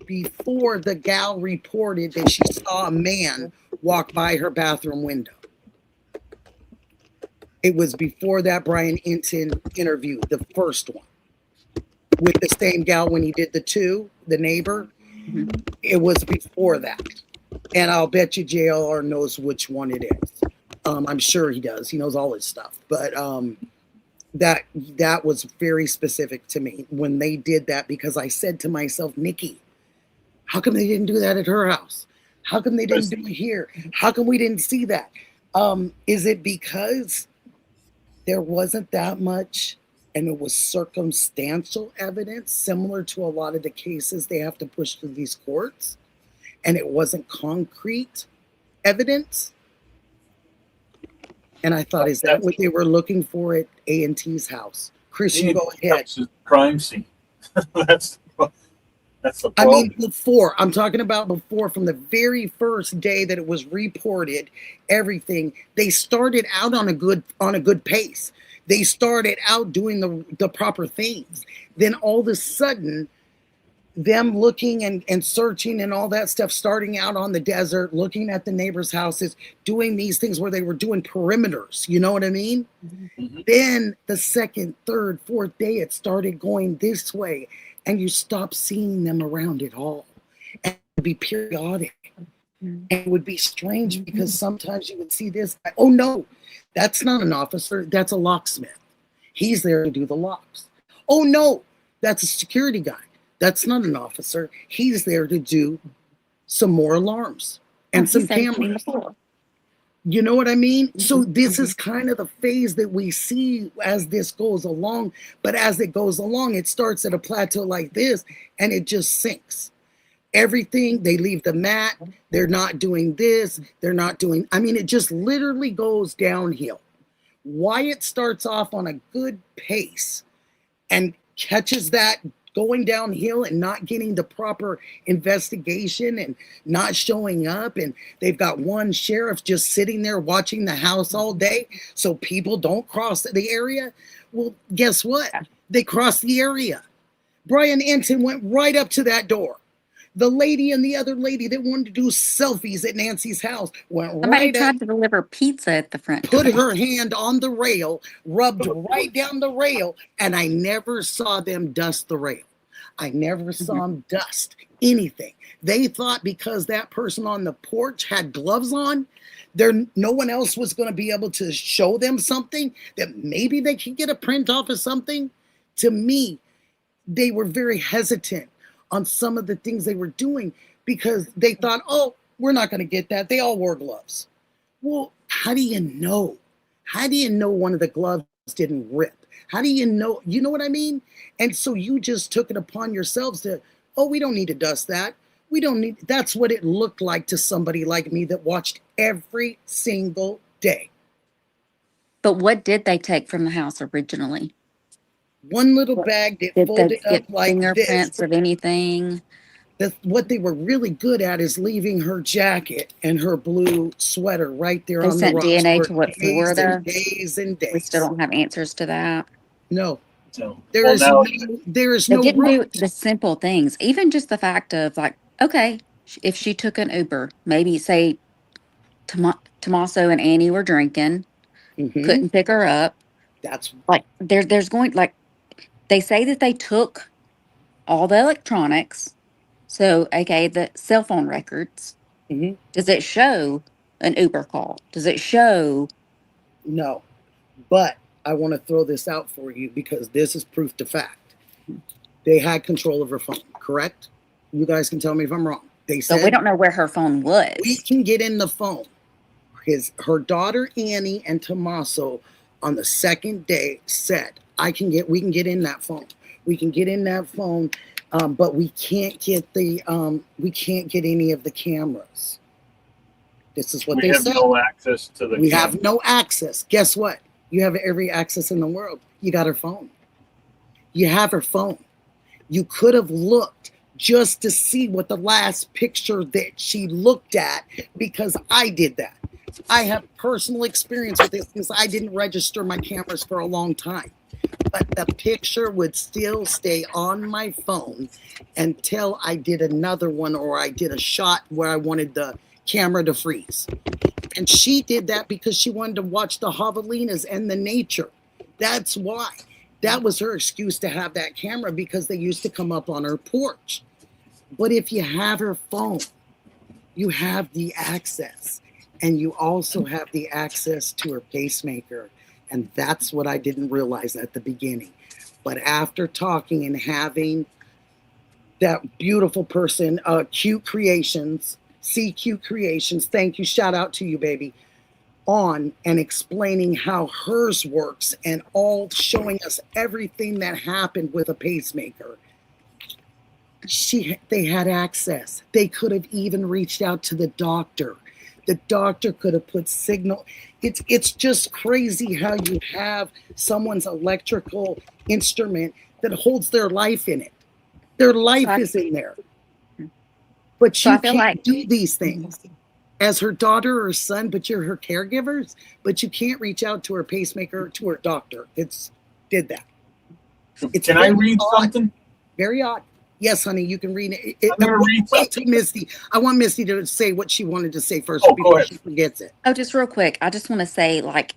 before the gal reported that she saw a man walk by her bathroom window. It was before that Brian Enton interview, the first one, with the same gal when he did the neighbor. Mm-hmm. It was before that. And I'll bet you JLR knows which one it is. I'm sure he does. He knows all his stuff. But that was very specific to me when they did that, because I said to myself, Nikki, how come they didn't do that at her house? How come they didn't do it here? How come we didn't see that? Is it because there wasn't that much and it was circumstantial evidence, similar to a lot of the cases they have to push through these courts, and it wasn't concrete evidence? And I thought, is that what they were looking for at A&T's house? Chris, you go ahead. That's a crime scene. that's the problem. I mean, before, I'm talking about before, from the very first day that it was reported, everything, they started out on a good pace. They started out doing the proper things. Then all of a sudden, them looking and searching and all that stuff, starting out on the desert, looking at the neighbors' houses, doing these things where they were doing perimeters, you know what I mean? Mm-hmm. Then the second, third, fourth day, it started going this way, and you stop seeing them around at all. And it would be periodic. Mm-hmm. And it would be strange because sometimes you would see this, oh no, that's not an officer, that's a locksmith. He's there to do the locks. Oh no, that's a security guy. That's not an officer. He's there to do some more alarms and some cameras. You know what I mean? Mm-hmm. So this is kind of the phase that we see as this goes along. But as it goes along, it starts at a plateau like this, and it just sinks. Everything, they leave the mat. They're not doing this. They're not doing, I mean, it just literally goes downhill. Why it starts off on a good pace and catches that going downhill and not getting the proper investigation and not showing up, and they've got one sheriff just sitting there watching the house all day so people don't cross the area. Well, guess what? They crossed the area. Brian Ensign went right up to that door. The lady and the other lady that wanted to do selfies at Nancy's house went Somebody right up. tried to deliver pizza at the front. Put her hand on the rail, rubbed right down the rail, and I never saw them dust the rail. I never saw them dust anything. They thought because that person on the porch had gloves on, no one else was going to be able to show them something, that maybe they could get a print off of something. To me, they were very hesitant on some of the things they were doing because they thought, oh, we're not going to get that. They all wore gloves. Well, how do you know? How do you know one of the gloves didn't rip? How do you know? You know what I mean? And so you just took it upon yourselves to, oh, we don't need to dust that. We don't need, that's what it looked like to somebody like me that watched every single day. But what did they take from the house originally? One little bag that folded up like fingerprints this. of anything? What they were really good at is leaving her jacket and her blue sweater right there on the rocks. They sent DNA to what, Florida? Days and days. We still don't have answers to that. No. No. There is no didn't do the simple things. Even just the fact of like, okay, if she took an Uber, maybe say Tommaso and Annie were drinking, couldn't pick her up. That's like there's going, like, they say that they took all the electronics. So, okay, the cell phone records. Does it show an Uber call? Does it show? No, but I want to throw this out for you because this is proof to fact. They had control of her phone, correct? You guys can tell me if I'm wrong. They said, so we don't know where her phone was. We can get in the phone. Her daughter Annie and Tommaso on the second day said, we can get in that phone. We can get in that phone, but we can't get any of the cameras. This is what they said. We have no access to the We have no access. Guess what? You have every access in the world. You got her phone. You have her phone. You could have looked just to see what the last picture that she looked at, because I did that. I have personal experience with this because I didn't register my cameras for a long time. But the picture would still stay on my phone until I did another one or I did a shot where I wanted the camera to freeze. And she did that because she wanted to watch the javelinas and the nature. That's why. That was her excuse to have that camera, because they used to come up on her porch. But if you have her phone, You have the access, and you also have the access to her pacemaker. And that's what I didn't realize at the beginning. But after talking and having that beautiful person, Cute Creations, CQ Creations, thank you, shout out to you, baby, on and explaining how hers works and all showing us everything that happened with a pacemaker. They had access. They could have even reached out to the doctor. The doctor could have put signal. It's just crazy how you have someone's electrical instrument that holds their life in it. Their life is in there. But So you I feel can't like- do these things as her daughter or son, but you're her caregivers, but you can't reach out to her pacemaker, to her doctor. Did that. It's Can I very read odd. something? Very odd. Yes, honey, you can read it. I'm gonna read Wait something. till Misty. I want Misty to say what she wanted to say first Oh, go before ahead. she forgets it. Oh, just real quick. I just want to say, like,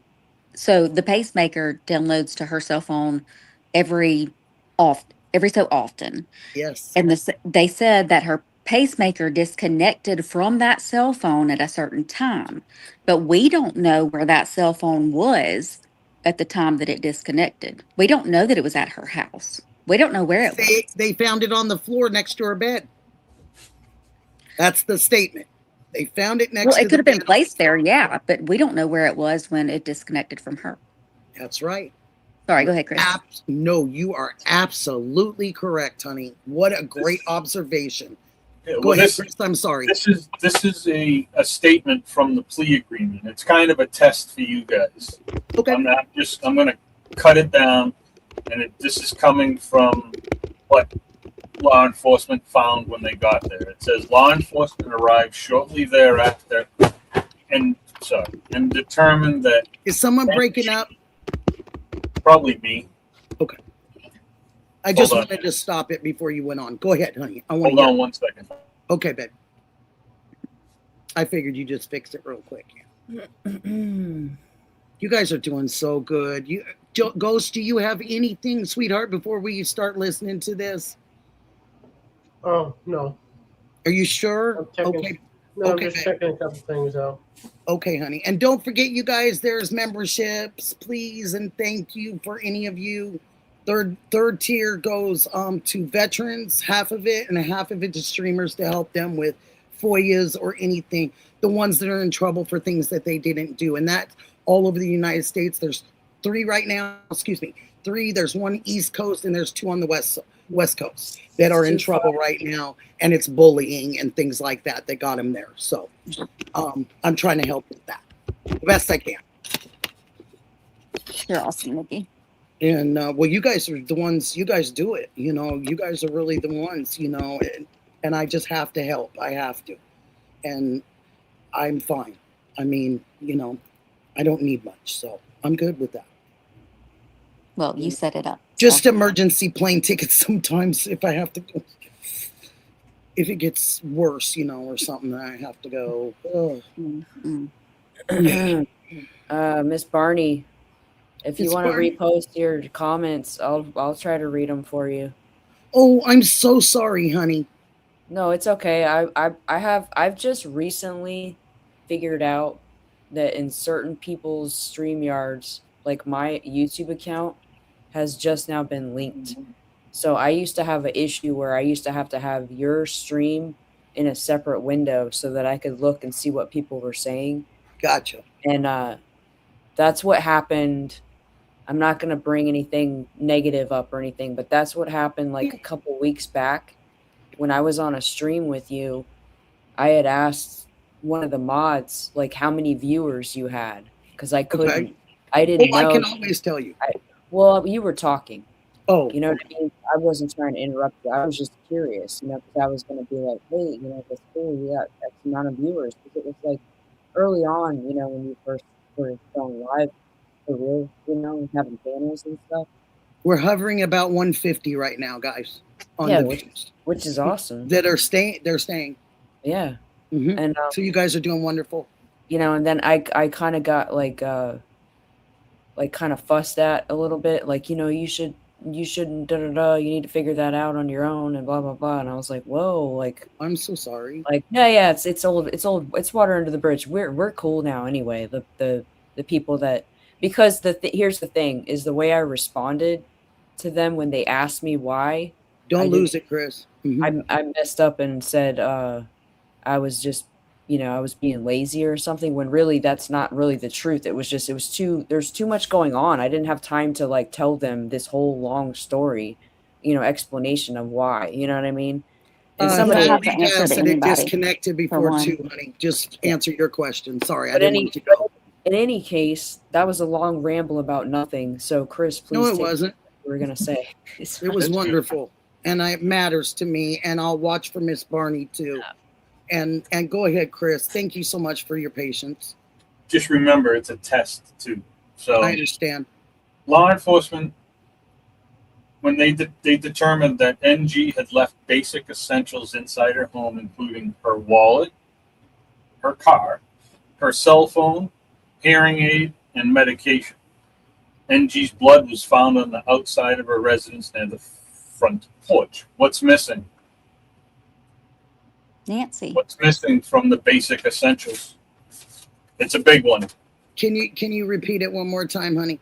so the pacemaker downloads to her cell phone every so often. Yes. And they said that her pacemaker disconnected from that cell phone at a certain time. But we don't know where that cell phone was at the time that it disconnected. We don't know that it was at her house. We don't know where it was. They found it on the floor next to her bed. That's the statement. They found it next Well, to it could have been bed. placed there, yeah, but we don't know where it was when it disconnected from her. That's right. Sorry, go ahead, Chris. No, you are absolutely correct, honey. What a great observation. Yeah, Go well, ahead, this, Chris. I'm sorry. this is a statement from the plea agreement. It's kind of a test for you guys. Okay. I'm going to cut it down, and this is coming from what law enforcement found when they got there. It says law enforcement arrived shortly thereafter and determined that Is someone breaking up? probably me. I just Hold on. wanted to stop it before you went on. Go ahead, honey. I want Hold to hear. on 1 second. Okay, babe. I figured you just fixed it real quick. You guys are doing so good. Ghost, do you have anything, sweetheart, before we start listening to this? Oh, no. Are you sure? I'm checking. Okay. No, Okay, I'm just babe. checking a couple things out. Okay, honey. And don't forget, you guys, there's memberships, please, and thank you for any of you. Third tier goes to veterans, half of it, and half of it to streamers to help them with FOIAs or anything. The ones that are in trouble for things that they didn't do. And that's all over the United States. There's 3 right now. Excuse me. 3. There's 1 East Coast and there's 2 on the West Coast that are in trouble right now. And it's bullying and things like that got them there. So I'm trying to help with that the best I can. You're awesome, Nikki. And well, you guys are the ones. You guys do it. You know, you guys are really the ones. You know, and I just have to help. I have to, and I'm fine. I mean, you know, I don't need much, so I'm good with that. Well, you set it up. Just emergency plane tickets sometimes if I have to go. If it gets worse, you know, or something, I have to go. Miss Barney, if you Miss want to Barney. repost your comments, I'll try to read them for you. Oh, I'm so sorry, honey. No, it's okay. I've just recently figured out that in certain people's StreamYards, like my YouTube account has just now been linked. So I used to have an issue where I used to have your stream in a separate window so that I could look and see what people were saying. Gotcha. And that's what happened. I'm not going to bring anything negative up or anything, but that's what happened like a couple weeks back when I was on a stream with you. I had asked one of the mods like how many viewers you had because I couldn't. Okay. I didn't know. I can always tell you. Well, you were talking. Oh, You know what I mean? I wasn't trying to interrupt you. I was just curious, you know, because I was going to be like, hey, you know, that's cool. You got X amount of viewers. Because it was like early on, you know, when you first were going live for real, you know, and having panels and stuff. we're hovering about 150 right now, guys. On Yeah, the which- views Which is awesome. that are staying. They're staying. Yeah. Mhm. And, So you guys are doing wonderful. you know, and then I kind of got like kind of fussed at a little bit. Like, you know, you should you shouldn't, da da da. You need to figure that out on your own, and blah blah blah. And I was like, whoa, I'm so sorry. yeah, it's old, it's water under the bridge. We're cool now anyway. The people that, because here's the thing is the way I responded to them when they asked me why. Don't lose it, Chris. I messed up and said I was just, I was being lazy or something, when really that's not really the truth. There's too much going on. I didn't have time to like tell them this whole long story, explanation of why, you know what I mean? And You somebody, don't have to answer to said it anybody, disconnected for before one. too, honey. Just answer your question. Sorry, I but didn't want to go. in any case, that was a long ramble about nothing. So Chris, please No, it take wasn't. what you were gonna say. It was wonderful, and it matters to me. And I'll watch for Miss Barney too. And go ahead, Chris. Thank you so much for your patience. Just remember, it's a test too. So I understand. law enforcement, when they determined that NG had left basic essentials inside her home, including her wallet, her car, her cell phone, hearing aid, and medication. NG's blood was found on the outside of her residence near the front porch. What's missing? Nancy. What's missing from the basic essentials? It's a big one. Can you repeat it one more time, honey?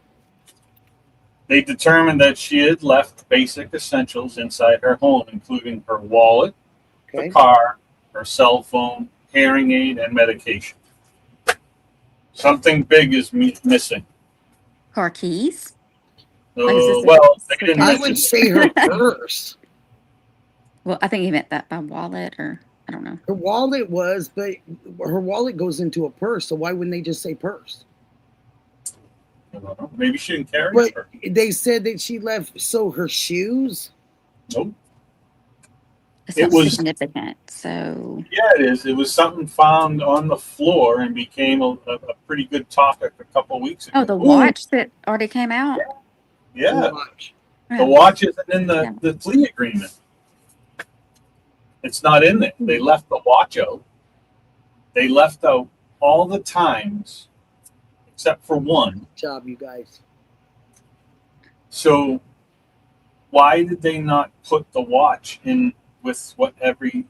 They determined that she had left basic essentials inside her home, including her wallet, the car, her cell phone, hearing aid, and medication. Something big is missing. Car keys. Well, they didn't I mention would say her purse. Well, I think he meant that by wallet, or I don't know. Her wallet was, but her wallet goes into a purse, so why wouldn't they just say purse? I don't know. Maybe she didn't carry But it. they said that she left, so her shoes? Nope. It's It not was significant, so Yeah, it is. It was something found on the floor and became a pretty good topic a couple weeks ago. oh, the watch that already came out. Yeah, Watch. the Oh, watch isn't in Yeah. the plea agreement. It's not in there. They left the watch out. They left out all the times except for one. Good job, you guys. So why did they not put the watch in with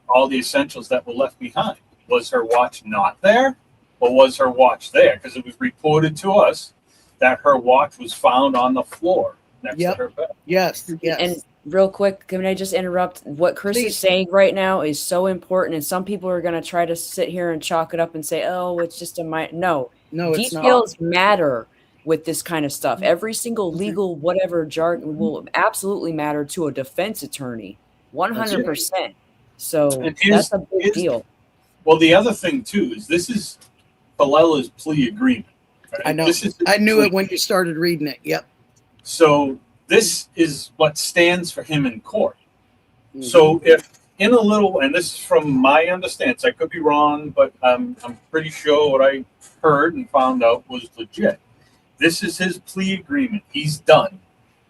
all the essentials that were left behind? Was her watch not there, or was her watch there? Because it was reported to us that her watch was found on the floor next to her bed. Yes, yes. And real quick, can I just interrupt? What Chris Please. is saying right now is so important, and some people are going to try to sit here and chalk it up and say, "Oh, it's just a no." No, it's not. Details matter with this kind of stuff. Every single legal whatever jargon will absolutely matter to a defense attorney, 100%. So And that's a big deal. Well, the other thing too is this is Palella's plea agreement. Right? I know. This is I knew it when you started reading it. Yep. So this is what stands for him in court. Mm-hmm. So if in a little, and this is from my understanding, I could be wrong, but I'm pretty sure what I heard and found out was legit. This is his plea agreement. He's done.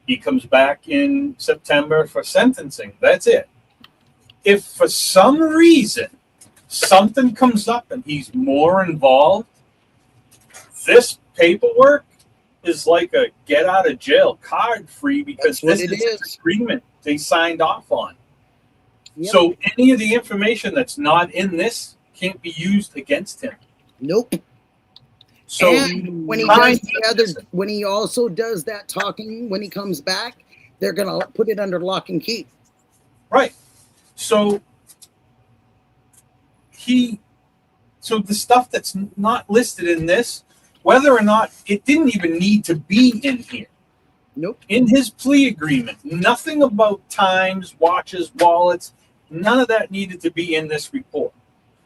He comes back in September for sentencing. That's it. If for some reason something comes up and he's more involved, this paperwork is like a get out of jail card free, because That's this what it is is. an agreement they signed off on. Yep. So any of the information that's not in this can't be used against him. Nope. So And when he Fine. does when he also does that talking, when he comes back, they're gonna put it under lock and key. right. So the stuff that's not listed in this, whether or not it didn't even need to be in here. Nope. In his plea agreement, nothing about times, watches, wallets, none of that needed to be in this report.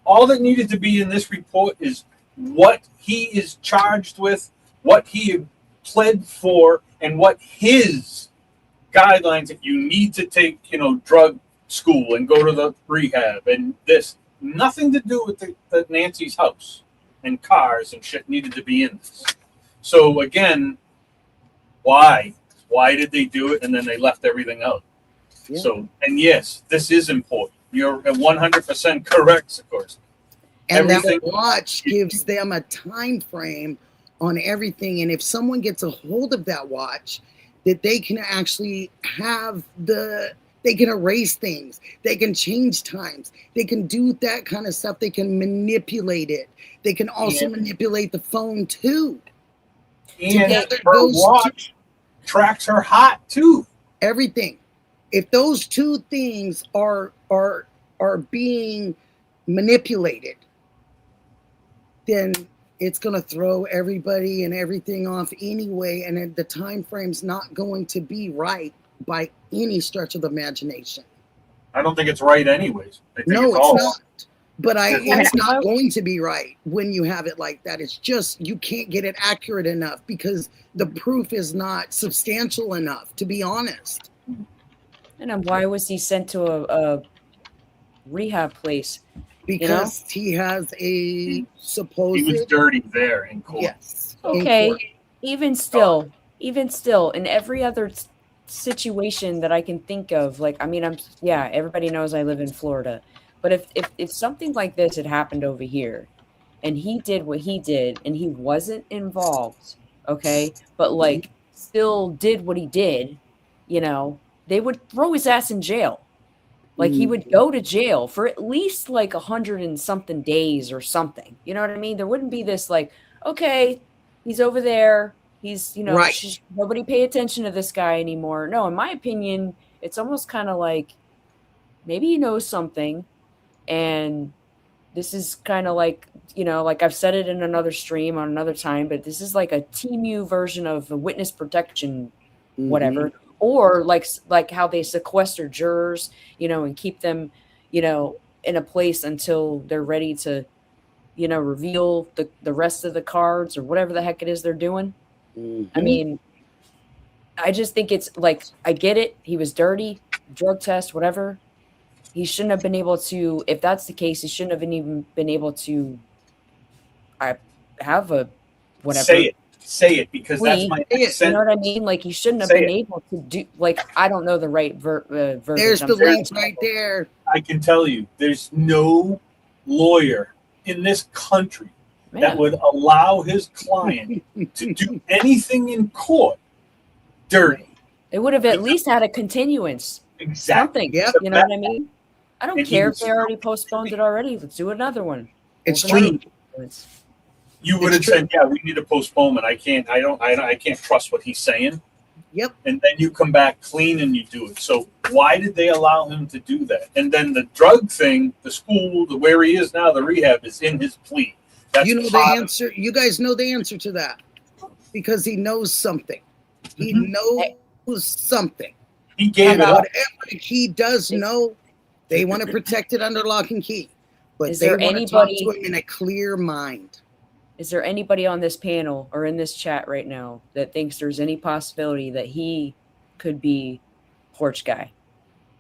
All that needed to be in this report is what he is charged with, what he pled for, and what his guidelines that you need to take, drug school and go to the rehab and this. Nothing to do with the Nancy's house and cars and shit needed to be in this. So again, why? Why did they do it and then they left everything out? Yeah. So, and yes, this is important. You're 100% correct, of course. And Everything- that watch gives them a time frame on everything. And if someone gets a hold of that watch, that they can actually they can erase things, they can change times, they can do that kind of stuff, they can manipulate it, they can also manipulate the phone too. And Together, her those watch tracks her heart too. Everything. If those two things are being manipulated, then it's going to throw everybody and everything off anyway, and the time frame's not going to be right by any stretch of the imagination. I don't think it's right anyways. I think No, it's all not. But it's not I- going to be right when you have it like that. It's just you can't get it accurate enough because the proof is not substantial enough, to be honest. And then why was he sent to a rehab place? Because he has a supposed... He was dirty there in court. Yes. in Okay, court. even still, in every other situation that I can think of, like, I mean, everybody knows I live in Florida, but if something like this had happened over here, and he did what he did, and he wasn't involved, okay, but like still did what he did, they would throw his ass in jail. Like he would go to jail for at least like 100 and something days or something. You know what I mean? There wouldn't be this like, okay, he's over there. He's, Right. Nobody pay attention to this guy anymore. No, in my opinion, it's almost kind of like maybe he knows something. And this is kind of like, like I've said it in another stream on another time, but this is like a TMU version of the witness protection, whatever. Or like how they sequester jurors, and keep them, in a place until they're ready to, reveal the rest of the cards or whatever the heck it is they're doing. I mean, I just think it's like, I get it. He was dirty, drug test, whatever. He shouldn't have been able to, if that's the case, he shouldn't have even been able to have a whatever. Say it because that's my You accent. know what I mean? Like he shouldn't have Say been it. able to do. Like I don't know the right verbiage. There's I'm the sorry. link right there. I can tell you, there's no lawyer in this country that Yeah. would allow his client to do anything in court dirty. They would have at least had a continuance. Exactly. Something. Yep. You know what I mean? I don't And he care if was- they already postponed it already. Let's do another one. It's Open true. up continuance. You would have It's true. said, "Yeah, we need a postponement. I can't trust what he's saying." Yep. And then you come back clean and you do it. So why did they allow him to do that? And then the drug thing, the school, where he is now, the rehab is in his plea. That's You know the part of- answer. You guys know the answer to that because he knows something. He knows something. He gave And it up. whatever he does know, they want to protect it under lock and key. But Is they there want to talk anybody- to him in a clear mind. Is there anybody on this panel or in this chat right now that thinks there's any possibility that he could be Porch Guy?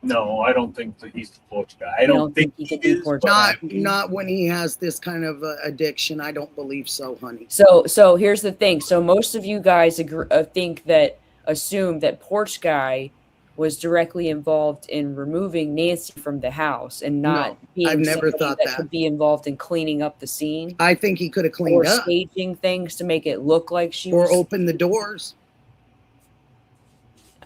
No, I don't think that he's the porch guy. I You don't think he he could be is. Porch Not Guy? not when he has this kind of addiction. I don't believe so, honey. So here's the thing. So most of you guys assume that Porch Guy was directly involved in removing Nancy from the house and not No, being I've never somebody thought that. could be involved in cleaning up the scene I think he could have or cleaned up staging things to make it look like she or was. opened the doors.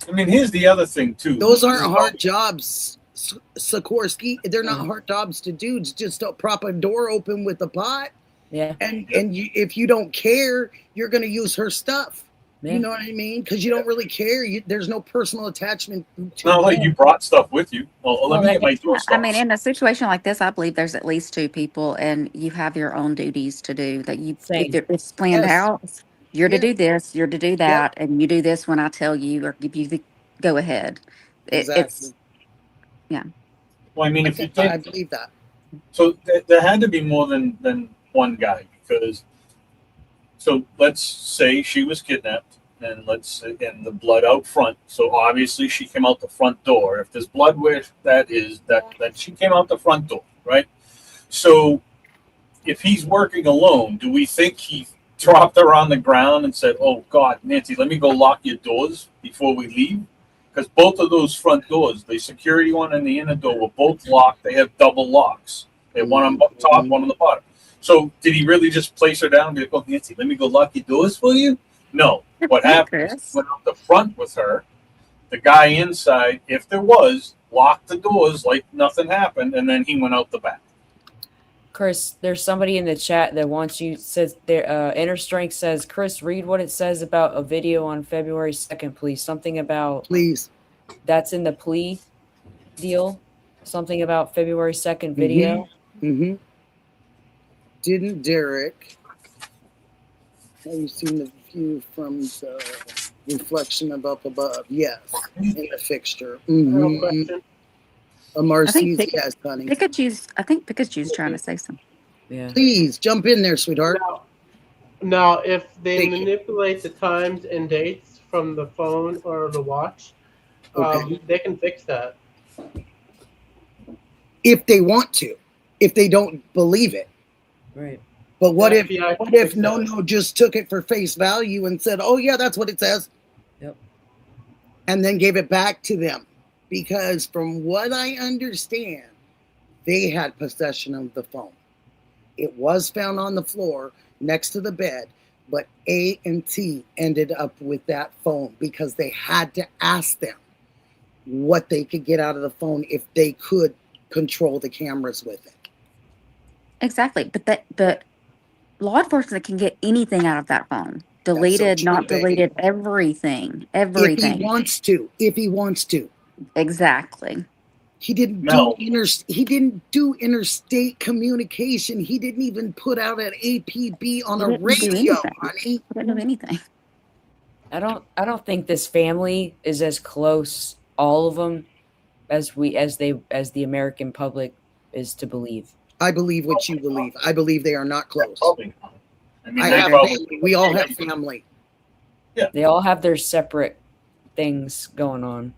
I mean, here's the other thing too. Those aren't hard jobs, Sikorsky. They're not Mhm. hard jobs to do. It's just to prop a door open with a pot. Yeah, And if you don't care, you're going to use her stuff. yeah. You know what I mean? Because you don't really care. There's no personal attachment to It's not like you brought stuff with you. Well, let me get my door I stops. mean, in a situation like this, I believe there's at least two people, and you have your own duties to do. That you, Same. if it's planned Yes. out, you're to Yeah. do this, you're to do that, and you do this when I tell you or give you the go ahead. Exactly. Well, I mean, if you I did, believe that. so there had to be more than one guy because. So let's say she was kidnapped, and and the blood out front. So obviously she came out the front door. If there's blood where that is, that she came out the front door, right? So if he's working alone, do we think he dropped her on the ground and said, "Oh God, Nancy, let me go lock your doors before we leave"? Because both of those front doors, the security one and the inner door, were both locked. They have double locks. They have one on the top, one on the bottom. So did he really just place her down and be like, "Oh, Nancy, let me go lock your doors for you"? No. What Hey, happened is Chris. he went up the front with her. The guy inside, if there was, locked the doors like nothing happened, and then he went out the back. Chris, there's somebody in the chat that wants you says their Inner Strength says, Chris, read what it says about a video on February 2nd, please. Something about Please. that's in the plea deal. Something about February 2nd video. Mm-hmm. Didn't Derek, have you seen the view from the reflection of up above? Yes, in the fixture. I have a Mm-hmm. question. Marcy's, yes, honey. I think Pikachu's trying to say something. Yeah. Please jump in there, sweetheart. Now, if they Thank you. manipulate the times and dates from the phone or the watch, Okay. they can fix that. If they want to, if they don't believe it. Right. But what The if FBI what can if fix no that. just took it for face value and said, oh yeah, that's what it says. Yep. And then gave it back to them? Because from what I understand, they had possession of the phone. It was found on the floor next to the bed, but A and T ended up with that phone because they had to ask them what they could get out of the phone if they could control the cameras with it. Exactly, but law enforcement can get anything out of that phone. Deleted, true, not babe. deleted, everything. If he wants to. Exactly. He didn't No. do interstate communication. He didn't even put out an APB on He a didn't do radio, anything. honey. He didn't do anything. I don't think this family is as close, all of them, as the American public is to believe. I believe what you believe. I believe they are not close. Probably not. I mean, I they have probably- family. We all have family. They all have their separate things going on.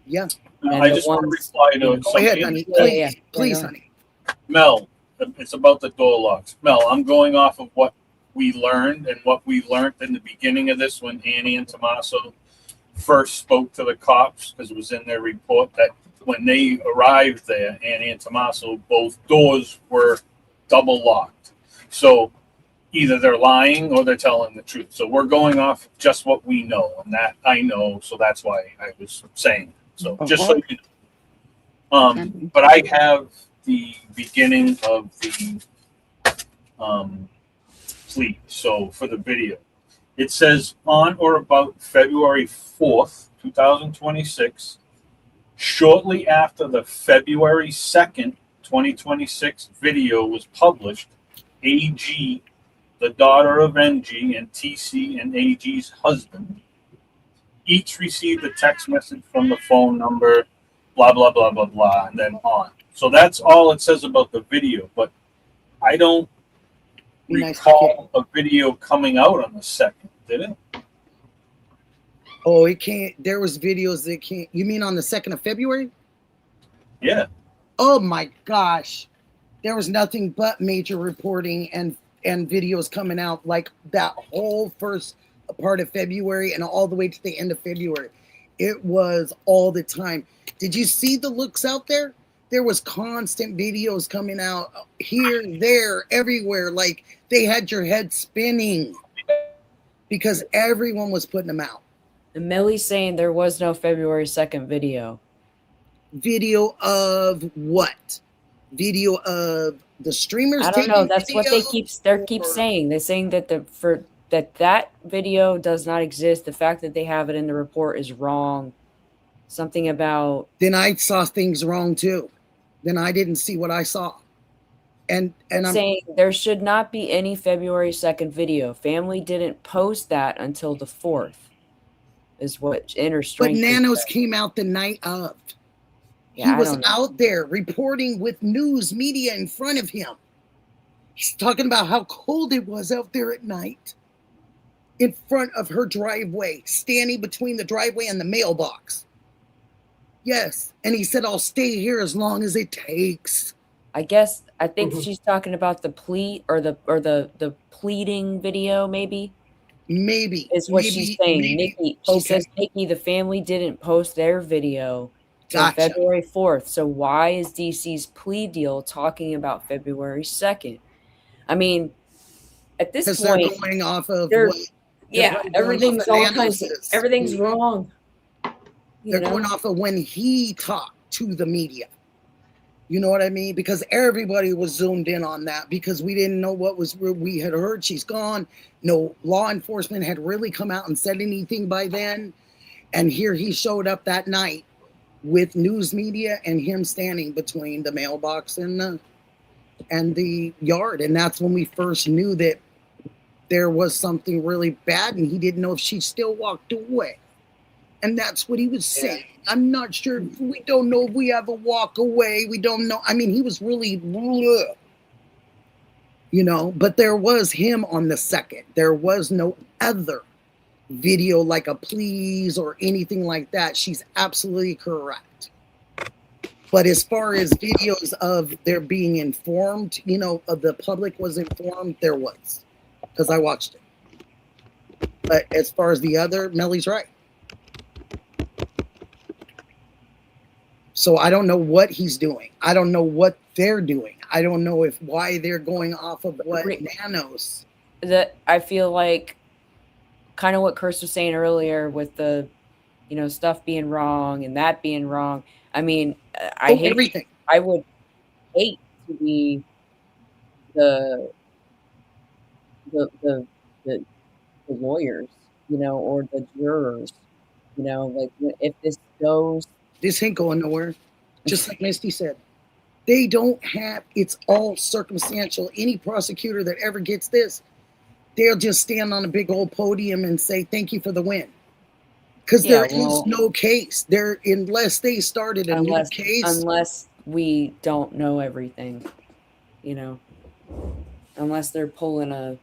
Yeah. And I the just want to ones- reply to Go ahead, somebody. honey. Yeah, Please, yeah. please, Yeah. honey. Mel, it's about the door locks. Mel, I'm going off of what we learned and what we learned in the beginning of this when Annie and Tommaso first spoke to the cops, because it was in their report that when they arrived there, Annie and Tommaso, both doors were double locked. So either they're lying or they're telling the truth. So we're going off just what we know, and that I know, so that's why I was saying. So just so you know. But I have the beginning of the plea. So for the video, it says on or about February 4th, 2026, shortly after the February 2nd, 2026 video was published, AG, the daughter of NG, and TC and AG's husband, each received a text message from the phone number, blah, blah, blah, blah, blah, and then on. So that's all it says about the video, but I don't recall a video coming out on the 2nd, did it? Oh, it can't. There was videos that can't. You mean on the 2nd of February? Yeah. Oh my gosh. There was nothing but major reporting and videos coming out like that whole first part of February and all the way to the end of February. It was all the time. Did you see the looks out there? There was constant videos coming out here, there, everywhere. Like they had your head spinning because everyone was putting them out. And Millie's saying there was no February 2nd video. Video of what? Video of the streamers? I don't know. That's what they keep or- saying. They're saying that that video does not exist. The fact that they have it in the report is wrong. Something about Then I saw things wrong too. Then I didn't see what I saw. And I'm saying there should not be any February 2nd video. Family didn't post that until the 4th. Is what Inner but Strength. Nanos came out the night of. Yeah, He was I don't know. out there reporting with news media in front of him. He's talking about how cold it was out there at night in front of her driveway, standing between the driveway and the mailbox. Yes. And he said, I'll stay here as long as it takes. I think she's talking about the plea or the pleading video, maybe. Maybe. Is what she's saying. maybe. Nikki, she Okay. says, Nikki, the family didn't post their video till Gotcha. February 4th. So why is DC's plea deal talking about February 2nd? I mean, at this Because point, they're going off of they're- what Yeah, probably going everything's off of all kinds of, Nanos's. everything's wrong. You They're know? going off of when he talked to the media. You know what I mean? Because everybody was zoomed in on that because we didn't know what was, we had heard she's gone. No law enforcement had really come out and said anything by then. And here he showed up that night with news media and him standing between the mailbox and the yard. And that's when we first knew that there was something really bad and he didn't know if she still walked away. And that's what he was saying. I'm not sure. We don't know if we have a walk away. We don't know. I mean, he was really, you know, but there was him on the second. There was no other video like a please or anything like that. She's absolutely correct. But as far as videos of there being informed, you know, of the public was informed, there was. Because I watched it. But as far as the other, Mellie's right. So I don't know what he's doing. I don't know what they're doing. I don't know if why they're going off of what Nanos. That I feel like kind of what Chris was saying earlier with the, you know, stuff being wrong and that being wrong. I mean, I hate everything. I would hate to be the lawyers, you know, or the jurors, you know, like if this goes. This ain't going nowhere. Just like Misty said. They don't have, it's all circumstantial. Any prosecutor that ever gets this, they'll just stand on a big old podium and say, thank you for the win. Because there is no case. There, unless they started a new case. Unless we don't know everything, you know. Unless they're pulling a,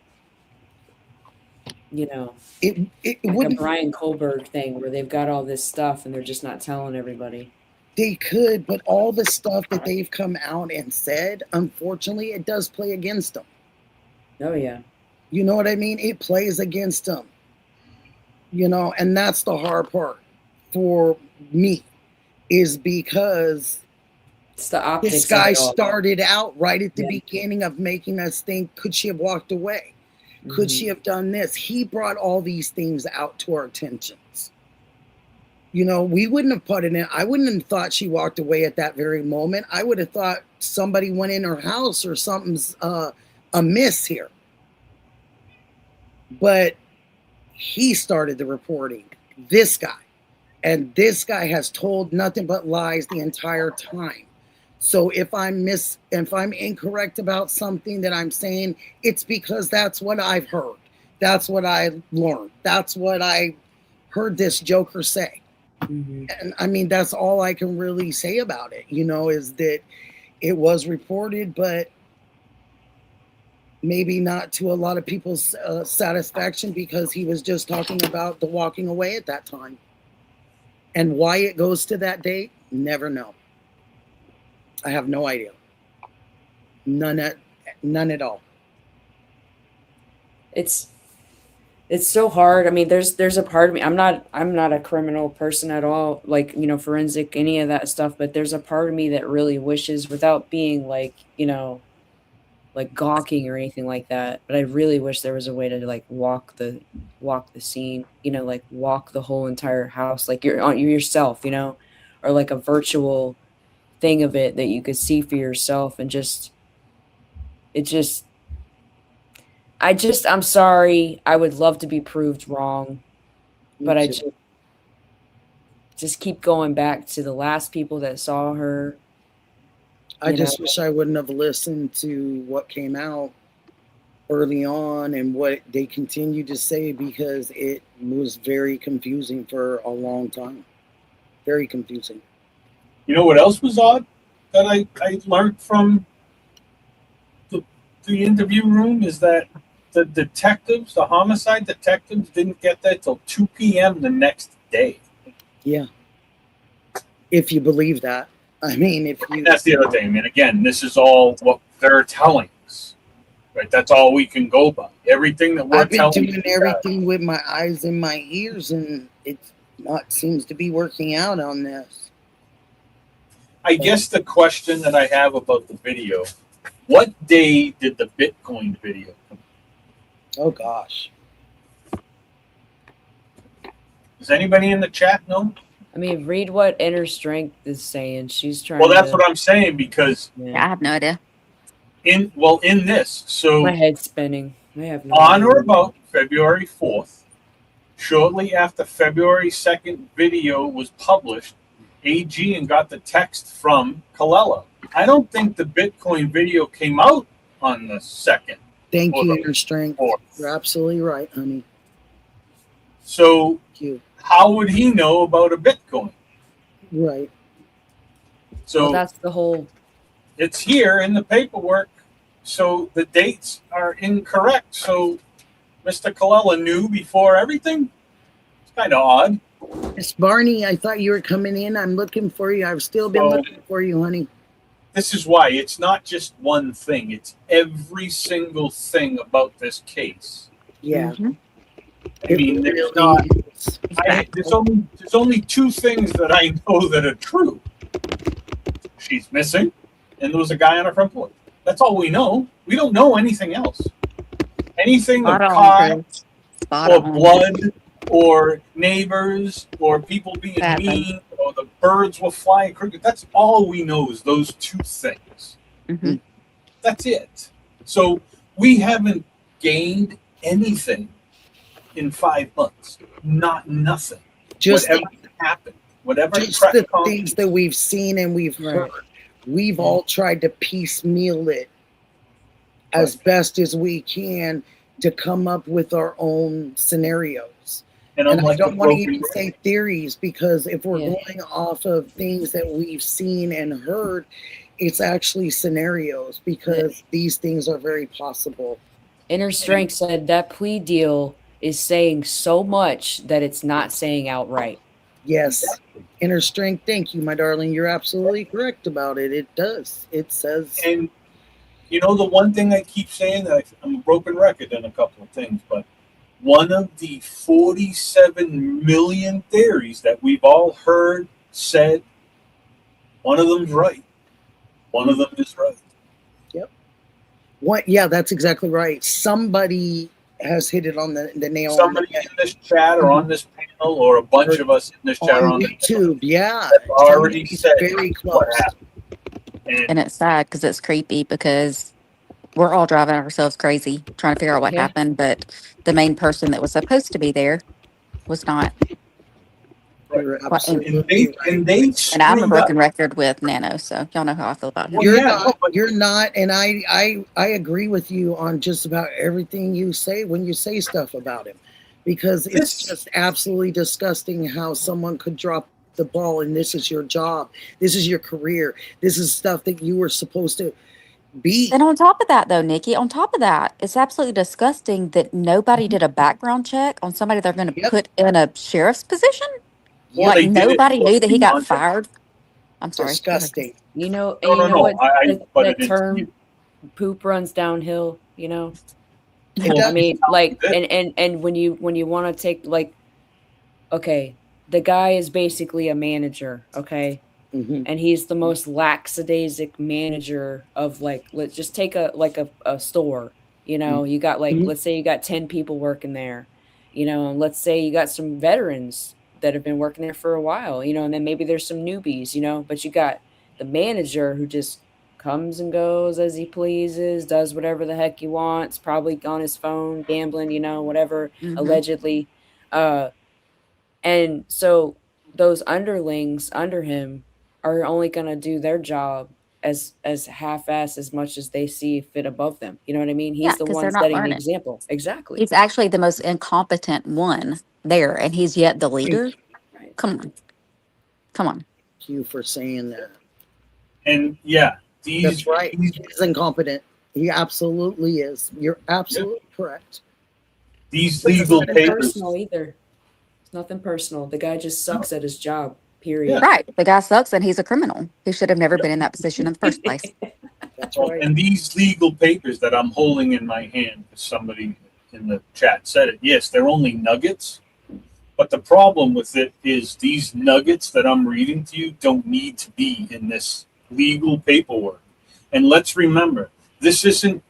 you know, it like wouldn't, a Brian Kohlberg thing where they've got all this stuff and they're just not telling everybody. They could, but all the stuff that they've come out and said, unfortunately, it does play against them. Oh, yeah. You know what I mean? It plays against them. You know, and that's the hard part for me, is because it's the optics. This guy started out right at the beginning of making us think, could she have walked away? Could she have done this? He brought all these things out to our attentions. You know, we wouldn't have put it in. I wouldn't have thought she walked away at that very moment. I would have thought somebody went in her house or something's amiss here. But he started the reporting, this guy. And this guy has told nothing but lies the entire time. So if I'm incorrect about something that I'm saying, it's because that's what I've heard. That's what I learned. That's what I heard this joker say. And I mean, that's all I can really say about it, you know, is that it was reported, but maybe not to a lot of people's satisfaction, because he was just talking about the walking away at that time. And why it goes to that date, never know. I have no idea. None at all. It's so hard. I mean, there's a part of me. I'm not a criminal person at all, like, you know, forensic, any of that stuff, but there's a part of me that really wishes, without being like, you know, like gawking or anything like that, but I really wish there was a way to like walk the scene, you know, like walk the whole entire house, like you're yourself, you know, or like a virtual thing of it that you could see for yourself. And I'm sorry. I would love to be proved wrong, but I just keep going back to the last people that saw her. I just wish I wouldn't have listened to what came out early on and what they continued to say, because it was very confusing for a long time. Very confusing. You know what else was odd that I learned from the interview room is that the detectives, the homicide detectives, didn't get that till 2 p.m. the next day. Yeah. If you believe that. I mean, if you... That's the other thing. I mean, again, this is all what they're telling us, right? That's all we can go by. Everything that we're telling. I've been doing everything with my eyes and my ears, and it seems to be working out on this. I guess the question that I have about the video, what day did the Bitcoin video come out? Oh, gosh. Does anybody in the chat know? I mean, read what Inner Strength is saying. She's trying Well, that's to. what I'm saying, because Yeah, I have no idea. in this, My so head's spinning. I have no on idea. or about February 4th, shortly after February 2nd video was published, AG and got the text from Kalella. I don't think the Bitcoin video came out on the 2nd. Thank or you, the Inner Strength. 4th. You're absolutely right, honey. So Thank you. how would he know about a Bitcoin? Right. So Well, that's the whole. it's here in the paperwork, so the dates are incorrect. So Mr. Kalella knew before everything? It's kind of odd. Miss Barney, I thought you were coming in. I'm looking for you. I've still been So- looking for you, honey. This is why it's not just one thing, it's every single thing about this case. Yeah. Mhm. I mean, there's really not. is. There's only two things that I know that are true. She's missing, and there was a guy on her front porch. That's all we know. We don't know anything else. Anything of Spot on, cause Chris. Spot or on. blood or neighbors or people being Happened. mean or the birds were flying crooked. That's all we know is those two things. Mhm. That's it. So we haven't gained anything in 5 months. Nothing. Just Whatever happened, whatever just press the conference- things that we've seen and we've Right. heard. We've all tried to piecemeal it as best as we can to come up with our own scenarios. and And I'm I like a don't want to broken even say theories, because if we're Yeah. going off of things that we've seen and heard, it's actually scenarios, because these things are very possible. Inner Strength said that plea deal is saying so much that it's not saying outright. Yes. Inner Strength, thank you, my darling. You're absolutely correct about it. It does. It says, And you know, the one thing I keep saying, that I'm a broken record in a couple of things, but one of the 47 million theories that we've all heard, said, one of them's right. One of them is right. what? Yeah, that's exactly right. Somebody has hit it on the nail. on the Somebody head. in this chat or on this panel, or a bunch of us in this chat or On on the YouTube, yeah. have already Somebody's said very what close. happened. And And it's sad because it's creepy because we're all driving ourselves crazy trying to figure out what Yeah. happened, but the main person that was supposed to be there was not. You're and absolutely right. and they And I'm a screwed up. broken record with Nano, so y'all know how I feel about him. Well, You're yeah, not. no, but- You're not, and I agree with you on just about everything you say when you say stuff about him, because it's This- just absolutely disgusting how someone could drop the ball, and this is your job, this is your career, this is stuff that you were supposed to be. And on top of that, though, Nikki, on top of that, it's absolutely disgusting that nobody did a background check on somebody they're going to Yep. put in a sheriff's position. Well, they Like did it nobody for knew that he got Monte. fired. I'm sorry. go ahead. Disgusting. You know, No, and you no, know no. what? I That, butted that into term, you. poop runs downhill. You know, It Well, I does. mean, like, It- and when you want to take, like, okay, the guy is basically a manager, okay, Mhm. and he's the most lackadaisic manager of, like, let's just take a store. You know, you got like, Mhm. let's say you got 10 people working there, you know, and let's say you got some veterans that have been working there for a while, you know, and then maybe there's some newbies, you know, but you got the manager who just comes and goes as he pleases, does whatever the heck he wants, probably on his phone, gambling, you know, whatever, Mhm. allegedly. And so those underlings under him are only going to do their job as half-ass as much as they see fit above them. You know what I mean? He's Yeah, the 'cause one they're not setting the learning. example. Exactly. He's actually the most incompetent one there, and he's yet the leader. Right. Come on. Come on. Thank you for saying that. And yeah, these That's right. these, He's incompetent. He absolutely is. You're absolutely correct. these It's legal nothing papers. personal either. It's nothing personal. The guy just sucks at his job. Period. Yeah. Right. The guy sucks and he's a criminal. He should have never been in that position in the first place. That's Well, right. and these legal papers that I'm holding in my hand, somebody in the chat said it. Yes, they're only nuggets, but the problem with it is these nuggets that I'm reading to you don't need to be in this legal paperwork. And let's remember, this isn't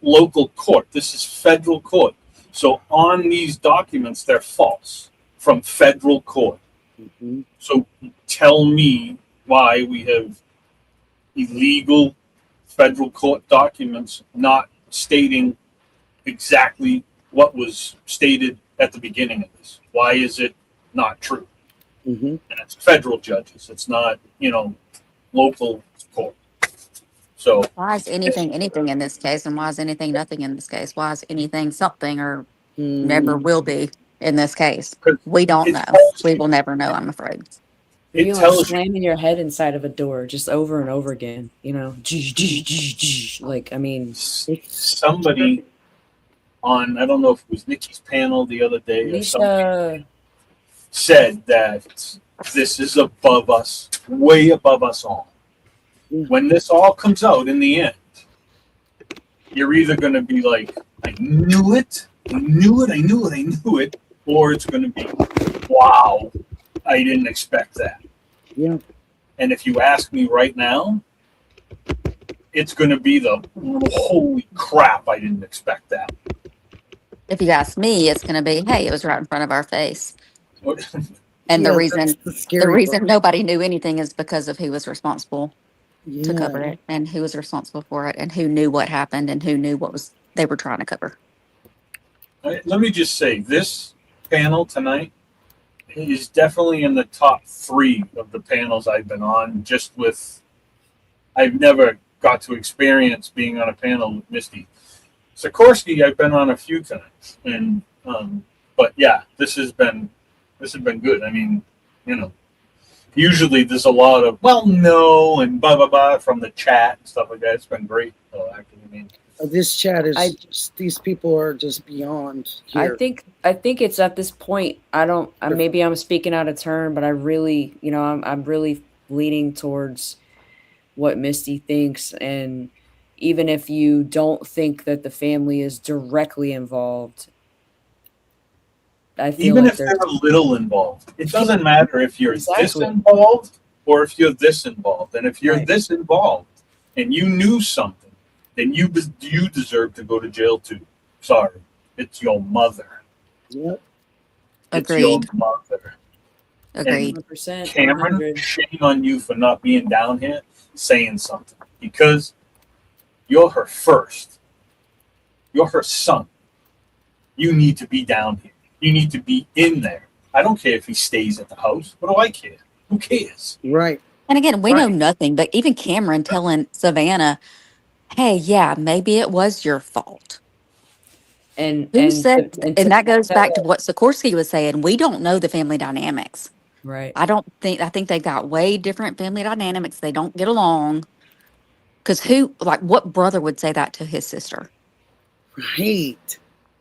local court. This is federal court. So on these documents, they're false. from federal court. Mhm. So tell me why we have illegal federal court documents not stating exactly what was stated at the beginning of this. Why is it not true? Mhm. And it's federal judges. It's not, local court. So Why is anything anything in this case, and why is anything nothing in this case? Why is anything something or never will be in this case? 'cause We don't it know. tells We you, will never know, I'm afraid. it You like tells you slamming your head inside of a door just over and over again, like, I mean, it's somebody on, I don't know if it was Nikki's panel the other day or something, Lisa. said that this is above us, way above us all. Yeah. When this all comes out in the end, you're either going to be like, I knew it, I knew it, I knew it, I knew it, or it's going to be, wow, I didn't expect that. Yeah. And if you ask me right now, it's going to be the, holy crap, I didn't expect that. If you ask me, it's going to be, hey, it was right in front of our face. And Yeah, the reason that's the scary part. nobody knew anything is because of who was responsible to cover Yeah. it, and who was responsible for it, and who knew what happened, and who knew what was they were trying to cover. Let me just say, this panel tonight is definitely in the top 3 of the panels I've been on. I've never got to experience being on a panel with Misty. Sikorsky, I've been on a few times, and but yeah, this has been good. I mean, usually there's a lot of no and blah blah blah from the chat and stuff like that. It's been great. So actually, I mean, This chat is I- just, these people are just beyond here. I think it's at this point. Maybe I'm speaking out of turn, but I really, I'm really leaning towards what Misty thinks. And even if you don't think that the family is directly involved, I feel even like if they're a little involved, it doesn't matter if you're this Exactly. involved or if you're this involved. And if you're Right. this involved and you knew something, then you deserve to go to jail too. Sorry, it's your mother. Yep. It's your Agreed. mother. Agreed. 100%. Cameron, 100. shame on you for not being down here saying something, because you're her first. You're her son. You need to be down here. You need to be in there. I don't care if he stays at the house. What do I care? Who cares? Right. And again, we know Right. nothing, but even Cameron telling Savannah, hey, yeah, maybe it was your fault. And Who and said, to- and and to- that goes back to what Sikorsky was saying. We don't know the family dynamics. right. I think they got way different family dynamics. They don't get along. Because what brother would say that to his sister? Right.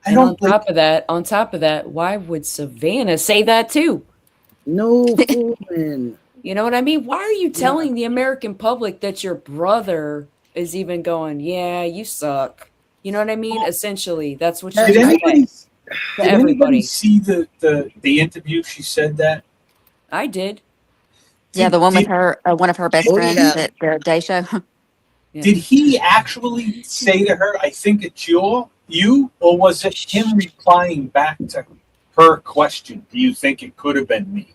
I And don't on think top of that, why would Savannah say that too? No fooling. You know what I mean? Why are you telling the American public that your brother is even going, yeah, you suck? You know what I mean? Essentially, that's what Did she's anybody, saying to did anybody everybody. see the interview? She said that. I did. Yeah, the one with Did- her, one of her best Oh, friends yeah. at the day show. Yeah. Did he actually say to her, I think it's you? Or was it him replying back to her question? Do you think it could have been me?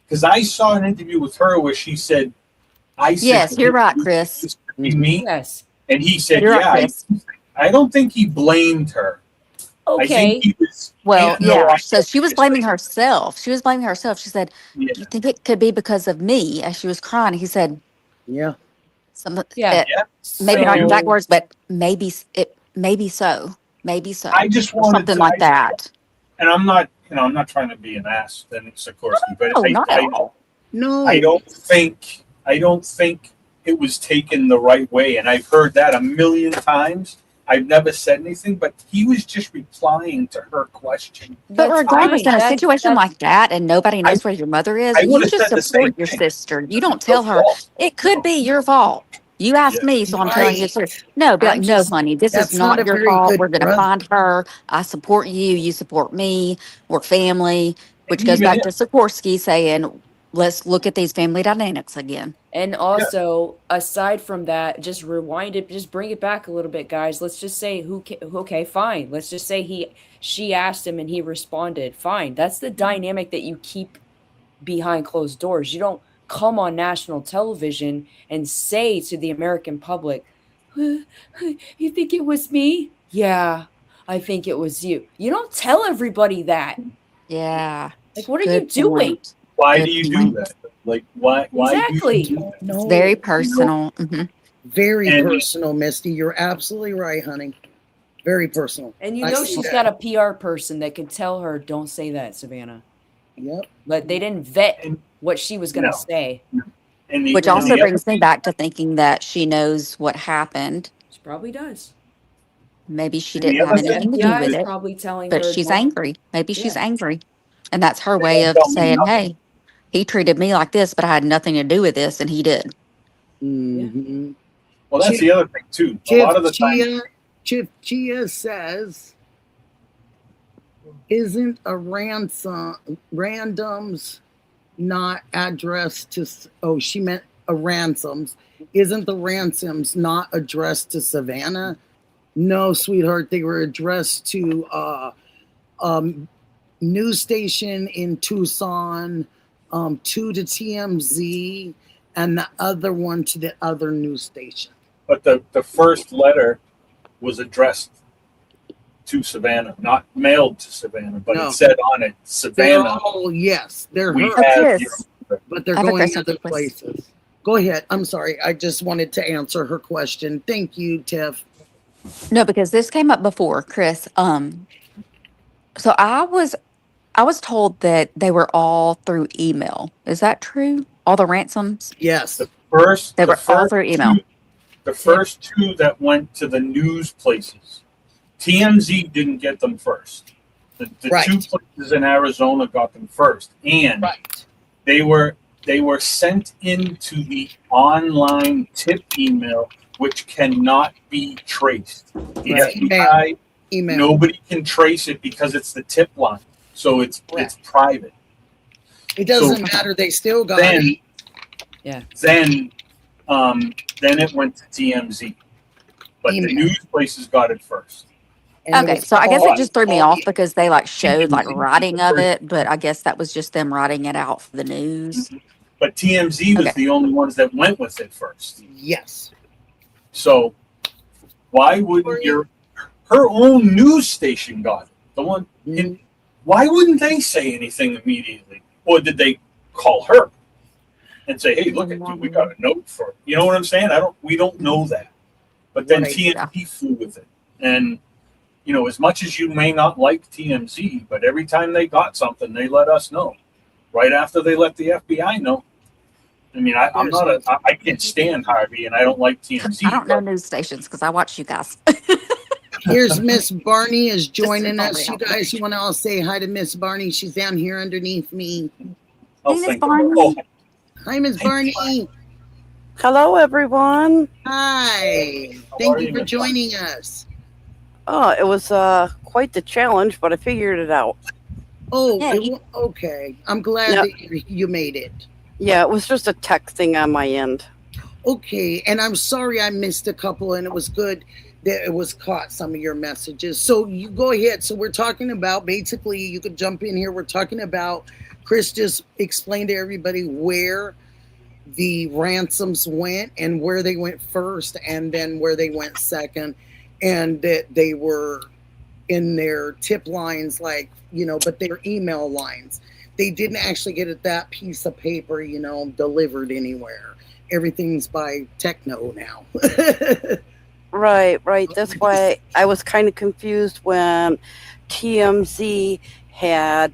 Because I saw an interview with her where she said, I said, Yes, to you're him, right, "You Chris. think this could be me?" Yes. And he said, You're right, yeah, Chris. I don't think he blamed her. I Okay. think he was. Well, no, yeah. I So she was don't blaming think- herself. She was blaming herself. She said, Yeah. "You think it could be because of me?" As she was crying, he said, Yeah. "Some, Yeah. maybe not So- exact words, but maybe maybe so, maybe so, I just or wanted something to, like that." and I'm not trying to be an ass, then it's Sikorsky, but Oh, not at all. No. I don't think it was taken the right way, and I've heard that a million times. I've never said anything, but he was just replying to her question. But That's regardless, fine. in a That's- situation that's- like that, and nobody knows where your mother is, I you would've just said the support same your thing. sister. You don't It's tell your her fault. it could be your fault. You asked Yeah. me, so I'm telling you. Right. It's no, be like, I'm no, just- honey, this that's is not not a your very fault. good We're going to brother. find her. I support you. You support me. We're family. Which And goes even back to Sikorsky saying, let's look at these family dynamics again. And also, aside from that, just rewind it, just bring it back a little bit, guys. Let's just say okay, fine. Let's just say she asked him and he responded. Fine. That's the dynamic that you keep behind closed doors. You don't come on national television and say to the American public, you think it was me? Yeah, I think it was you. You don't tell everybody that. Yeah. Like, what are Good you doing? point. Why Good do you do point. that? Like, why Exactly. do you do that? No, It's very personal. very And- personal, Misty. You're absolutely right, honey. Very personal. And you I know see she's that. got a PR person that can tell her, don't say that, Savannah. Yep. But they didn't vet And- what she was going to No. say. And the, Which and also the other brings me back to thinking that she knows what happened. She probably does. Maybe she And the didn't have other The anything to do FBI with is it, probably telling but her. she's don't- angry. Maybe she's Yeah. angry. And that's her They way don't of tell me saying, nothing. hey, he treated me like this, but I had nothing to do with this, and he did. Mm-hmm. well, that's the other thing too. A lot of the time, Chia says, isn't a randoms not addressed to? Oh, she meant a ransoms. Isn't the ransoms not addressed to Savannah? No, sweetheart, they were addressed to news station in Tucson, two to TMZ, and the other one to the other news station. but the first letter was addressed to Savannah, not mailed to Savannah, but No. it said on it, They're Savannah, all, yes, they're we her, have Chris. your. but they're I have a going question other for Chris. places. Go ahead. I'm sorry. I just wanted to answer her question. Thank you, Tiff. No, because this came up before, Chris. So I was told that they were all through email. Is that true? All the ransoms? Yes. The first, They the were all first through email. the first two that went to the news places, TMZ didn't get them first. The Right. two places in Arizona got them first, and Right. they were sent into the online tip email, which cannot be traced. The Right. FBI, Email. nobody can trace it because it's the tip line, so it's private. It doesn't So- matter. They still got Then, it. Yeah. then it went to TMZ, but the Email. news places got it first. And it Okay, was so I guess it called- just threw me called off because they like showed like TMZ. writing of it, but I guess that was just them writing it out for the news. But TMZ was Okay. the only ones that went with it first. Yes. So why wouldn't her own news station got it? The one in, why wouldn't they say anything immediately? Or did they call her and say, hey, look at you, we got a note for it. You know what I'm saying? We don't know that. But then Right. TMZ flew with it. And you know, as much as you may not like TMZ, but every time they got something, they let us know. Right after they let the FBI know. I mean, I can't stand Harvey, and I don't like TMZ. I don't know news stations because I watch you guys. Here's Miss Barney is joining Just us. You probably guys, you want to all say hi to Miss Barney? She's down here underneath me. I'll Hey, Miss think of it. Barney. Oh, Hi, Miss Barney. Hello, everyone. Hi. How Thank are you you, for Miss joining us. Oh, it was quite the challenge, but I figured it out. Oh, Hey. okay. I'm glad Yep. that you made it. Yeah, it was just a tech thing on my end. Okay, and I'm sorry I missed a couple, and it was good that it was caught, some of your messages. So you go ahead. So we're talking about, basically, you could jump in here. We're talking about, Chris just explained to everybody where the ransoms went and where they went first and then where they went second, and that they were in their tip lines, like, you know, but their email lines. They didn't actually get that piece of paper, you know, delivered anywhere. Everything's by techno now. Right. That's why I was kind of confused when TMZ had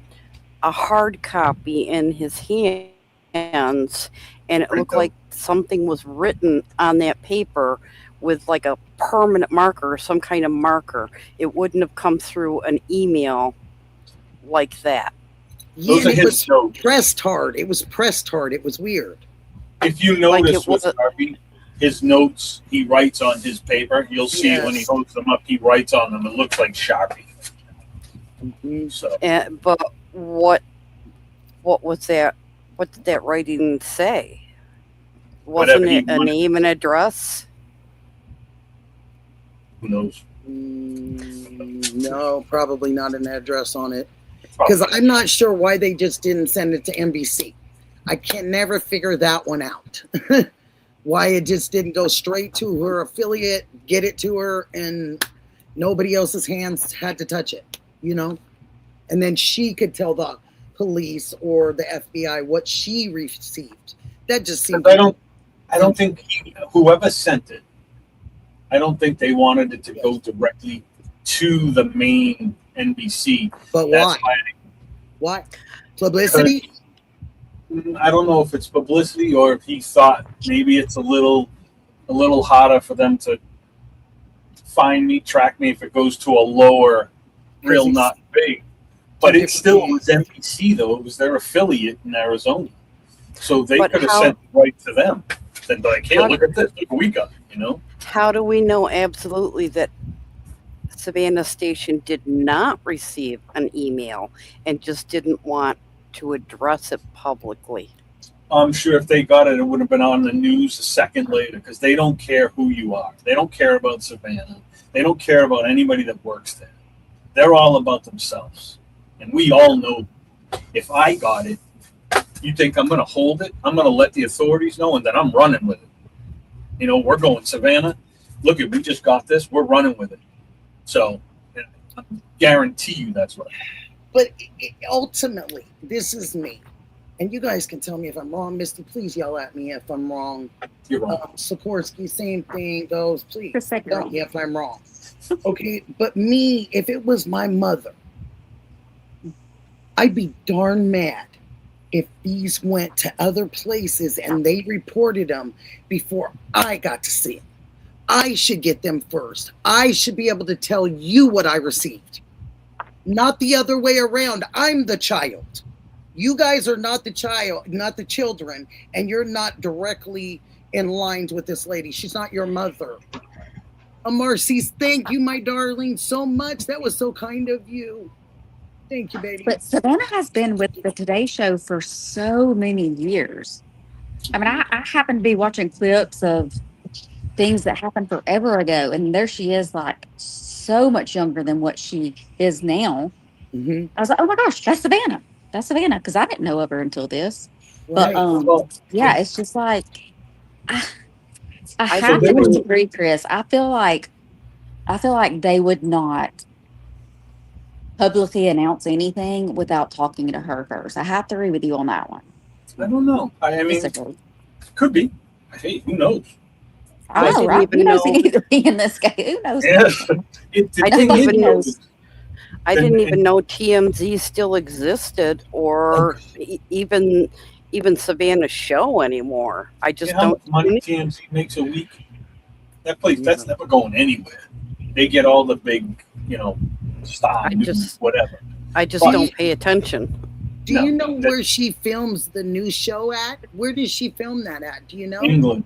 a hard copy in his hands, and it looked like something was written on that paper with like a permanent marker or some kind of marker. It wouldn't have come through an email like that. Yeah, those are and it his was notes. pressed hard. It was pressed hard. It was weird. If you Like notice it with was- Harvey, his notes he writes on his paper. You'll see when he Yes. holds them up, he writes on them. It looks like Sharpie. Mhm. So But what was that What did that writing say? Whatever Wasn't he it a wanted. name and address? Who knows? No, probably not an address on it. Because I'm not sure why they just didn't send it to NBC. I can never figure that one out. Why it just didn't go straight to her affiliate, get it to her, and nobody else's hands had to touch it, you know? And then she could tell the police or the FBI what she received. That just seemed. I don't think whoever sent it, I don't think they wanted it to go directly to the main NBC. But That's why? Why? Publicity? I don't know if it's publicity or if he thought maybe it's a little harder for them to find me, track me if it goes to a lower, real not big. But it still was NBC though. It was their affiliate in Arizona. So they could have sent it right to them. Said like, hey, look at this, look what we got, you know? How do we know absolutely that Savannah Station did not receive an email and just didn't want to address it publicly? I'm sure if they got it, it would have been on the news a second later because they don't care who you are. They don't care about Savannah. They don't care about anybody that works there. They're all about themselves. And we all know if I got it, you think I'm going to hold it? I'm going to let the authorities know and then I'm running with it. You know, we're going, Savannah, look, we just got this. We're running with it. So I guarantee you that's right. But ultimately, this is me. And you guys can tell me if I'm wrong. Misty, please yell at me if I'm wrong. You're wrong. Sikorsky, same thing goes. Please Just tell me if I'm wrong. Okay, but me, if it was my mother, I'd be darn mad if these went to other places and they reported them before I got to see them. I should get them first. I should be able to tell you what I received. Not the other way around. I'm the child. You guys are not the child, not the children, and you're not directly in lines with this lady. She's not your mother. Marcy's, thank you, my darling, so much. That was so kind of you. Thank you, baby. But Savannah has been with the Today Show for so many years. I mean, I happen to be watching clips of things that happened forever ago, and there she is, like so much younger than what she is now. Mm-hmm. I was like, oh my gosh, that's Savannah. That's Savannah, because I didn't know of her until this. Right. But yeah, it's just like I have to disagree, Chris. I feel like they would not publicly announce anything without talking to her first. I have to agree with you on that one. I don't know. I mean, Disagree. could be. Hey, who knows? I know, right? Who knows anything in this game? Who knows? Yes. I didn't even know. I didn't even know TMZ still existed, or even Savannah's show anymore. I just how much money TMZ makes a week. That place, that's never going anywhere. They get all the big, style news, whatever. I just don't pay attention. Do you know where she films the new show at? Where does she film that at? Do you know? England.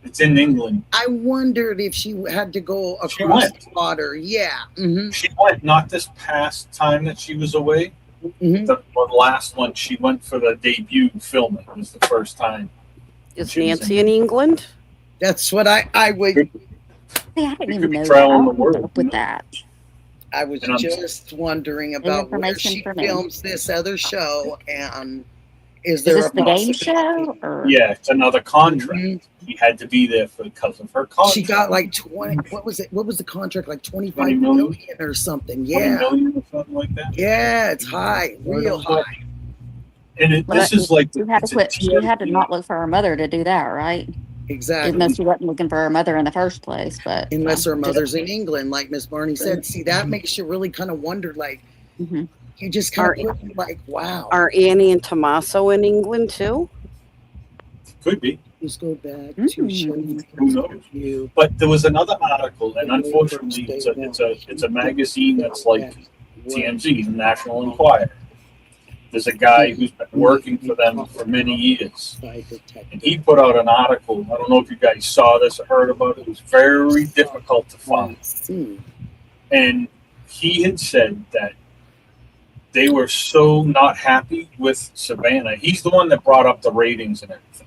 It's in England. I wondered if she had to go across the water. Yeah. Mm-hmm. She went not this past time that she was away. Mm-hmm. The last one, she went for the debut filming. It was the first time. Is Nancy in England? That's what I would. See, I didn't even know traveling the world with that. I was just wondering about where she films this other show, and is there a game show? Or? Yeah, it's another contract. Mm-hmm. She had to be there because of her contract. She got like 20. What was it? What was the contract? Like 25 million or something. Yeah, 20 million or something like that. Yeah, it's high, real high. And this is like she had to quit. She had to not look for her mother to do that, right? Exactly. Even though she wasn't looking for her mother in the first place, but unless her mother's in England, like Miss Barney said. See, that makes you really kind of wonder, like, you just kind of like, wow. Are Annie and Tommaso in England too? Could be. Let's go back to show you. But there was another article, and unfortunately, it's a magazine that's like TMZ, the National Enquirer. There's a guy who's been working for them for many years, and he put out an article. I don't know if you guys saw this or heard about it. It was very difficult to find, and he had said that they were so not happy with Savannah. He's the one that brought up the ratings and everything.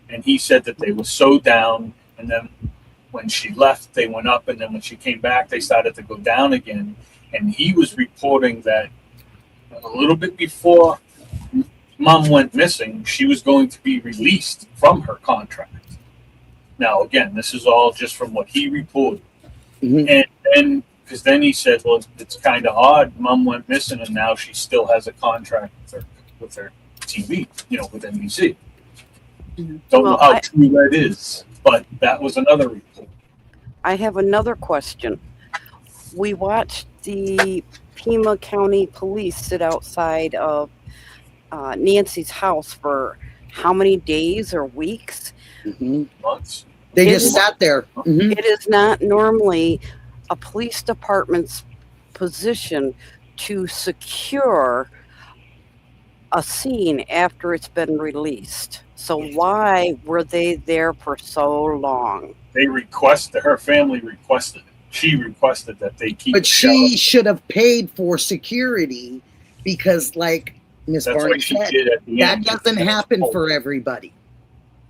And he said that they were so down, and then when she left, they went up, and then when she came back, they started to go down again. And he was reporting that a little bit before Mom went missing, she was going to be released from her contract. Now, again, this is all just from what he reported. Mhm. And then, because then he said, well, it's kind of odd. Mom went missing, and now she still has a contract with her TV, with NBC. Don't know how true that is, but that was another report. I have another question. We watched the Pima County Police sit outside of Nancy's house for how many days or weeks? Months. They It just is- sat there. Mhm. It is not normally a police department's position to secure a scene after it's been released. So why were they there for so long? Her family requested it. She requested that they keep But it she shut. should have paid for security because, like Miss That's Barney what she said, did at the that end. doesn't happen for everybody.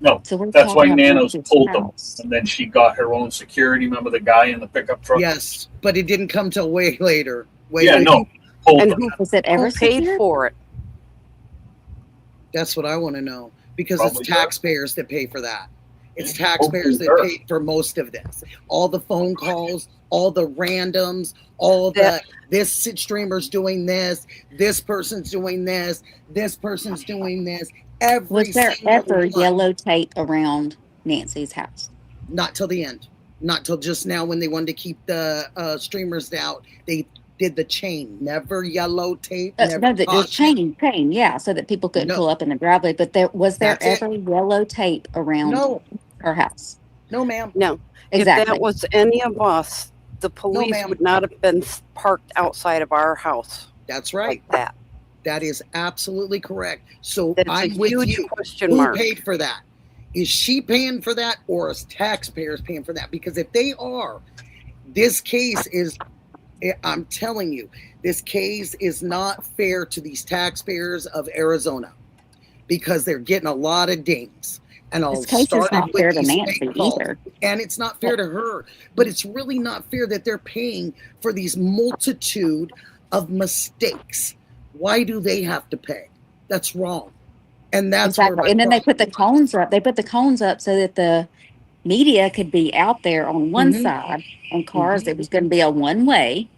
No, So we're that's why talking about Nanos Nancy's pulled them. house. And then she got her own security. Remember the guy in the pickup truck? Yes, but it didn't come till way later. Yeah, no. Pulled And them. Was it ever who paid secured? for it? That's what I want to know because Probably it's taxpayers that pay for that. It's Yeah, taxpayers that hopefully her. paid for most of this. All the phone calls, all the randoms, all of the this streamer's doing this person's doing this person's doing this. Every Was there single ever one. yellow tape around Nancy's house? Not till the end. Not till just now when they wanted to keep the streamers out. They did the chain. Never yellow tape. Never No, the caution. chain, yeah, so that people couldn't No. pull up in the driveway. But was there That's it. ever yellow tape around No, her house? no, ma'am. No. Exactly. If that was any of us, the police ma'am. would not have been parked outside of our house That's right. like that. That is absolutely correct. So That's a I'm with huge you. question Who mark. paid for that? Is she paying for that or is taxpayers paying for that? Because if they are, this case is, I'm telling you, this case is not fair to these taxpayers of Arizona because they're getting a lot of dings. And I'll This case is start not with fair to these Nancy fake calls. either. And it's not fair to her, but it's really not fair that they're paying for these multitude of mistakes. Why do they have to pay? That's wrong. And that's where Exactly. my And then they put the problem cones up. They put the cones up so that the media could be out there on one Mhm. side on cars. It was going to be a one way,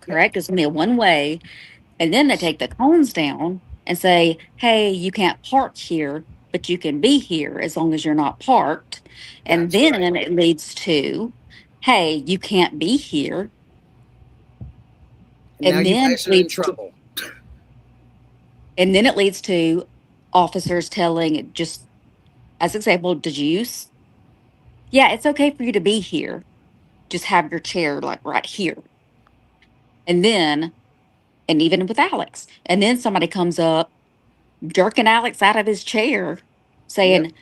correct? It's going to be a one way. And then they take the cones down and say, hey, you can't park here, but you can be here as long as you're not parked. And That's then right. it leads to, hey, you can't be here. And now And you then guys are in leads to- trouble. And then it leads to officers telling, just as example, did you? Yeah, it's okay for you to be here. Just have your chair like right here. And then, and even with Alex, and then somebody comes up, jerking Alex out of his chair, saying,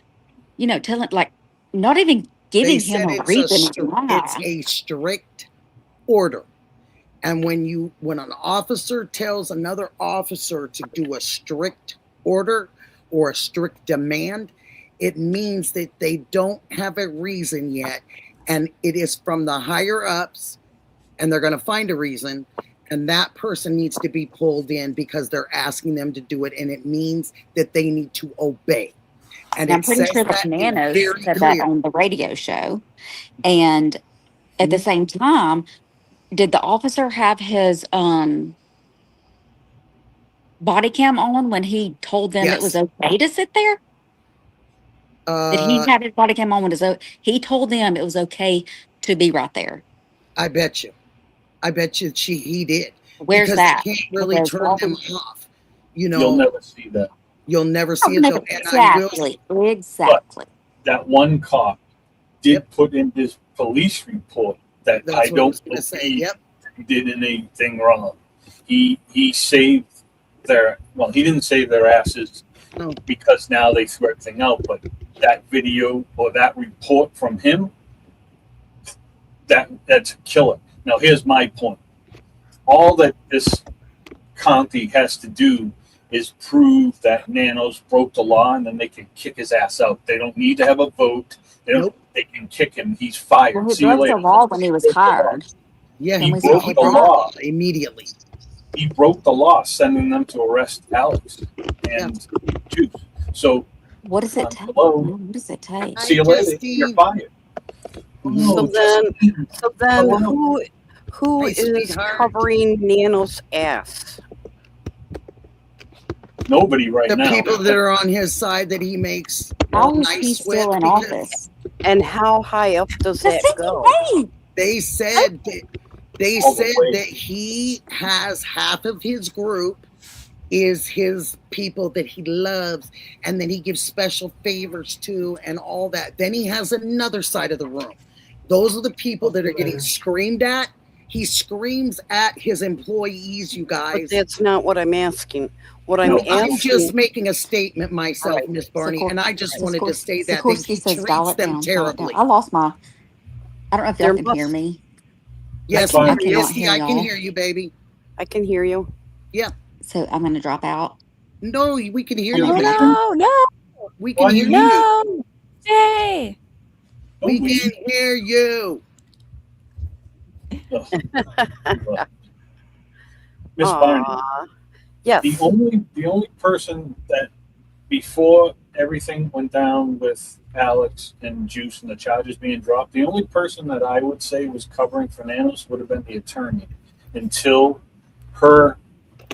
telling like, not even They giving him said a it's reason it's why. a strict order. And when an officer tells another officer to do a strict order or a strict demand, it means that they don't have a reason yet. And it is from the higher ups, and they're going to find a reason. And that person needs to be pulled in because they're asking them to do it. And it means that they need to obey. And I'm it pretty says sure that that Nanos very said clear. that on the radio show. And at the same time, did the officer have his body cam on when he told them it was Yes. okay to sit there? Did he have his body cam on when he told them it was okay to be right there? I bet you. He did. Where's because that? they can't really Because turn all them the- off. You'll never see that. You'll never Oh, see it no, though. And I will. exactly. That one cop did put in his police report that That's I what I don't was gonna say. believe Yep. he did anything wrong. He saved he didn't save their asses No. because now they threw everything out, but that video or that report from him, that's a killer. Now here's my point. All that this county has to do is prove that Nanos broke the law, and then they can kick his ass out. They don't need to have a vote. They can kick him. He's fired. Well, he See you broke the later. law when he was hired. Yeah, Can he we broke say the that? law immediately. He broke the law, sending them to arrest Alex and Juice. So What does it take? hello. What does it take? Hi, See you later. Justine. You're fired. So then who Hi, is sweetheart. covering Nano's ass? Nobody right The now. people that are on his side that he makes How all is nice he still with, in because office? And how high up does The that go? CCP! they said that All the way. that he has half of his group is his people that he loves, and then he gives special favors to and all that. Then he has another side of the room. Those are the people that are getting screamed at. He screams at his employees, you But guys. that's not what I'm asking. What I'm No, I'm asking, just making a statement myself, Right. Miss Barney, and I just wanted to say that Sikorsky he says dial treats it them down, dial it down. terribly. I lost my. I don't know if There y'all can hear must- me. Yes, fine. I cannot Misty, hear I can y'all. hear you, baby. I can hear you. So I'm going to drop out. No, we can hear No, you, baby. No, We can Why hear you- you. no. Jay. We can hear you. Miss Barney. Aw. Yes. The only person that before everything went down with Alex and Juice and the charges being dropped, the only person that I would say was covering for Nanos would have been the attorney until her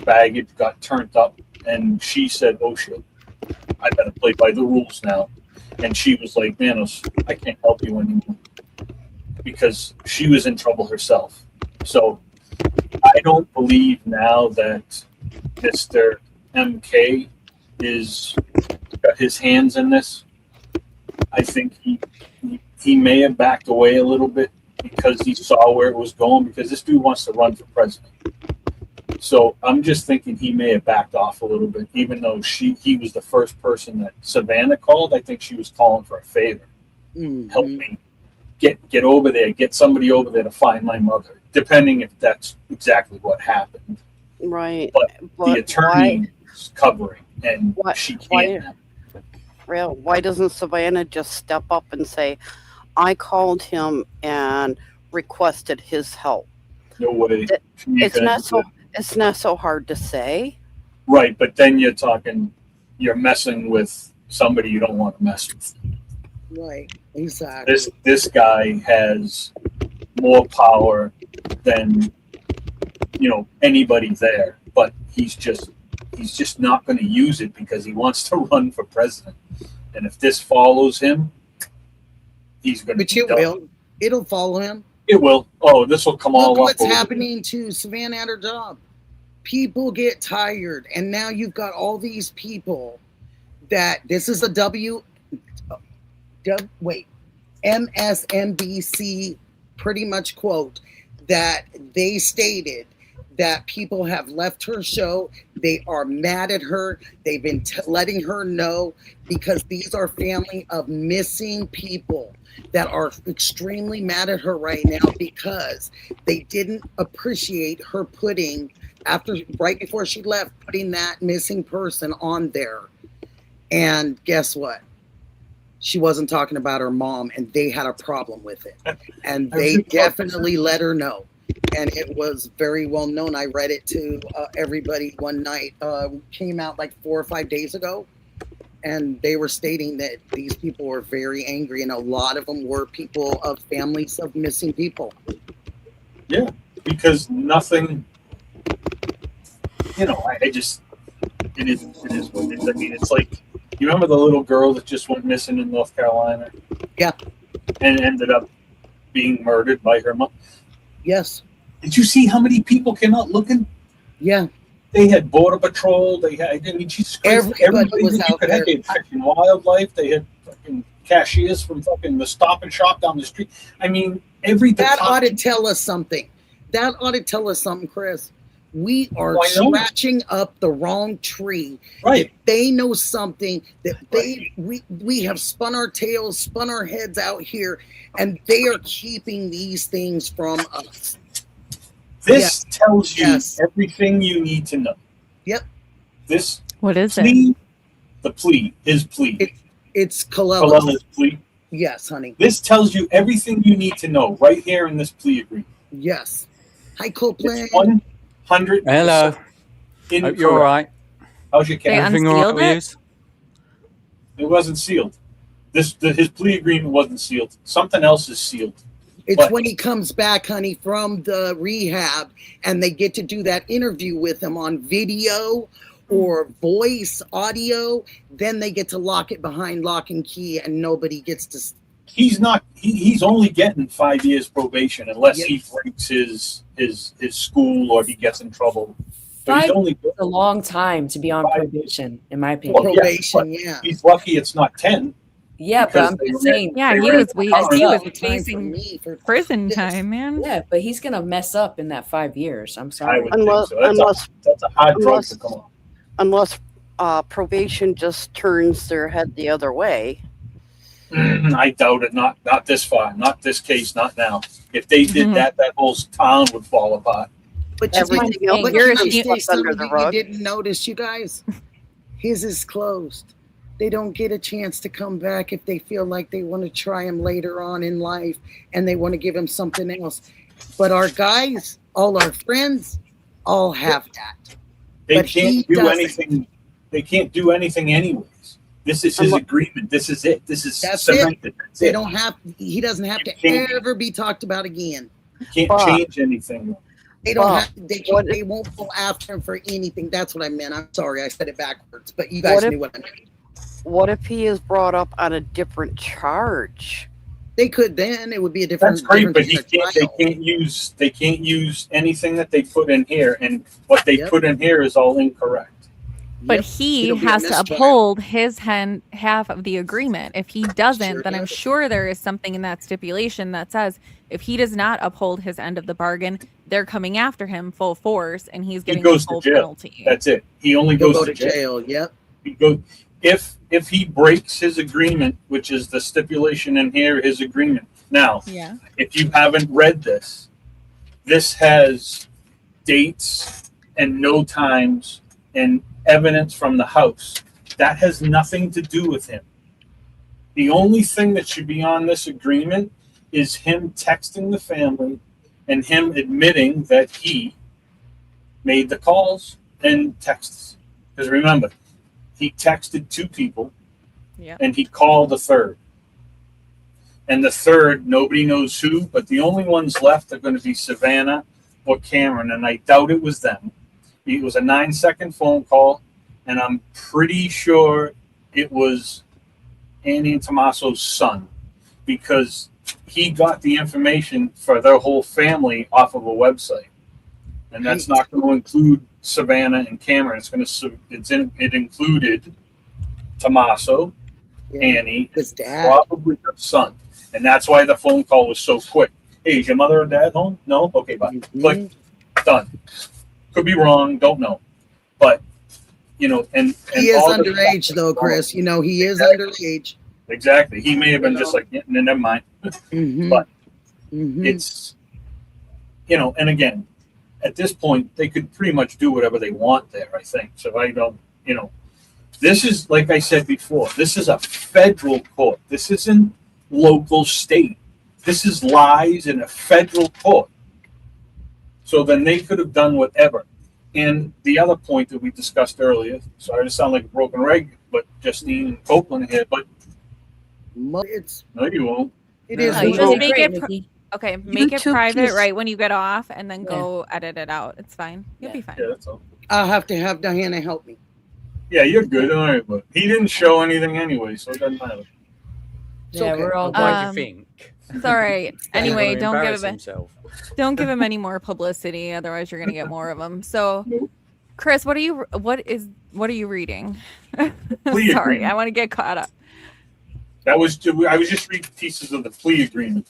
baggage got turned up and she said, "Oh shit, I better play by the rules now." And she was like, "Nanos, I can't help you anymore," because she was in trouble herself. So I don't believe now that Mr. MK is got his hands in this. I think he may have backed away a little bit because he saw where it was going, because this dude wants to run for president. So I'm just thinking he may have backed off a little bit, even though he was the first person that Savannah called. I think she was calling for a favor. Mhm. Help me get over there, get somebody over there to find my mother, depending if that's exactly what happened. Right. But the But attorney is covering, and she can't. why doesn't Savannah just step up and say, I called him and requested his help? No way. Th- She It's ain't not gonna so do it's not so hard to say. it. Right, but then you're messing with somebody you don't want to mess with. Right, exactly. This guy has more power than anybody there, but he's just not going to use it because he wants to run for president. And if this follows him, he's going to. But it will. It'll follow him. It will. Oh, this will come all Look up. what's over happening to Savannah at her job. People get tired, and now you've got all these people that this is a MSNBC pretty much quote that they stated that people have left her show. They are mad at her. They've been letting her know, because these are family of missing people that are extremely mad at her right now because they didn't appreciate her putting, right before she left, putting that missing person on there. And guess what? She wasn't talking about her mom, and they had a problem with it. And they definitely let her know. And it was very well known. I read it to everybody one night. Came out like 4 or 5 days ago. And they were stating that these people were very angry. And a lot of them were people of families of missing people. Yeah, because nothing, I just, it is what it is. I mean, it's like, you remember the little girl that just went missing in North Carolina? Yeah. And ended up being murdered by her mom? Yes. Did you see how many people came out looking? Yeah. They had Border Patrol. They had, Jesus Christ, Everybody was that you out could there. have. They had fucking wildlife. They had fucking cashiers from fucking the Stop and Shop down the street. I mean, That ought to tell us something. That ought to tell us something, Chris. We are scratching up the wrong tree. Right. If they know something that we have spun our tails, spun our heads out here, and they are keeping these things from us. This tells you Yes. everything you need to know. Yep. This What is it? plea, the plea, his plea, It's Kalela's. Kalela's plea. Yes, honey. This tells you everything you need to know right here in this plea agreement. Yes. Hi, Copeland. It's 100%. Hello. Incorrect. Hope you're all right. How's your They cat? Everything all right unsealed with you? It wasn't sealed. His plea agreement wasn't sealed. Something else is sealed. It's But- when he comes back, honey, from the rehab, and they get to do that interview with him on video or voice, audio. Then they get to lock it behind lock and key, and nobody gets to. He's not. He's only getting 5 years probation unless he Yes. breaks his school or he gets in trouble. So he's 5 only is a long time to be on 5 probation, in my opinion. Well, yeah, Probation, yeah. he's lucky it's not 10. Yeah, but because I'm they just ran- saying. Yeah, they he ran was the we- car he up. was Time for facing me for prison this. time, man. Yeah, but he's gonna mess up in that 5 years. I'm I sorry. would Unless- think so. That's a hard drug to come on. Unless probation just turns their head the other way. I doubt it. Not this far. Not this case. Not now. If they did Mhm. that whole town would fall apart. But you Everything didn't- else but you're can I a- say swept under something the you rug. didn't notice, you guys? His is closed. They don't get a chance to come back if they feel like they want to try him later on in life and they want to give him something else. But our guys, all our friends, all have that. They But he can't do doesn't. anything. They can't do anything anyways. This is his agreement. This is it. This is That's cemented. That's They it. don't have. He doesn't have You to can't- ever be talked about again. You can't But- change anything. They don't But have. They what can't, if- They won't go after him for anything. That's what I meant. I'm sorry, I said it backwards, but you guys What if- knew what I meant. What if he is brought up on a different charge? They could then. It would be a different. That's great, different but he kind of can't. They trial. can't use. They can't use anything that they put in here, and what they Yep. put in here is all incorrect. But Yep. he It'll be a has to mistrial. uphold his half of the agreement. If he doesn't, Sure then I'm does. sure there is something in that stipulation that says if he does not uphold his end of the bargain, they're coming after him full force and he's getting goes the to full jail. penalty. That's it. He only He'll goes go to jail. Yep. He go if he breaks his agreement, which is the stipulation in here, his agreement. Now, Yeah. if you haven't read this, this has dates and no times and evidence from the house. That has nothing to do with him. The only thing that should be on this agreement is him texting the family and him admitting that he made the calls and texts. Because remember, he texted 2 people Yeah. and he called the third. And the third, nobody knows who, but the only ones left are going to be Savannah or Cameron, and I doubt it was them. It was a 9-second phone call, and I'm pretty sure it was Annie and Tommaso's son, because he got the information for their whole family off of a website. And that's not going to include Savannah and Cameron. It included Tommaso, Yeah. Annie, His dad. probably her son. And that's why the phone call was so quick. Hey, is your mother or dad home? No? Okay, bye. Mhm. Click, done. Could be wrong, don't know. But, and He is all the underage, stuff though, that's going- Chris. You know, he is Exactly. underage. Exactly. He may have been just like, yeah, never mind. Mm-hmm. But Mm-hmm. it's, and again, at this point, they could pretty much do whatever they want there, I think. So I don't, this is, like I said before, this is a federal court. This isn't local state. This is lies in a federal court. So then they could have done whatever. And the other point that we discussed earlier, sorry to sound like a broken reg, but Justine and Copeland here, but It's no, you won't. it is. No, you you just did make great, it Nikki. Okay, make it two private pieces- right when you get off and then Yeah. go edit it out. It's fine. You'll Yeah. be fine. Yeah, that's all. I'll have to have Diana help me. Yeah, you're good. All right, but he didn't show anything anyway, so it doesn't matter. It's Yeah, okay. we're all What do Um, you think? It's all right. Anyway, Gonna don't give embarrass him himself. don't give him any more publicity, otherwise you're gonna get more of them. So, Nope. Chris, what are you reading? Plea Sorry, agreement. I want to get caught up. I was just reading pieces of the plea agreement.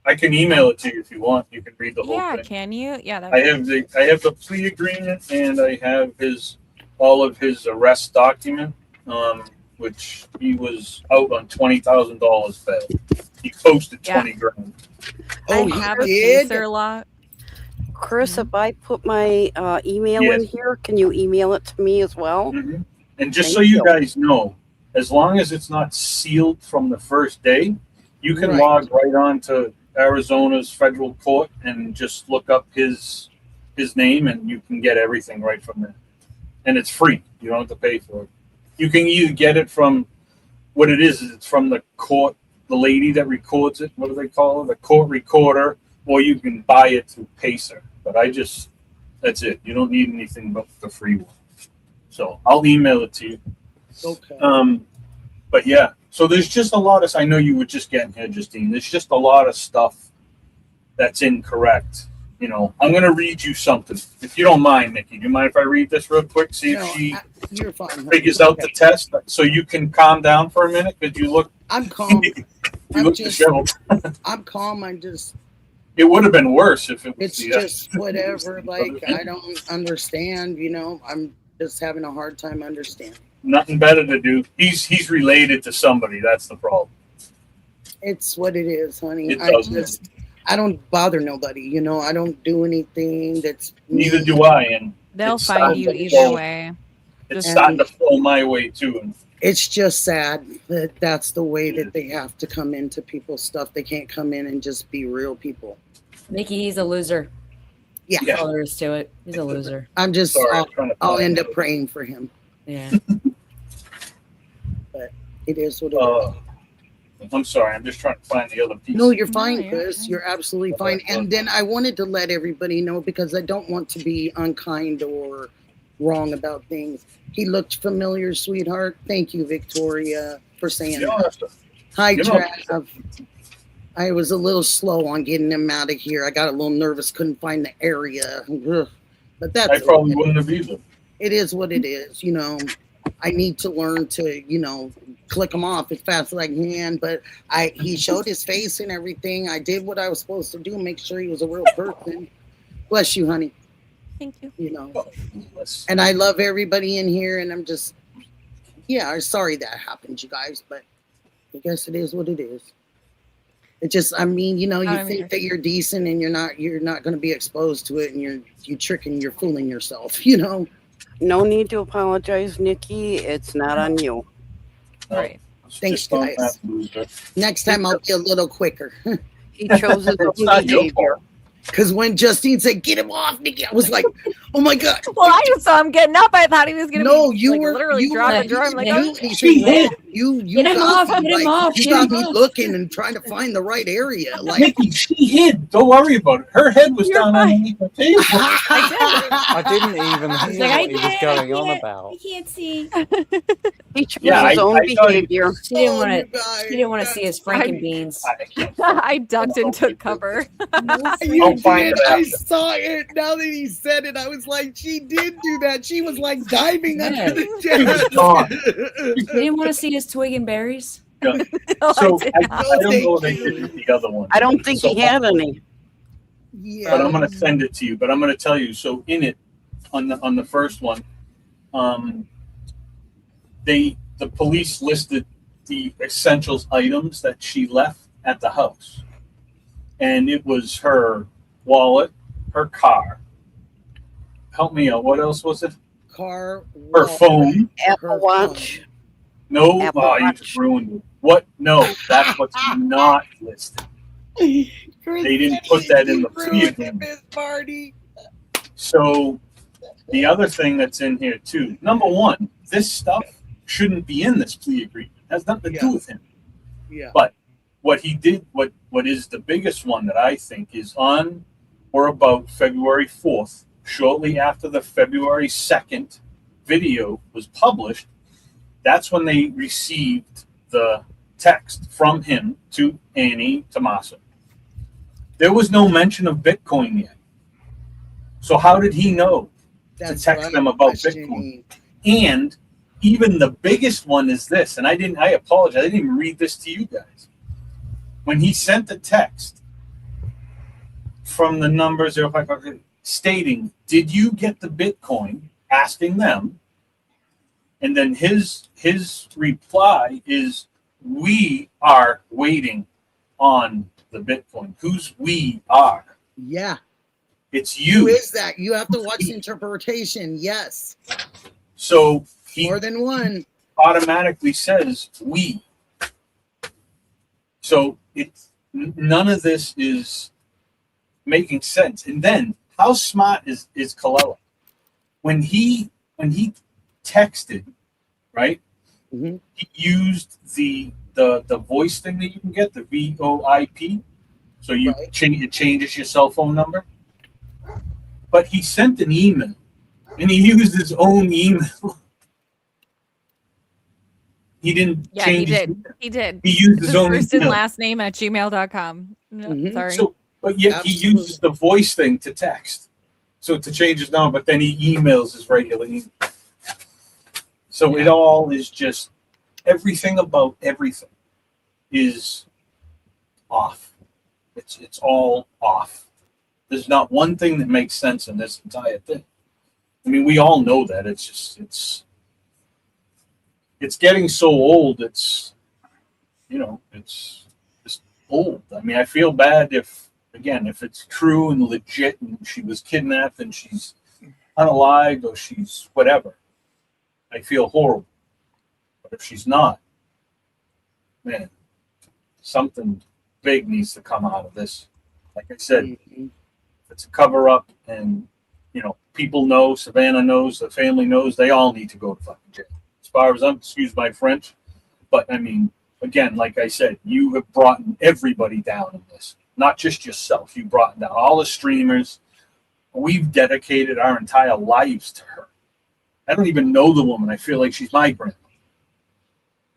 I can email it to you if you want. You can read the whole Yeah, thing. can you? Yeah, that I have the plea agreement and I have all of his arrest document, which he was out on $20,000 bail. He posted Yeah. 20 grand. Oh, I he have a did? pacer lock. Chris, if I put my email in Yes. here, can you email it to me as well? Mhm. And just Thank so you you. guys know, as long as it's not sealed from the first day, you can Right. log right on to Arizona's federal court and just look up his name, and you can get everything right from there. And it's free. You don't have to pay for it. You can either get it from what it is it's from the court, the lady that records it. What do they call her? The court recorder, or you can buy it through Pacer. But that's it. You don't need anything but the free one. So I'll email it to you. Okay. But yeah, so there's just a lot of. I know you were just getting here, Justine. There's just a lot of stuff that's incorrect. You know, I'm going to read you something, if you don't mind, Nikki. Do you mind if I read this real quick? See if she You're fine. figures out the test, so you can calm down for a minute, because you look. I'm calm. You look disheveled. I'm calm. It would have been worse if it was. It's just whatever. Like, I don't understand. You know, I'm just having a hard time understanding. Nothing better to do. He's related to somebody. That's the problem. It's what it is, honey. It does. I don't bother nobody. You know, I don't do anything that's. Neither do I, and They'll it's find starting you to either flow. way. It's starting to flow my way too. And It's just sad that that's the way that they have to come into people's stuff. They can't come in and just be real people. Nikki, he's a loser. Yeah. That's all there is to it. He's a loser. I'm just. Sorry, I'm trying to I'll find end up praying for him. Yeah. But it is what it is. I'm sorry. I'm just trying to find the other piece. No, you're fine, Chris. You're absolutely fine. And then I wanted to let everybody know, because I don't want to be unkind or wrong about things. He looked familiar, sweetheart. Thank you, Victoria, for saying You don't that. have to. Hi, you don't have Trav. I was a little slow on getting him out of here. I got a little nervous, couldn't find the area. Ugh. But that's I probably okay. wouldn't have either. It is what it is. You know, I need to learn to, you know, click him off as fast as I can. But he showed his face and everything. I did what I was supposed to do, make sure he was a real person. Bless you, honey. Thank you. You know, and I love everybody in here. And I'm just, yeah, I'm sorry that happened, you guys. But I guess it is what it is. It just, I mean, you know, you think that you're decent and you're not going to be exposed to it, and you're fooling yourself, you know. No need to apologize, Nikki. It's not on you. Right. Thanks, guys. Next time I'll be a little quicker. He chose his own behavior. Because when Justine said, "Get him off, Nikki," I was like, "Oh my god!" Well, I just saw him getting up. I thought he was gonna. No, be, you like, were literally you dropping were, drawer. I'm like, oh, she hit you. Get him got off, me, get him like, off, You get got him me off. looking and trying to find the right area. Like, Nikki, she hid. Don't worry about it. Her head was down underneath the table. I didn't even hear like, I what he was can't, going I on can't. about. I can't see. He chose Yeah, his own I thought he- behavior. She didn't Oh, want you to. guys, She didn't want to see his Frankenbeans. I ducked and took cover. You I'll find did. it I after. saw it. Now that he said it, I was like, she did do that. She was like diving under Yeah. the She was desk. gone. She didn't want to see his twig and berries. Yeah. No, So did I not. don't know thank if they you. did with the other one. I don't think So he had any. Yeah. But I'm going to send it to you. But I'm going to tell you. So in it, on the first one, the police listed the essentials items that she left at the house, and it was her wallet, her car. Help me out. What else was it? Car. Her wallet, phone. Apple her Watch. No, Apple you Watch. just ruined it. What? No, that's what's not listed. phone. They didn't put that in the plea Ruined it, agreement. Miss Marty. So the other thing that's in here too, number one, this stuff shouldn't be in this plea agreement. It has nothing to do with him. Yeah. But what he did, what is the biggest one that I think is on or about February 4th, shortly after the February 2nd video was published, that's when they received the text from him to Annie Tommaso. There was no mention of Bitcoin yet. So how did he know to text what them I'm about questioning. Bitcoin? And even the biggest one is this, and I apologize, I didn't even read this to you guys. When he sent the text from the number 055 stating, "Did you get the Bitcoin?" asking them, and then his reply is, "We are waiting on the Bitcoin. Whose we are? Yeah. It's you. Who is that? You have to watch the interpretation. Yes. So he more than one automatically says we. So none of this is making sense. And then how smart is Kalila? When he texted, right? Mm-hmm. He used the voice thing that you can get, the VoIP. So you Right. it changes your cell phone number. But he sent an email, and he used his own email. He didn't Yeah, change he his did. email. He did. He used It's his his own first and email. last name at gmail.com. No, Mhm. sorry. So, but yet he Absolutely. uses the voice thing to text. So to change his number, but then he emails his regular email. So it all is just everything about everything is off. It's all off. There's not one thing that makes sense in this entire thing. I mean, we all know that. It's just it's getting so old. It's it's just old. I mean, I feel bad if it's true and legit and she was kidnapped and she's unalived or she's whatever. I feel horrible. But if she's not, man, something big needs to come out of this. Like I said, Mhm. it's a cover up, and people know, Savannah knows, the family knows, they all need to go to fucking jail. As far as excuse my French, but I mean, again, like I said, you have brought everybody down in this, not just yourself. You brought down all the streamers. We've dedicated our entire lives to her. I don't even know the woman. I feel like she's my grandma.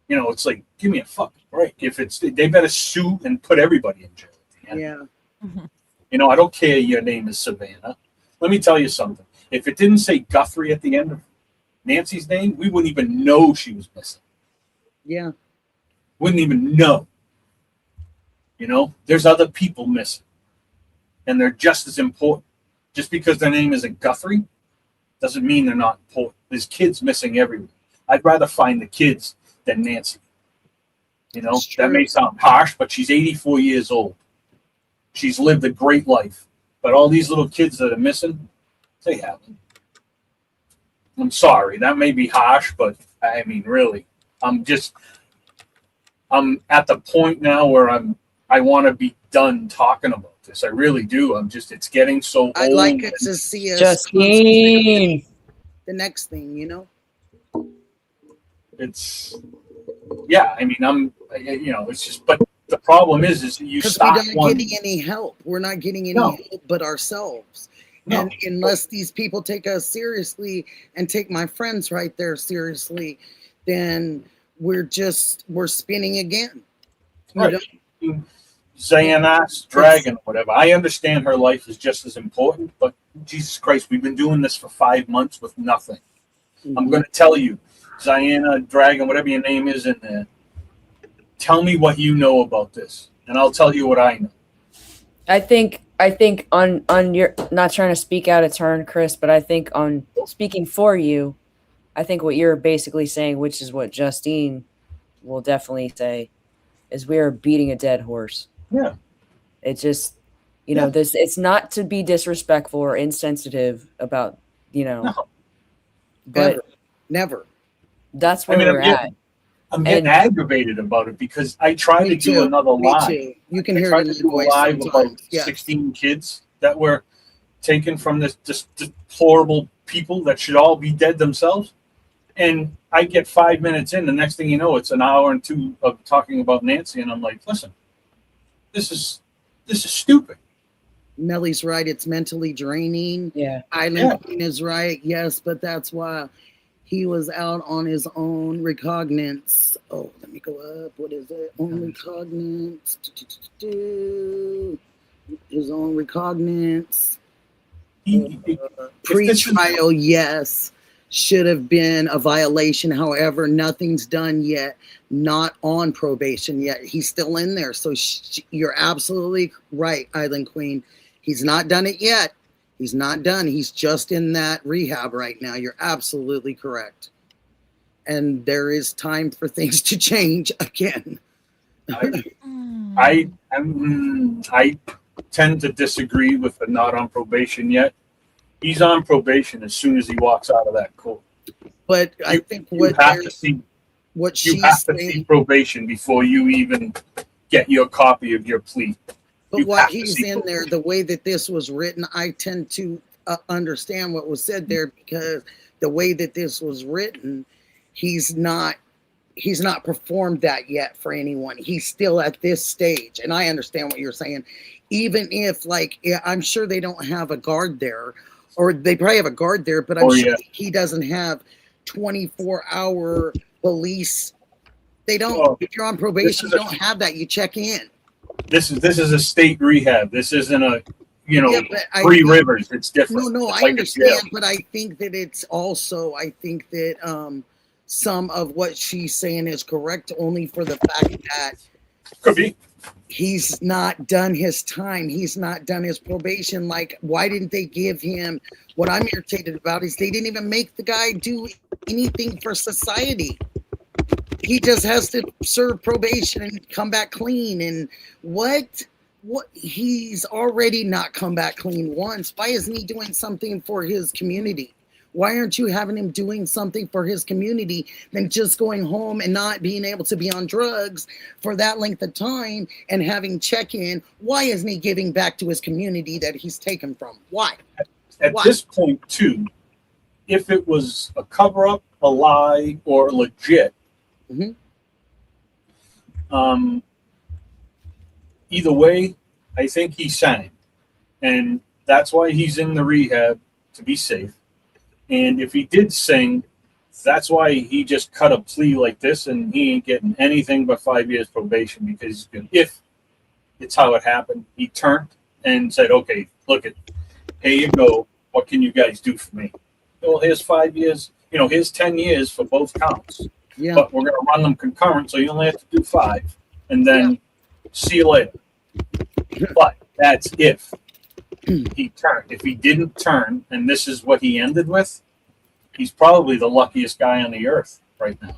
It's like, give me a fucking break. If they better sue and put everybody in jail at the end. Yeah. Mhm. I don't care your name is Savannah. Let me tell you something. If it didn't say Guthrie at the end of Nancy's name, we wouldn't even know she was missing. Yeah. Wouldn't even know. There's other people missing. And they're just as important. Just because their name isn't Guthrie doesn't mean they're not important. There's kids missing everywhere. I'd rather find the kids than Nancy. That may sound harsh, but she's 84 years old. She's lived a great life. But all these little kids that are missing, they haven't. I'm sorry, that may be harsh, but I mean, really, I'm at the point now where I want to be done talking about this. I really do. It's getting so old. I'd like it to see us Justine. the next thing, It's, yeah, I mean, it's just, but the problem is you because stop we're not getting any help. We're not getting any help but ourselves. No. And unless these people take us seriously and take my friends right there seriously, then we're spinning again. Right. Xanax, Dragon, whatever. I understand her life is just as important, but Jesus Christ, we've been doing this for 5 months with nothing. Mm-hmm. I'm going to tell you, Diana, Dragon, whatever your name is in there, tell me what you know about this, and I'll tell you what I know. I think on your, not trying to speak out of turn, Chris, but I think on speaking for you, I think what you're basically saying, which is what Justine will definitely say, is we are beating a dead horse. Yeah. It's just, this, it's not to be disrespectful or insensitive about, No. but Never. that's where we're at. I'm getting aggravated about it because I tried to do another live. Too. You can I hear tried it to in the do a voice live sometimes. about Yes. 16 kids that were taken from this deplorable people that should all be dead themselves. And I get 5 minutes in, the next thing you know, it's an hour and two of talking about Nancy, and I'm like, listen, this is stupid. Melly's right. It's mentally draining. Yeah. Island Queen is right. Yes, but that's why he was out on his own recognizance. Oh, let me go up. What is it? Own recognizance. His own recognizance. Pre-trial, yes. Should have been a violation. However, nothing's done yet. Not on probation yet. He's still in there. So you're absolutely right, Island Queen. He's not done it yet. He's not done. He's just in that rehab right now. You're absolutely correct. And there is time for things to change again. I tend to disagree with the not on probation yet. He's on probation as soon as he walks out of that court. But I think You have to see probation before you even get your copy of your plea. But what he's in there, the way that this was written, I tend to understand what was said there, because the way that this was written, he's not performed that yet for anyone. He's still at this stage, and I understand what you're saying. Even if, like, I'm sure they don't have a guard there, or they probably have a guard there, but I'm sure he doesn't have 24-hour police. They don't. If you're on probation, you don't have that. You check in. This is a state rehab. This isn't a, Three Rivers. It's different. No, I understand, but I think that it's also, I think that some of what she's saying is correct, only for the fact that could be he's not done his time. He's not done his probation. Like, why didn't they give him? What I'm irritated about is they didn't even make the guy do anything for society. He just has to serve probation and come back clean. And what he's already not come back clean once. Why isn't he doing something for his community? Why aren't you having him doing something for his community than just going home and not being able to be on drugs for that length of time and having check-in? Why isn't he giving back to his community that he's taken from? Why? At this point, too, if it was a cover-up, a lie, or legit, either way, I think he sang. And that's why he's in the rehab, to be safe. And if he did sing, that's why he just cut a plea like this, and he ain't getting anything but 5 years probation, because if it's how it happened, he turned and said, okay, look it, here you go. What can you guys do for me? Well, here's 5 years, here's 10 years for both counts. Yeah. But we're going to run them concurrent, so you only have to do 5. And then see you later. But that's if he turned. If he didn't turn, and this is what he ended with, he's probably the luckiest guy on the earth right now.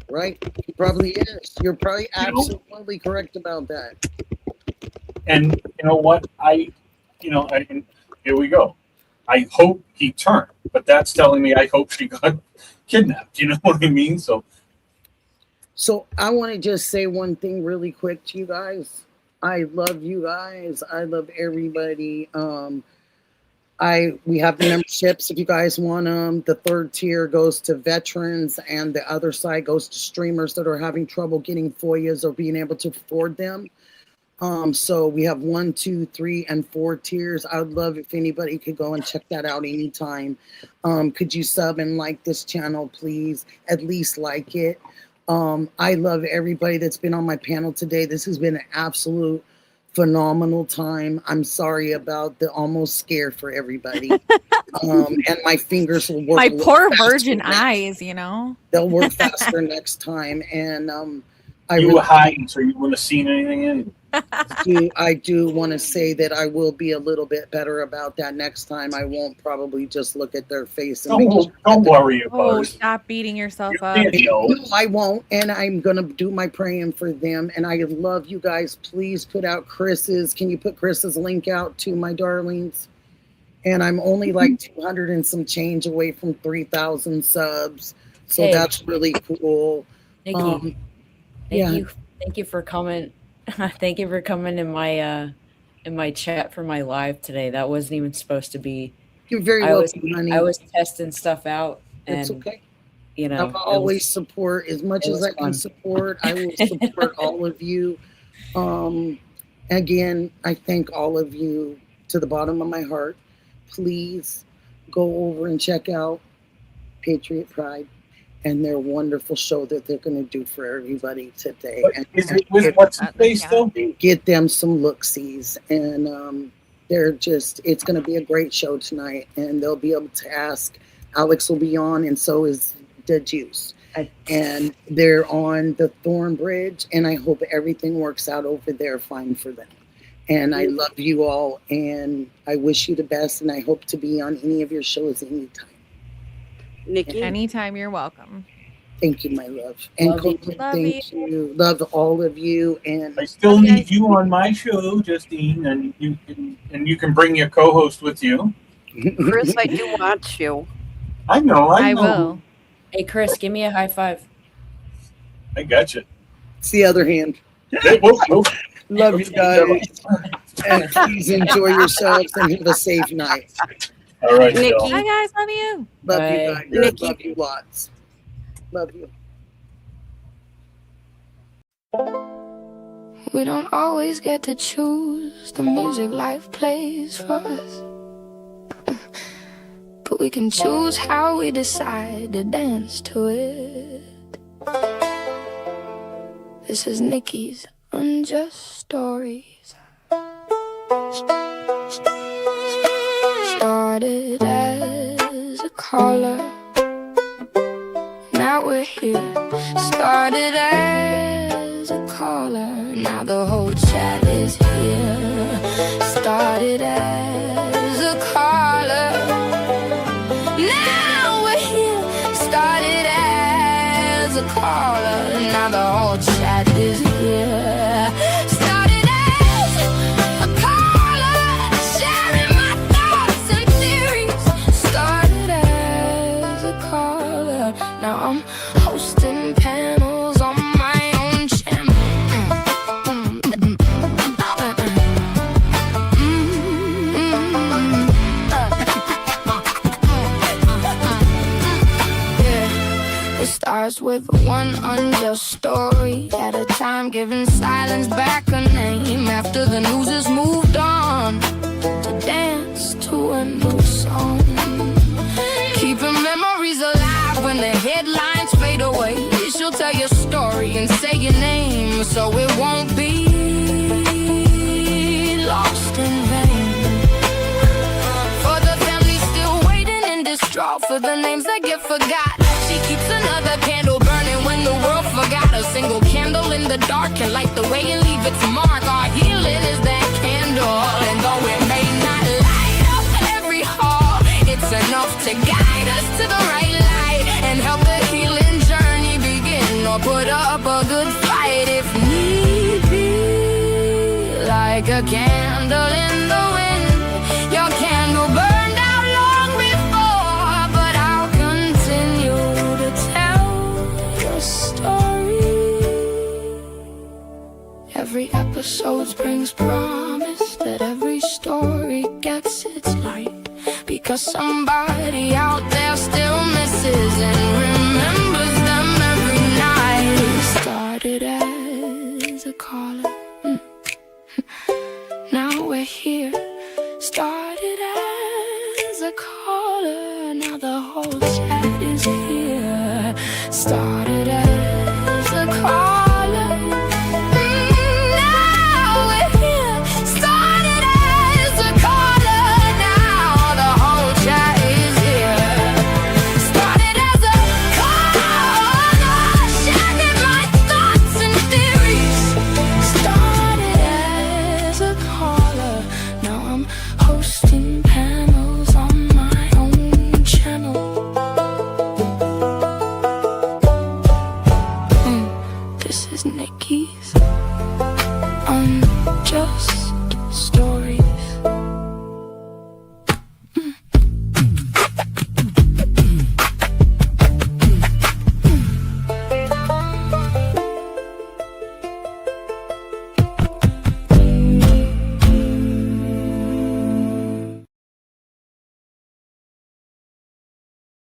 Right? He probably is. You're probably absolutely correct about that. And you know what? Here we go. I hope he turned, but that's telling me I hope she got kidnapped. You know what I mean? So I want to just say one thing really quick to you guys. I love you guys. I love everybody. We have the memberships if you guys want them. The 3rd tier goes to veterans, and the other side goes to streamers that are having trouble getting FOIAs or being able to afford them. So we have 1, 2, 3, and 4 tiers. I would love if anybody could go and check that out anytime. Could you sub and like this channel, please? At least like it. I love everybody that's been on my panel today. This has been an absolute phenomenal time. I'm sorry about the almost scare for everybody. And my fingers will work. My poor virgin eyes, They'll work faster next time. And you were hiding, so you wouldn't have seen anything in. I do want to say that I will be a little bit better about that next time. I won't probably just look at their face and don't worry about it. Stop beating yourself up. No, I won't, and I'm gonna do my praying for them. And I love you guys. Please put out Chris's. Can you put Chris's link out to my darlings? And I'm only like 200 and some change away from 3,000 subs, so that's really cool. Nikki, thank you for coming. Thank you for coming in my chat for my live today. That wasn't even supposed to be. You're very welcome, honey. I was testing stuff out, and it's okay. I'll always support as much as I can support. I will support all of you. Again, I thank all of you to the bottom of my heart. Please go over and check out Patriot Pride and their wonderful show that they're going to do for everybody today. Is it with what's his face though? Get them some look-sees, and it's going to be a great show tonight, and they'll be able to ask. Alex will be on, and so is the Juice. And they're on the Thorn Bridge, and I hope everything works out over there fine for them. And I love you all, and I wish you the best, and I hope to be on any of your shows anytime. Nikki? Anytime, you're welcome. Thank you, my love. And Love you. Coco, Love thank you. Love all of you. And I still Love you need guys. you on my show, Justine, and you can bring your co-host with you. Chris, I do want you. I know. I will. Hey, Chris, give me a high five. I got you. it's the other hand. Hey, whoa. Love you guys. And please enjoy yourselves and have a safe night. All right, Nikki. y'all. Bye, guys. Love you. Love you Bye. guys. Nikki. Love you lots. Love you. We don't always get to choose the music life plays for us, but we can choose how we decide to dance to it. This is Nikki's Unjust Stories. Started as a caller, now we're here. Started as a caller, now the whole chat is here. Started as a caller, now we're here. Started as a caller, now the whole chat is here. Started as a caller, sharing my thoughts and theories. Started as a caller, now I'm hosting panels on my own channel. It starts with one unjust story at a time, giving silence back a name after the news has moved on to dance to a new song. Keeping memories alive when the headlines fade away. She'll tell your story and say your name, so it won't be lost in vain. For the family still waiting and distraught for the names that get forgot. She keeps another candle burning when the world forgot. A single candle in the dark can light the way and leave its mark. Our healing is that candle, and though it may not light up every hall, it's enough to guide us to the right light and help the healing journey begin, or put up a good fight if need be. Like a candle in the wind, your candle burned out long before, but I'll continue to tell your story. Every episode brings promise that every story gets its light, because somebody out there still misses and remembers them every night. Started as a caller, now we're here. Started as a caller, now the whole